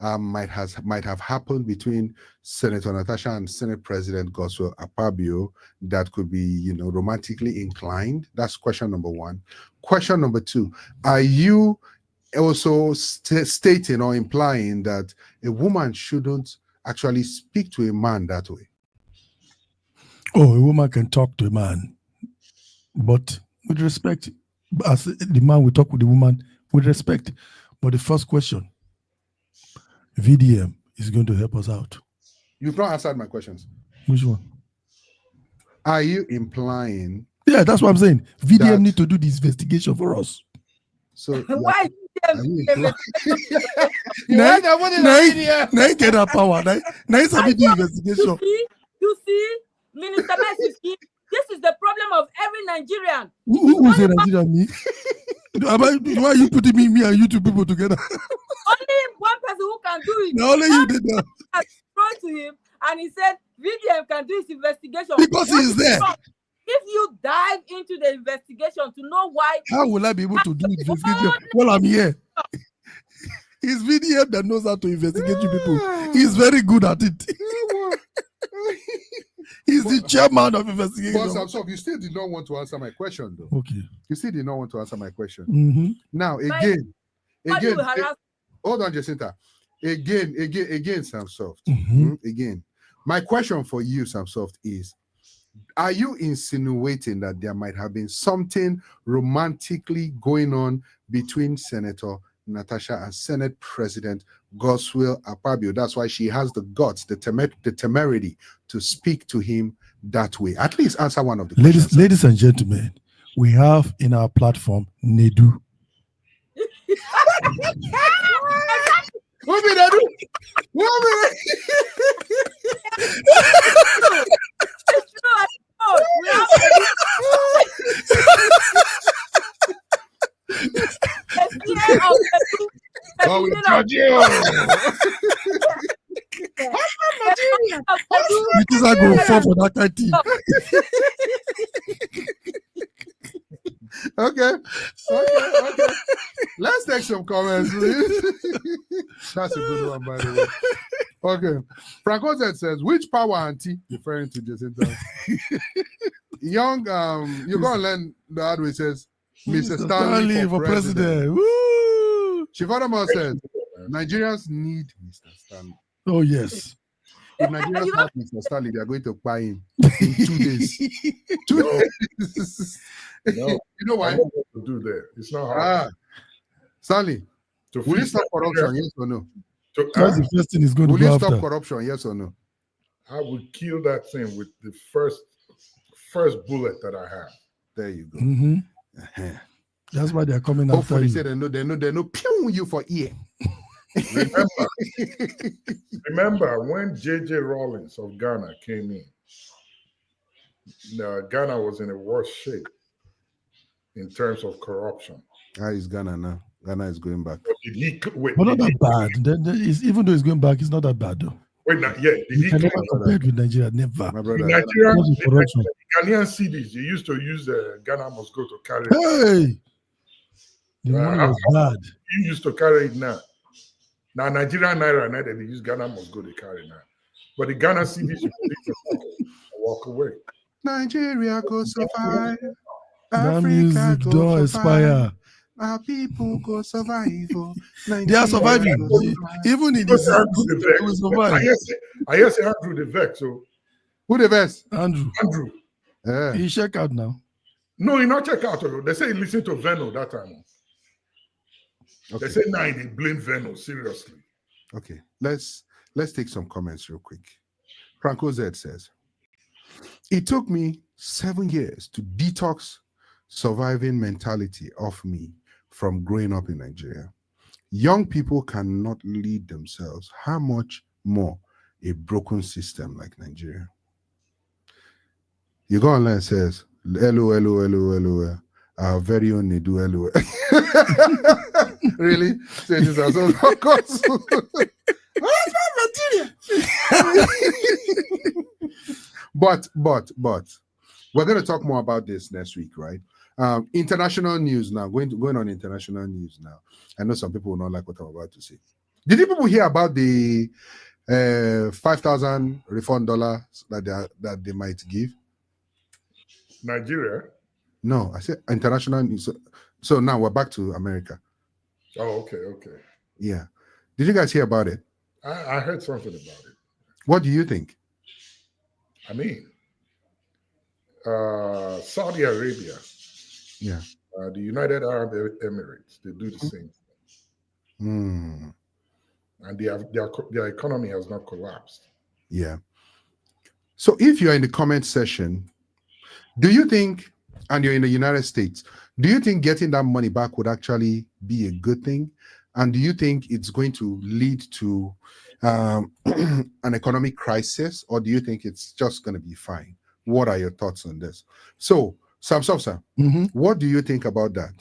might have happened between Senator Natasha and Senate President Godswill Akpabio that could be, romantically inclined? That's question number one. Question number two, are you also stating or implying that a woman shouldn't actually speak to a man that way? Oh, a woman can talk to a man, but with respect. As the man will talk with the woman with respect. But the first question, VDM is going to help us out. You've not answered my questions. Which one? Are you implying? Yeah, that's what I'm saying. VDM need to do this investigation for us. So why VDM? Now get that power. Now it's a big investigation. You see, Minister Messi, this is the problem of every Nigerian. Who's a Nigerian? Me? Why are you putting me and you two people together? Only one person who can do it. No, only you did that. I wrote to him and he said VDM can do his investigation. Because he's there. If you dive into the investigation to know why. How will I be able to do investigation while I'm here? It's VDM that knows how to investigate you people. He's very good at it. He's the chairman of investigation. But Samson, you still did not want to answer my question, though. Okay. You still did not want to answer my question. Mm-hmm. Now, again, hold on, Jacinta. Again, Samsoft. Mm-hmm. Again, my question for you, Samsoft, is: are you insinuating that there might have been something romantically going on between Senator Natasha and Senate President Godswill Akpabio? That's why she has the guts, the temerity to speak to him that way. At least answer one of the questions. Ladies and gentlemen, we have in our platform Nedu. This I go fall for that kind of thing. Okay. Let's take some comments, please. That's a good one, by the way. Okay. Franco says, which power auntie? Referring to Jacinta. Young, you're going to learn the hard way. Says, Mr. Stanley for president. Woo! Shivadama says, Nigerians need Mr. Stanley. Oh, yes. If Nigerians have Mr. Stanley, they are going to buy him in 2 days. 2 days. No, you know why? I know what to do there. It's not hard. Stanley, will you stop corruption? Yes or no? That's the first thing is going will to go you after. stop corruption? Yes or no? I would kill that thing with the first bullet that I have. There you go. That's why they're coming after Hopefully, you. say they know, pew you for ear. Remember when J.J. Rawlings of Ghana came in, Ghana was in a worse shape in terms of corruption. How is Ghana now? Ghana is going back. But not that bad. Even though it's going back, it's not that bad though. Wait, not yet. You can never compare with Nigeria. Never. My brother. The Ghanaian cedis, you used to use Ghana must go to carry. Hey! The money was bad. You used to carry it now. Now Nigerian naira, now they use Ghana must go to carry now. But the Ghana cedis, you walk away. Nigeria go survive. That music don't expire. Our people go survive. They are surviving. Even in this, they will survive. I hear Andrew the Vex. So who the Vex? Andrew. Yeah. He check out now. No, he not check out. They say he listened to Veno that time. Okay. They say now they blame Veno seriously. Okay, let's take some comments real quick. Franco Z says, it took me 7 years to detox surviving mentality off me from growing up in Nigeria. Young people cannot lead themselves. How much more a broken system like Nigeria? You go online and says, LO, our very own Nedu, LO. Really? Say this as well. Of course. What's my material? But we're going to talk more about this next week, right? International news now, going on international news now. I know some people will not like what I'm about to say. Did you people hear about the $5,000 refund dollars that they might give? Nigeria? No, I said international news. So now we're back to America. Oh, okay. Yeah. Did you guys hear about it? I heard something about it. What do you think? I mean, Saudi Arabia, yeah, the United Arab Emirates, they do the same thing. And their economy has not collapsed. Yeah. So if you're in the comment section, do you think, and you're in the United States, do you think getting that money back would actually be a good thing? And do you think it's going to lead to an economic crisis, or do you think it's just going to be fine? What are your thoughts on this? So, Samsofsa, what do you think about that?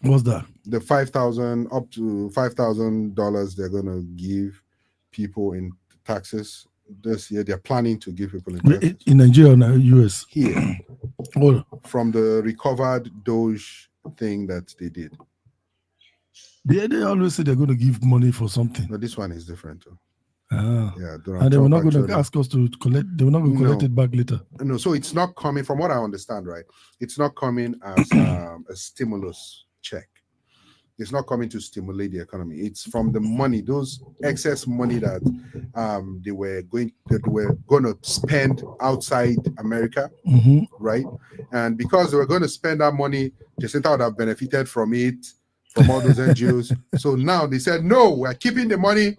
What's that? The $5,000 up to $5,000 they're going to give people in taxes this year. They're planning to give people in Nigeria or US here from the recovered Doge thing that they did. They always say they're going to give money for something. No, this one is different too. Yeah, and they were not going to ask us to collect. They were not going to collect it back later. No, so it's not coming. From what I understand, right? It's not coming as a stimulus check. It's not coming to stimulate the economy. It's from the money, those excess money that they were going to spend outside America, right? And because they were going to spend that money, Jacinta would have benefited from it, from all those NGOs. So now they said, no, we're keeping the money.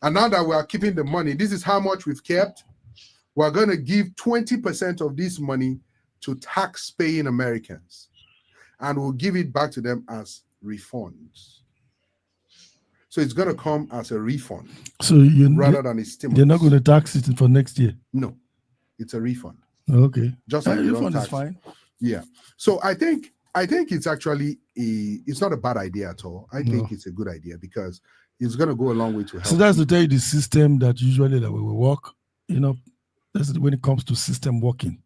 And now that we are keeping the money, this is how much we've kept. We're going to give 20% of this money to tax-paying Americans. And we'll give it back to them as refunds. So it's going to come as a refund. So rather than a stimulus. They're not going to tax it for next year? No. It's a refund. Okay. Just like refund is fine. Yeah. So I think it's actually it's not a bad idea at all. I think it's a good idea because it's going to go a long way to help. So that's to tell you the system that usually we work, That's when it comes to system working.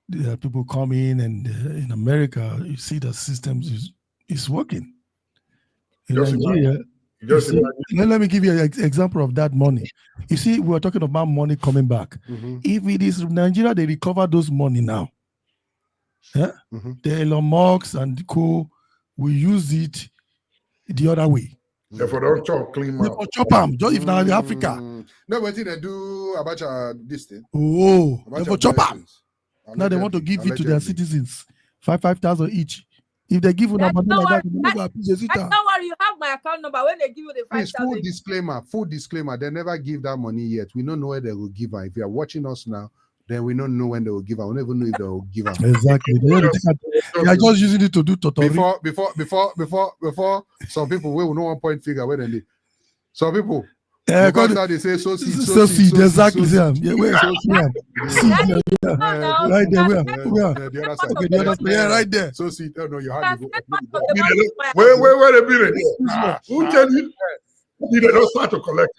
There are people come in, and in America, you see the systems is working. In Just Nigeria, imagine. let me give you an example of that money. You see, we were talking about money coming back. If it is Nigeria, they recover those money now. Yeah? The Elon Musk and co will use it the other way. Therefore, don't chop clean mouth. For chop them, just if now in Africa. No, but they do Abacha this thing. Oh, Abacha for chop them. blessings. Now they want to give it to their citizens, 5,000 each. If they give you that money like that, they don't go appreciate it. Don't worry, you have my account number. When they give you the 5,000. Full disclaimer. They never give that money yet. We don't know where they will give her. If you are watching us now, then we don't know when they will give her. We don't even know if they will give her. Exactly. They are just using it to do tutorial. Before some people will know 1 point figure where they live. Some people. Because now they say so seed, exactly. Yeah, where? Right there, where? The other side. Okay, the other side. Yeah, right there. So seed. No, you have to go. Wait a minute. Who tell you? They don't start to collect.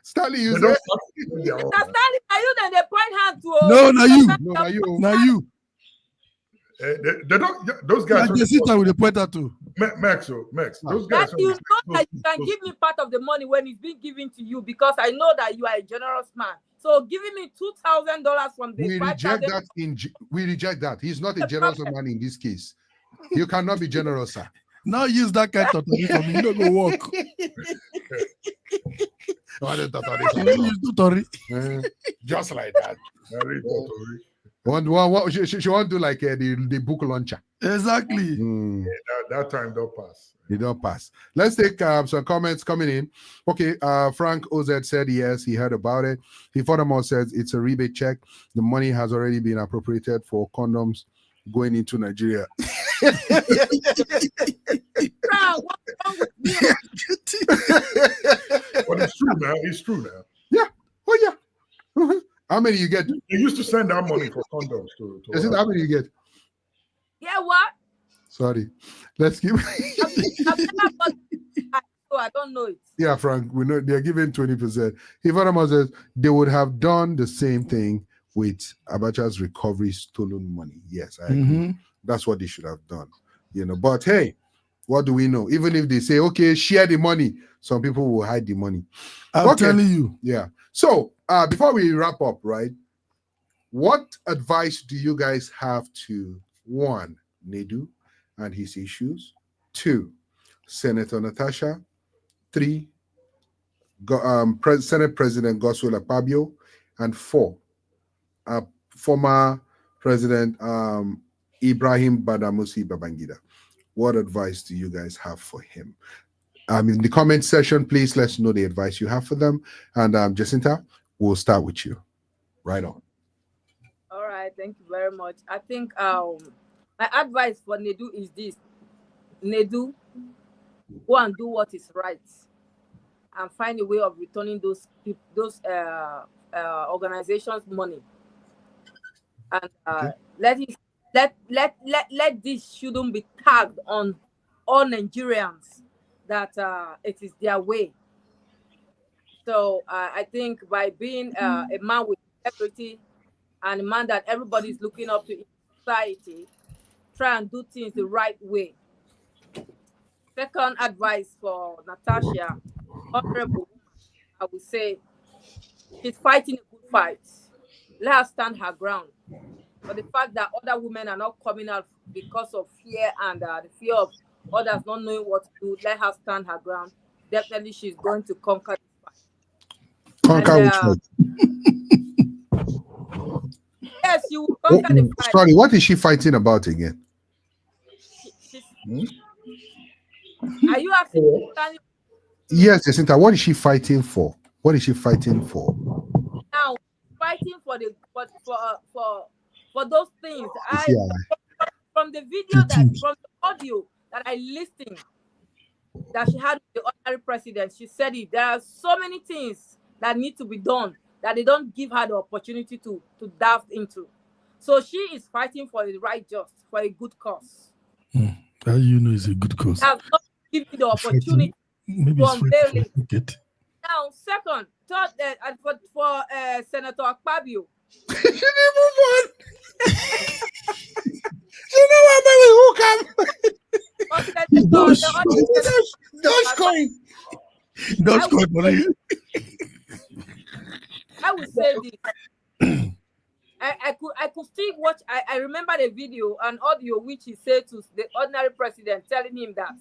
Stanley, you They say? don't start to collect their own. Stanley, are you then they point hand to? No, now you. Now you. They don't. Those guys. They sit down with the pointer too. Max. Those guys. That you know that you can give me part of the money when it's being given to you, because I know that you are a generous man. So giving me $2,000 from the We reject that. We reject that. He's not a generous man in this case. You cannot be generous, sir. Now use that kind of tutorial for me. You don't go walk. Just like that. She want to do like the book launcher. Exactly. That time don't pass. It don't pass. Let's take some comments coming in. Okay, Frank OZ said yes, he heard about it. He furthermore says it's a rebate check. The money has already been appropriated for condoms going into Nigeria. But it's true now. It's true now. Yeah. Oh yeah. How many you get? They used to send out money for condoms to Is it how many you get? Yeah, what? Sorry. Let's keep. I don't know it. Yeah, Frank, we know they're giving 20%. If Adama says they would have done the same thing with Abacha's recovery stolen money. Yes, I agree. That's what they should have done. But hey, what do we know? Even if they say, okay, share the money, some people will hide the money. I'm telling you. Yeah. So before we wrap up, right? What advice do you guys have to 1, Nedu and his issues, 2, Senator Natasha, 3, Senate President Godswill Akpabio, and 4, former President Ibrahim Badamasi Babangida? What advice do you guys have for him? In the comment section, please let us know the advice you have for them. And Jacinta, we'll start with you. Right on. All right, thank you very much. I think my advice for Nedu is this. Nedu, go and do what is right and find a way of returning those organizations money. And let this shouldn't be tagged on all Nigerians that it is their way. So I think by being a man with integrity and a man that everybody's looking up to in society, try and do things the right way. Second advice for Natasha, honorable woman, I would say she's fighting a good fight. Let her stand her ground. But the fact that other women are not coming out because of fear and the fear of others not knowing what to do, let her stand her ground. Definitely she's going to conquer this fight. Conquer which fight? Yes, you will conquer the fight. Sorry, what is she fighting about again? Are you asking? Yes, Jacinta, what is she fighting for? What is she fighting for? Now, fighting for those things. From the video from the audio that I listened that she had with the ordinary president, she said it. There are so many things that need to be done that they don't give her the opportunity to delve into. So she is fighting for the right just, for a good cause. How you know it's a good cause? Has not given the opportunity maybe to unveil it. Now, second, third, for Senator Akpabio. She didn't move on. You know what, baby? Who come? Dogecoin. Dogecoin money. I would say this. I could still watch. I remember the video and audio which he said to the ordinary president, telling him that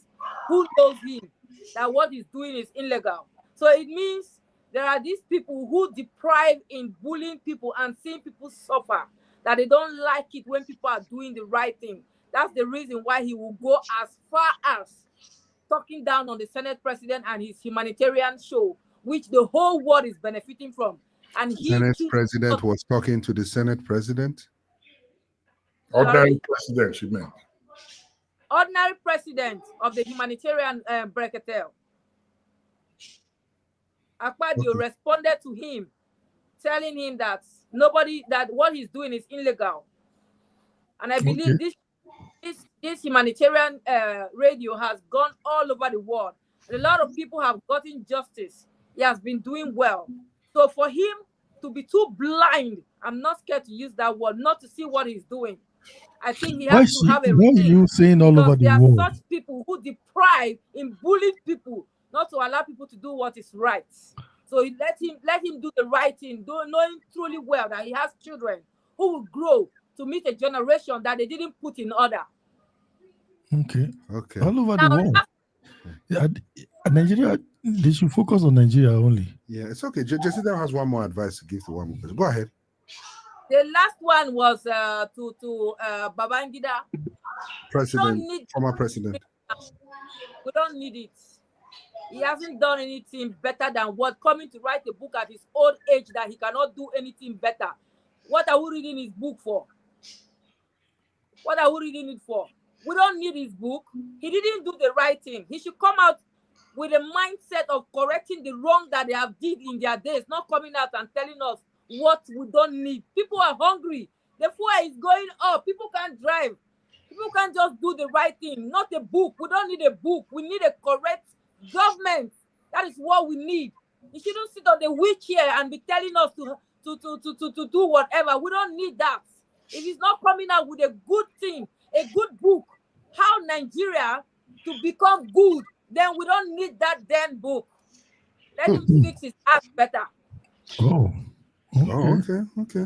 who knows him, that what he's doing is illegal. So it means there are these people who deprive in bullying people and seeing people suffer, that they don't like it when people are doing the right thing. That's the reason why he will go as far as talking down on the Senate president and his humanitarian show, which the whole world is benefiting from. And he Senate president was talking to the Senate president. Ordinary president, she meant. Ordinary president of the humanitarian Breketel. Akpabio responded to him, telling him that that what he's doing is illegal. And I believe this humanitarian radio has gone all over the world. And a lot of people have gotten justice. He has been doing well. So for him to be too blind, I'm not scared to use that word, not to see what he's doing. I think he has to have a Why are you saying all over the there world? are such people who deprive in bullying people, not to allow people to do what is right. So let him do the right thing, knowing truly well that he has children who will grow to meet a generation that they didn't put in order. Okay. All over the world. Yeah, Nigeria, they should focus on Nigeria only. Yeah, it's okay. Jessica has one more advice to give to one more person. Go ahead. The last one was to Babangida. President, former president. We don't need it. He hasn't done anything better than what coming to write a book at his old age that he cannot do anything better. What are we reading his book for? What are we reading it for? We don't need his book. He didn't do the right thing. He should come out with a mindset of correcting the wrong that they have did in their days, not coming out and telling us what we don't need. People are hungry. The fuel is going up. People can't drive. People can't just do the right thing. Not a book. We don't need a book. We need a correct government. That is what we need. You shouldn't sit on the wheelchair and be telling us to do whatever. We don't need that. If he's not coming out with a good thing, a good book, how Nigeria to become good, then we don't need that damn book. Let him fix his act better. Oh, okay.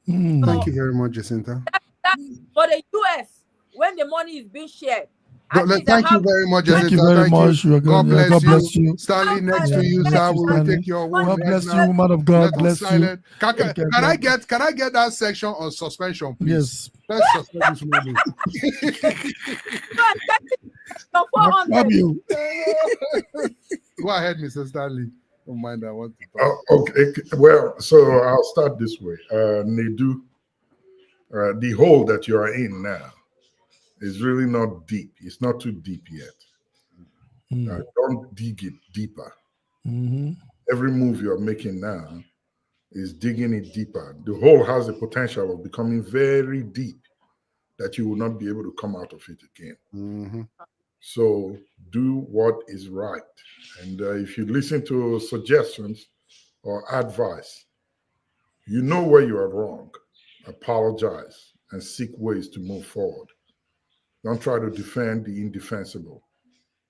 Thank you very much, Jacinta. That's for the US, when the money is being shared. Thank you very much, Jacinta. Thank you very much. God bless you. you. Stanley, next to you, sir. We will take your word. God bless you, woman of God. Bless you. Can I get that section on suspension, please? Yes. Let's suspend this movie. Go ahead, Mr. Stanley. Don't mind, I want to talk. Okay. Well, so I'll start this way. Nedu, the hole that you are in now is really not deep. It's not too deep yet. Don't dig it deeper. Every move you're making now is digging it deeper. The hole has the potential of becoming very deep that you will not be able to come out of it again. So do what is right. And if you listen to suggestions or advice, you know where you are wrong. Apologize and seek ways to move forward. Don't try to defend the indefensible,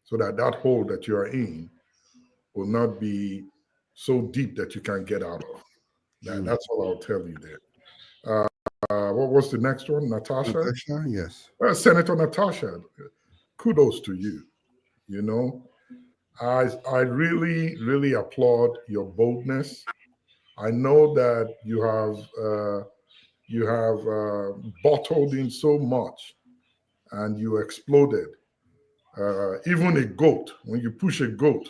so that hole that you are in will not be so deep that you can't get out of. That's all I'll tell you there. What was the next one? Natasha? Yes. Senator Natasha, kudos to you. You know, I really, really applaud your boldness. I know that you have bottled in so much, and you exploded. Even a goat, when you push a goat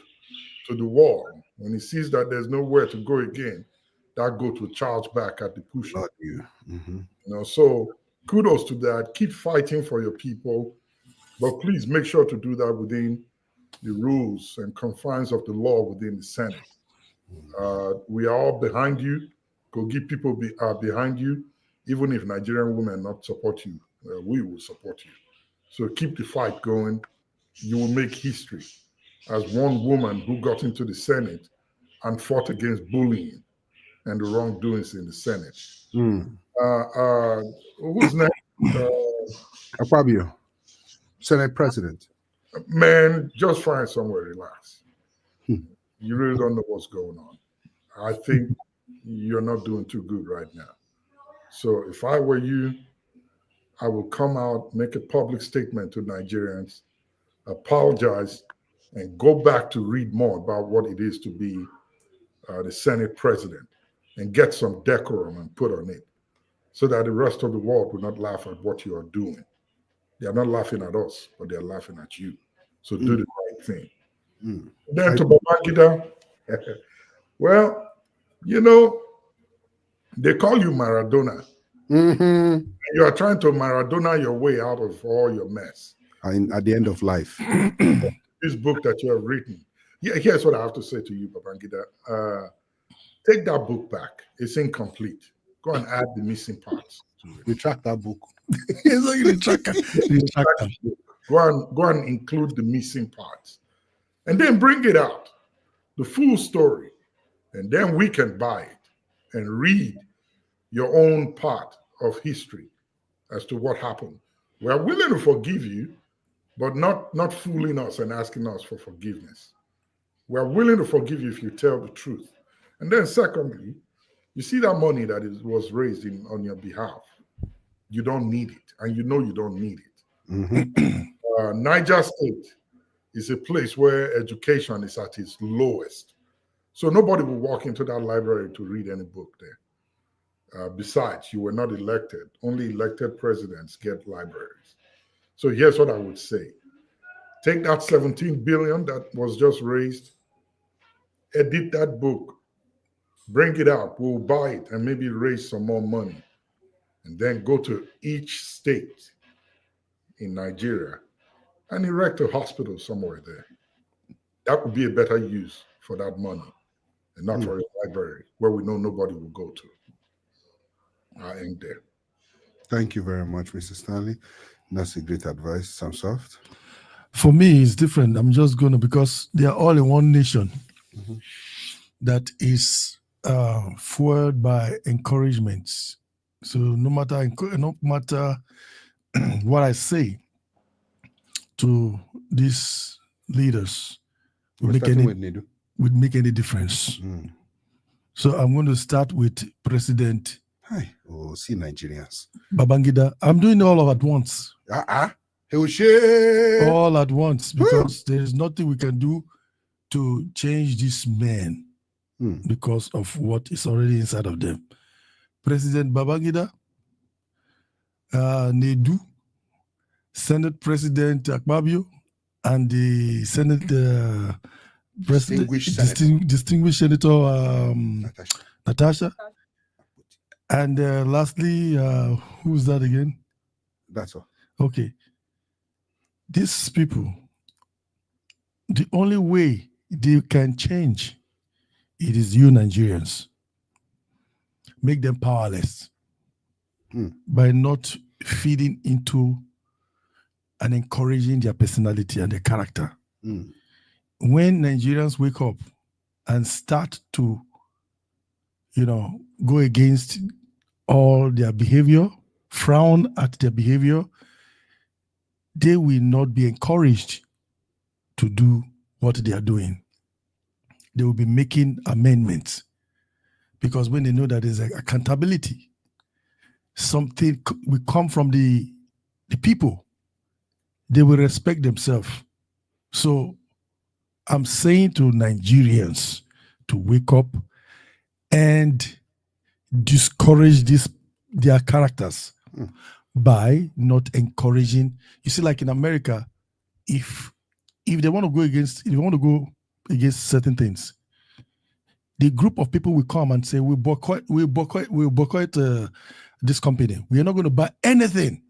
to the wall, when he sees that there's nowhere to go again, that goat will charge back at the pusher. So kudos to that. Keep fighting for your people, but please make sure to do that within the rules and confines of the law within the Senate. We are all behind you. Kogi people are behind you. Even if Nigerian women not support you, we will support you. So keep the fight going. You will make history as one woman who got into the Senate and fought against bullying and the wrongdoings in the Senate. Who's next? Fabio, Senate President. Man, just find somewhere, relax. You really don't know what's going on. I think you're not doing too good right now. So if I were you, I will come out, make a public statement to Nigerians, apologize, and go back to read more about what it is to be the Senate President and get some decorum and put on it so that the rest of the world will not laugh at what you are doing. They are not laughing at us, but they are laughing at you. So do the right thing. Then to Babangida, well, you know, they call you Maradona. You are trying to Maradona your way out of all your mess. At the end of life. This book that you have written. Yeah, here's what I have to say to you, Babangida. Take that book back. It's incomplete. Go and add the missing parts to it. Retract that book. Go and include the missing parts. And then bring it out, the full story. And then we can buy it and read your own part of history as to what happened. We are willing to forgive you, but not fooling us and asking us for forgiveness. We are willing to forgive you if you tell the truth. And then secondly, you see that money that was raised on your behalf. You don't need it, and you know you don't need it. Niger State is a place where education is at its lowest. So nobody will walk into that library to read any book there. Besides, you were not elected. Only elected presidents get libraries. So here's what I would say. Take that 17 billion that was just raised, edit that book, bring it out, we'll buy it and maybe raise some more money. And then go to each state in Nigeria and erect a hospital somewhere there. That would be a better use for that money and not for a library where we know nobody will go to. I end there. Thank you very much, Mr. Stanley. That's a great advice, Samsoft. For me, it's different. I'm just going to, because they are all in one nation that is fueled by encouragements. So no matter what I say to these leaders would make any difference. So I'm going to start with President see Nigerians. Babangida. I'm doing all at once. All at once, because there is nothing we can do to change this man because of what is already inside of them. President Babangida, Nedu, Senate President Akpabio, and the Senate distinguished Senator Natasha. And lastly, who's that again? That's all. Okay. These people, the only way they can change, it is you Nigerians. Make them powerless by not feeding into and encouraging their personality and their character. When Nigerians wake up and start to, go against all their behavior, frown at their behavior, they will not be encouraged to do what they are doing. They will be making amendments. Because when they know that there's accountability, something will come from the people, they will respect themselves. So I'm saying to Nigerians to wake up and discourage their characters by not encouraging. You see, like in America, if they want to go against certain things, the group of people will come and say, we'll boycott this company. We are not going to buy anything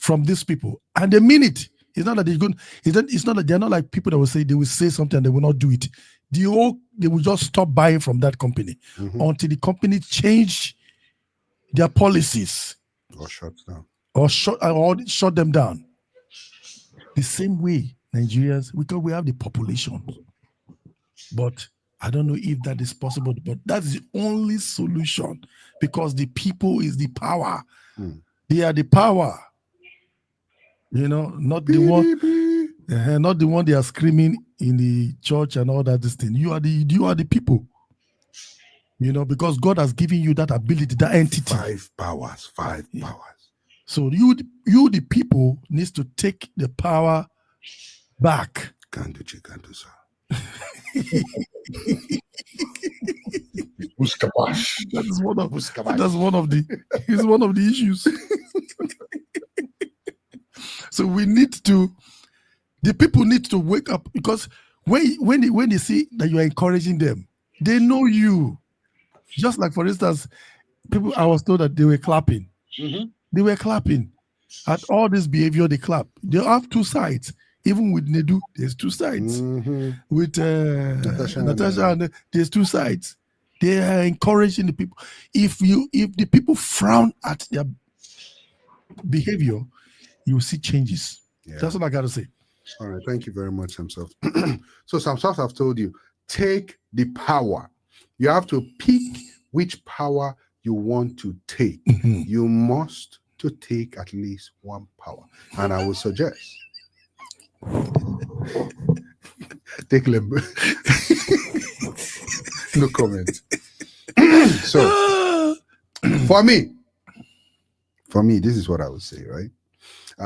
from these people. And they mean it. It's not that they're going. It's not that they're not like people that will say something and they will not do it. They will just stop buying from that company until the company change their policies or shut down or shut them down. The same way Nigerians, because we have the population, but I don't know if that is possible, but that's the only solution because the people is the power. They are the power. You know, not the one, not the one they are screaming in the church and all that. This thing. You are the people. You know, because God has given you that ability, that entity. Five powers. So you the people needs to take the power back. Can't do sir. That's one of the issues. So the people need to wake up because when they see that you are encouraging them, they know you. Just like for instance, I was told that they were clapping. They were clapping. At all this behavior, they clap. They have two sides. Even with Nedu, there's two sides. With Natasha, there's two sides. They are encouraging the people. If the people frown at their behavior, you will see changes. That's what I got to say. All right, thank you very much, Samsoft. So Samsoft, I've told you, take the power. You have to pick which power you want to take. You must to take at least one power. And I will suggest take them. No comment. So for me, this is what I would say, right?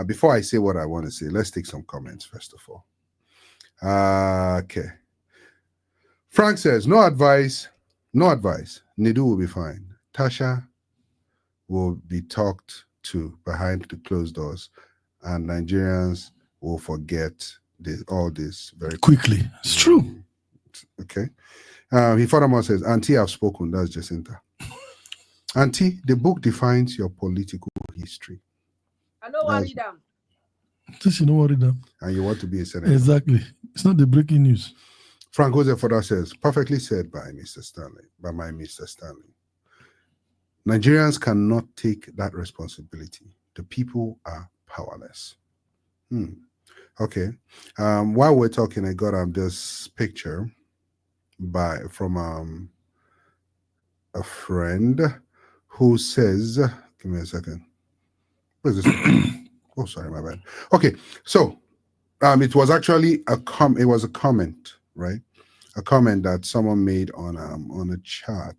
Before I say what I want to say, let's take some comments first of all. Okay. Frank says, no advice. Nedu will be fine. Tasha will be talked to behind the closed doors, and Nigerians will forget all this very quickly. It's true. Okay. He furthermore says, Auntie, I've spoken. That's Jacinta. Auntie, the book defines your political history. I know what read them. Just you know what read them. And you want to be a senator. Exactly. It's not the breaking news. Frank Jose further says, perfectly said by my Mr. Stanley. Nigerians cannot take that responsibility. The people are powerless. Okay. While we're talking, I got this picture from a friend who says, give me a second. What is this? Oh, sorry, my bad. Okay, so it was actually a comment, right? A comment that someone made on a chat,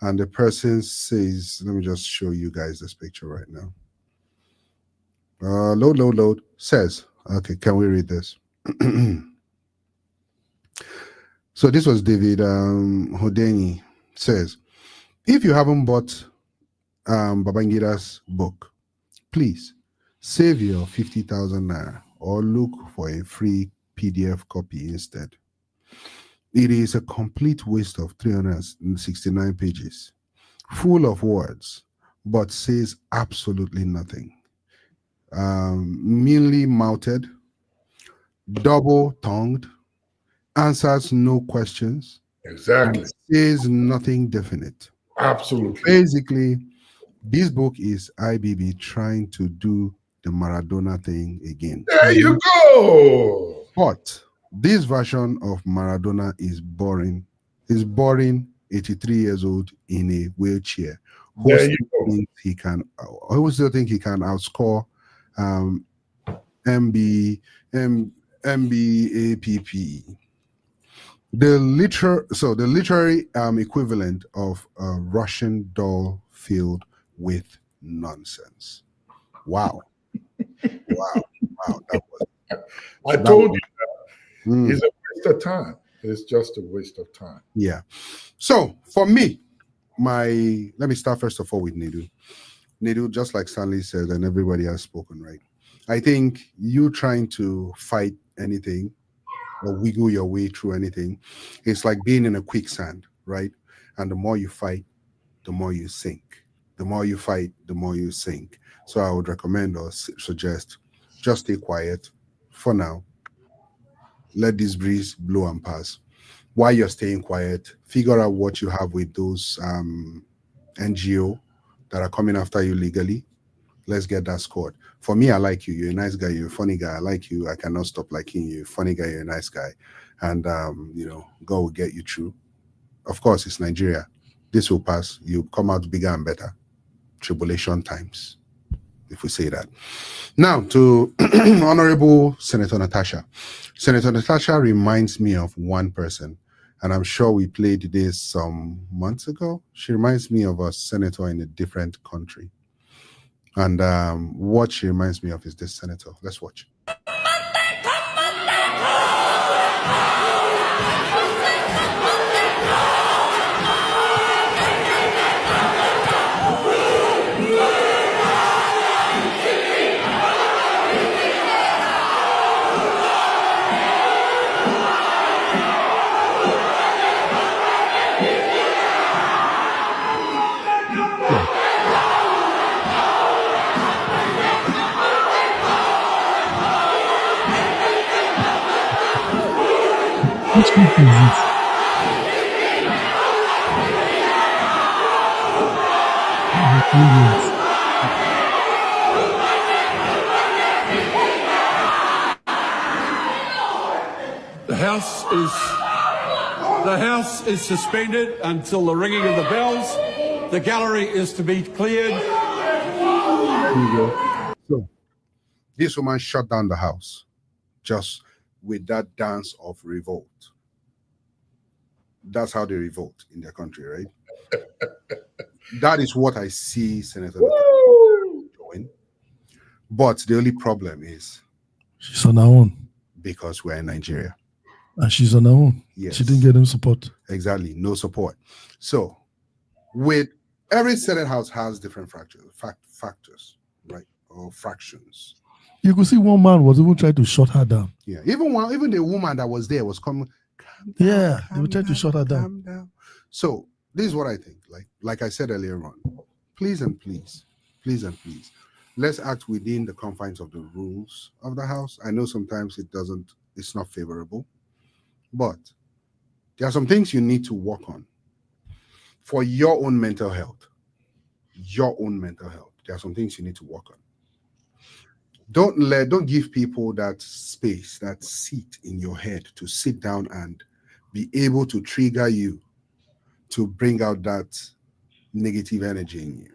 and the person says, let me just show you guys this picture right now. Load says, okay, can we read this? So this was David Hodeni says, if you haven't bought Babangida's book, please save your 50,000 naira or look for a free PDF copy instead. It is a complete waste of 369 pages, full of words, but says absolutely nothing. Meanly mouthed, double-tongued, answers no questions. Exactly. Says nothing definite. Absolutely. Basically, this book is IBB trying to do the Maradona thing again. There you go. But this version of Maradona is boring. He's boring, 83 years old in a wheelchair. Who still thinks he can outscore MBAPP. The literary equivalent of a Russian doll filled with nonsense. Wow. That I told you that. It's a waste of time. It's just a waste of time. Yeah. So for me, let me start first of all with Nedu. Nedu, just like Stanley said, and everybody has spoken, right? I think you trying to fight anything or wiggle your way through anything, it's like being in a quicksand, right? And the more you fight, the more you sink. The more you fight, the more you sink. So I would recommend or suggest just stay quiet for now. Let this breeze blow and pass. While you're staying quiet, figure out what you have with those NGO that are coming after you legally. Let's get that scored. For me, I like you. You're a nice guy. You're a funny guy. I like you. I cannot stop liking you. Funny guy. You're a nice guy. And, God will get you through. Of course, it's Nigeria. This will pass. You come out bigger and better. Tribulation times, if we say that. Now to Honorable Senator Natasha. Senator Natasha reminds me of one person, and I'm sure we played this some months ago. She reminds me of a senator in a different country. And what she reminds me of is this senator. Let's watch. Which country is this? The House is suspended until the ringing of the bells. The gallery is to be cleared. So this woman shut down the House just with that dance of revolt. That's how they revolt in their country, right? That is what I see Senator doing. But the only problem is she's on her own. Because we're in Nigeria. And she's on her own. Yes. She didn't get him support. Exactly. No support. So with every Senate House has different factors, right? Or fractions. You could see one man was even trying to shut her down. Yeah. Even the woman that was there was coming. Yeah, they were trying to shut her down. So this is what I think. Like I said earlier on, please and please, let's act within the confines of the rules of the House. I know sometimes it's not favorable, but there are some things you need to work on for your own mental health. Your own mental health. There are some things you need to work on. Don't give people that space, that seat in your head to sit down and be able to trigger you to bring out that negative energy in you.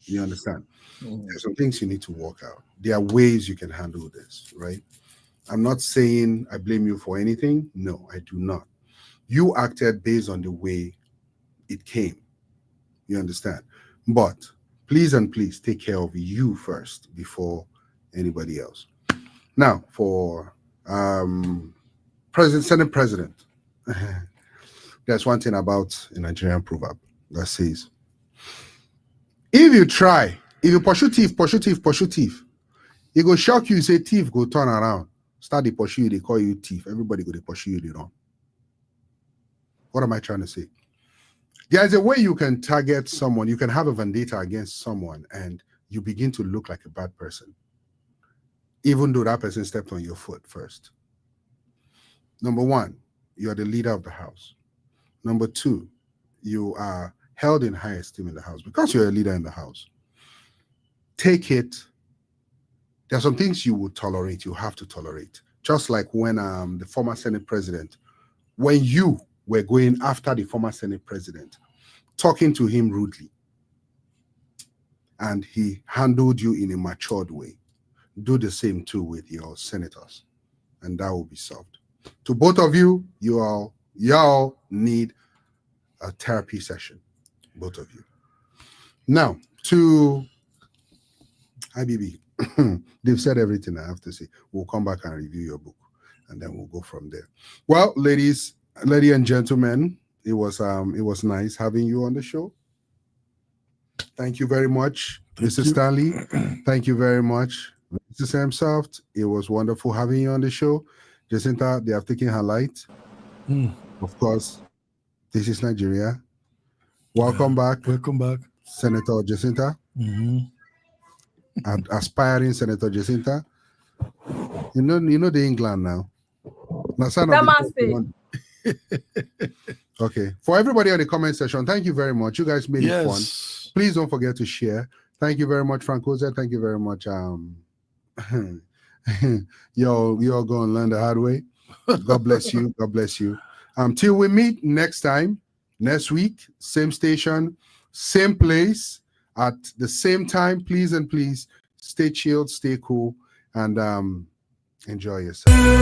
You understand? There's some things you need to work out. There are ways you can handle this, right? I'm not saying I blame you for anything. No, I do not. You acted based on the way it came. You understand? But please and please take care of you first before anybody else. Now, for Senate President, there's one thing about a Nigerian proverb that says, if you pursue thief, it go shock you, say thief go turn around, start to pursue you, they call you thief. Everybody go to pursue you, they don't. What am I trying to say? There's a way you can target someone, you can have a vendetta against someone, and you begin to look like a bad person, even though that person stepped on your foot first. Number one, you are the leader of the House. Number two, you are held in high esteem in the House because you're a leader in the House. Take it. There are some things you would tolerate, you have to tolerate. Just like when the former Senate President, when you were going after the former Senate President, talking to him rudely, and he handled you in a matured way. Do the same too with your senators, and that will be solved. To both of you, y'all need a therapy session, both of you. Now, to IBB, they've said everything I have to say. We'll come back and review your book, and then we'll go from there. Well, ladies and gentlemen, it was nice having you on the show. Thank you very much, Mr. Stanley. Thank you very much, Mr. Sam Soft. It was wonderful having you on the show. Jacinta, they have taken her light. Of course, this is Nigeria. Welcome back. Welcome back, Senator Jacinta. Aspiring Senator Jacinta. You know the England now. Okay. For everybody on the comment section, thank you very much. You guys made it fun. Please don't forget to share. Thank you very much, Francoza. Thank you very much. You all go and learn the hard way. God bless you. God bless you. Till we meet next time, Next week, same station, same place, at the same time. Please and please stay chilled, stay cool, and enjoy yourself.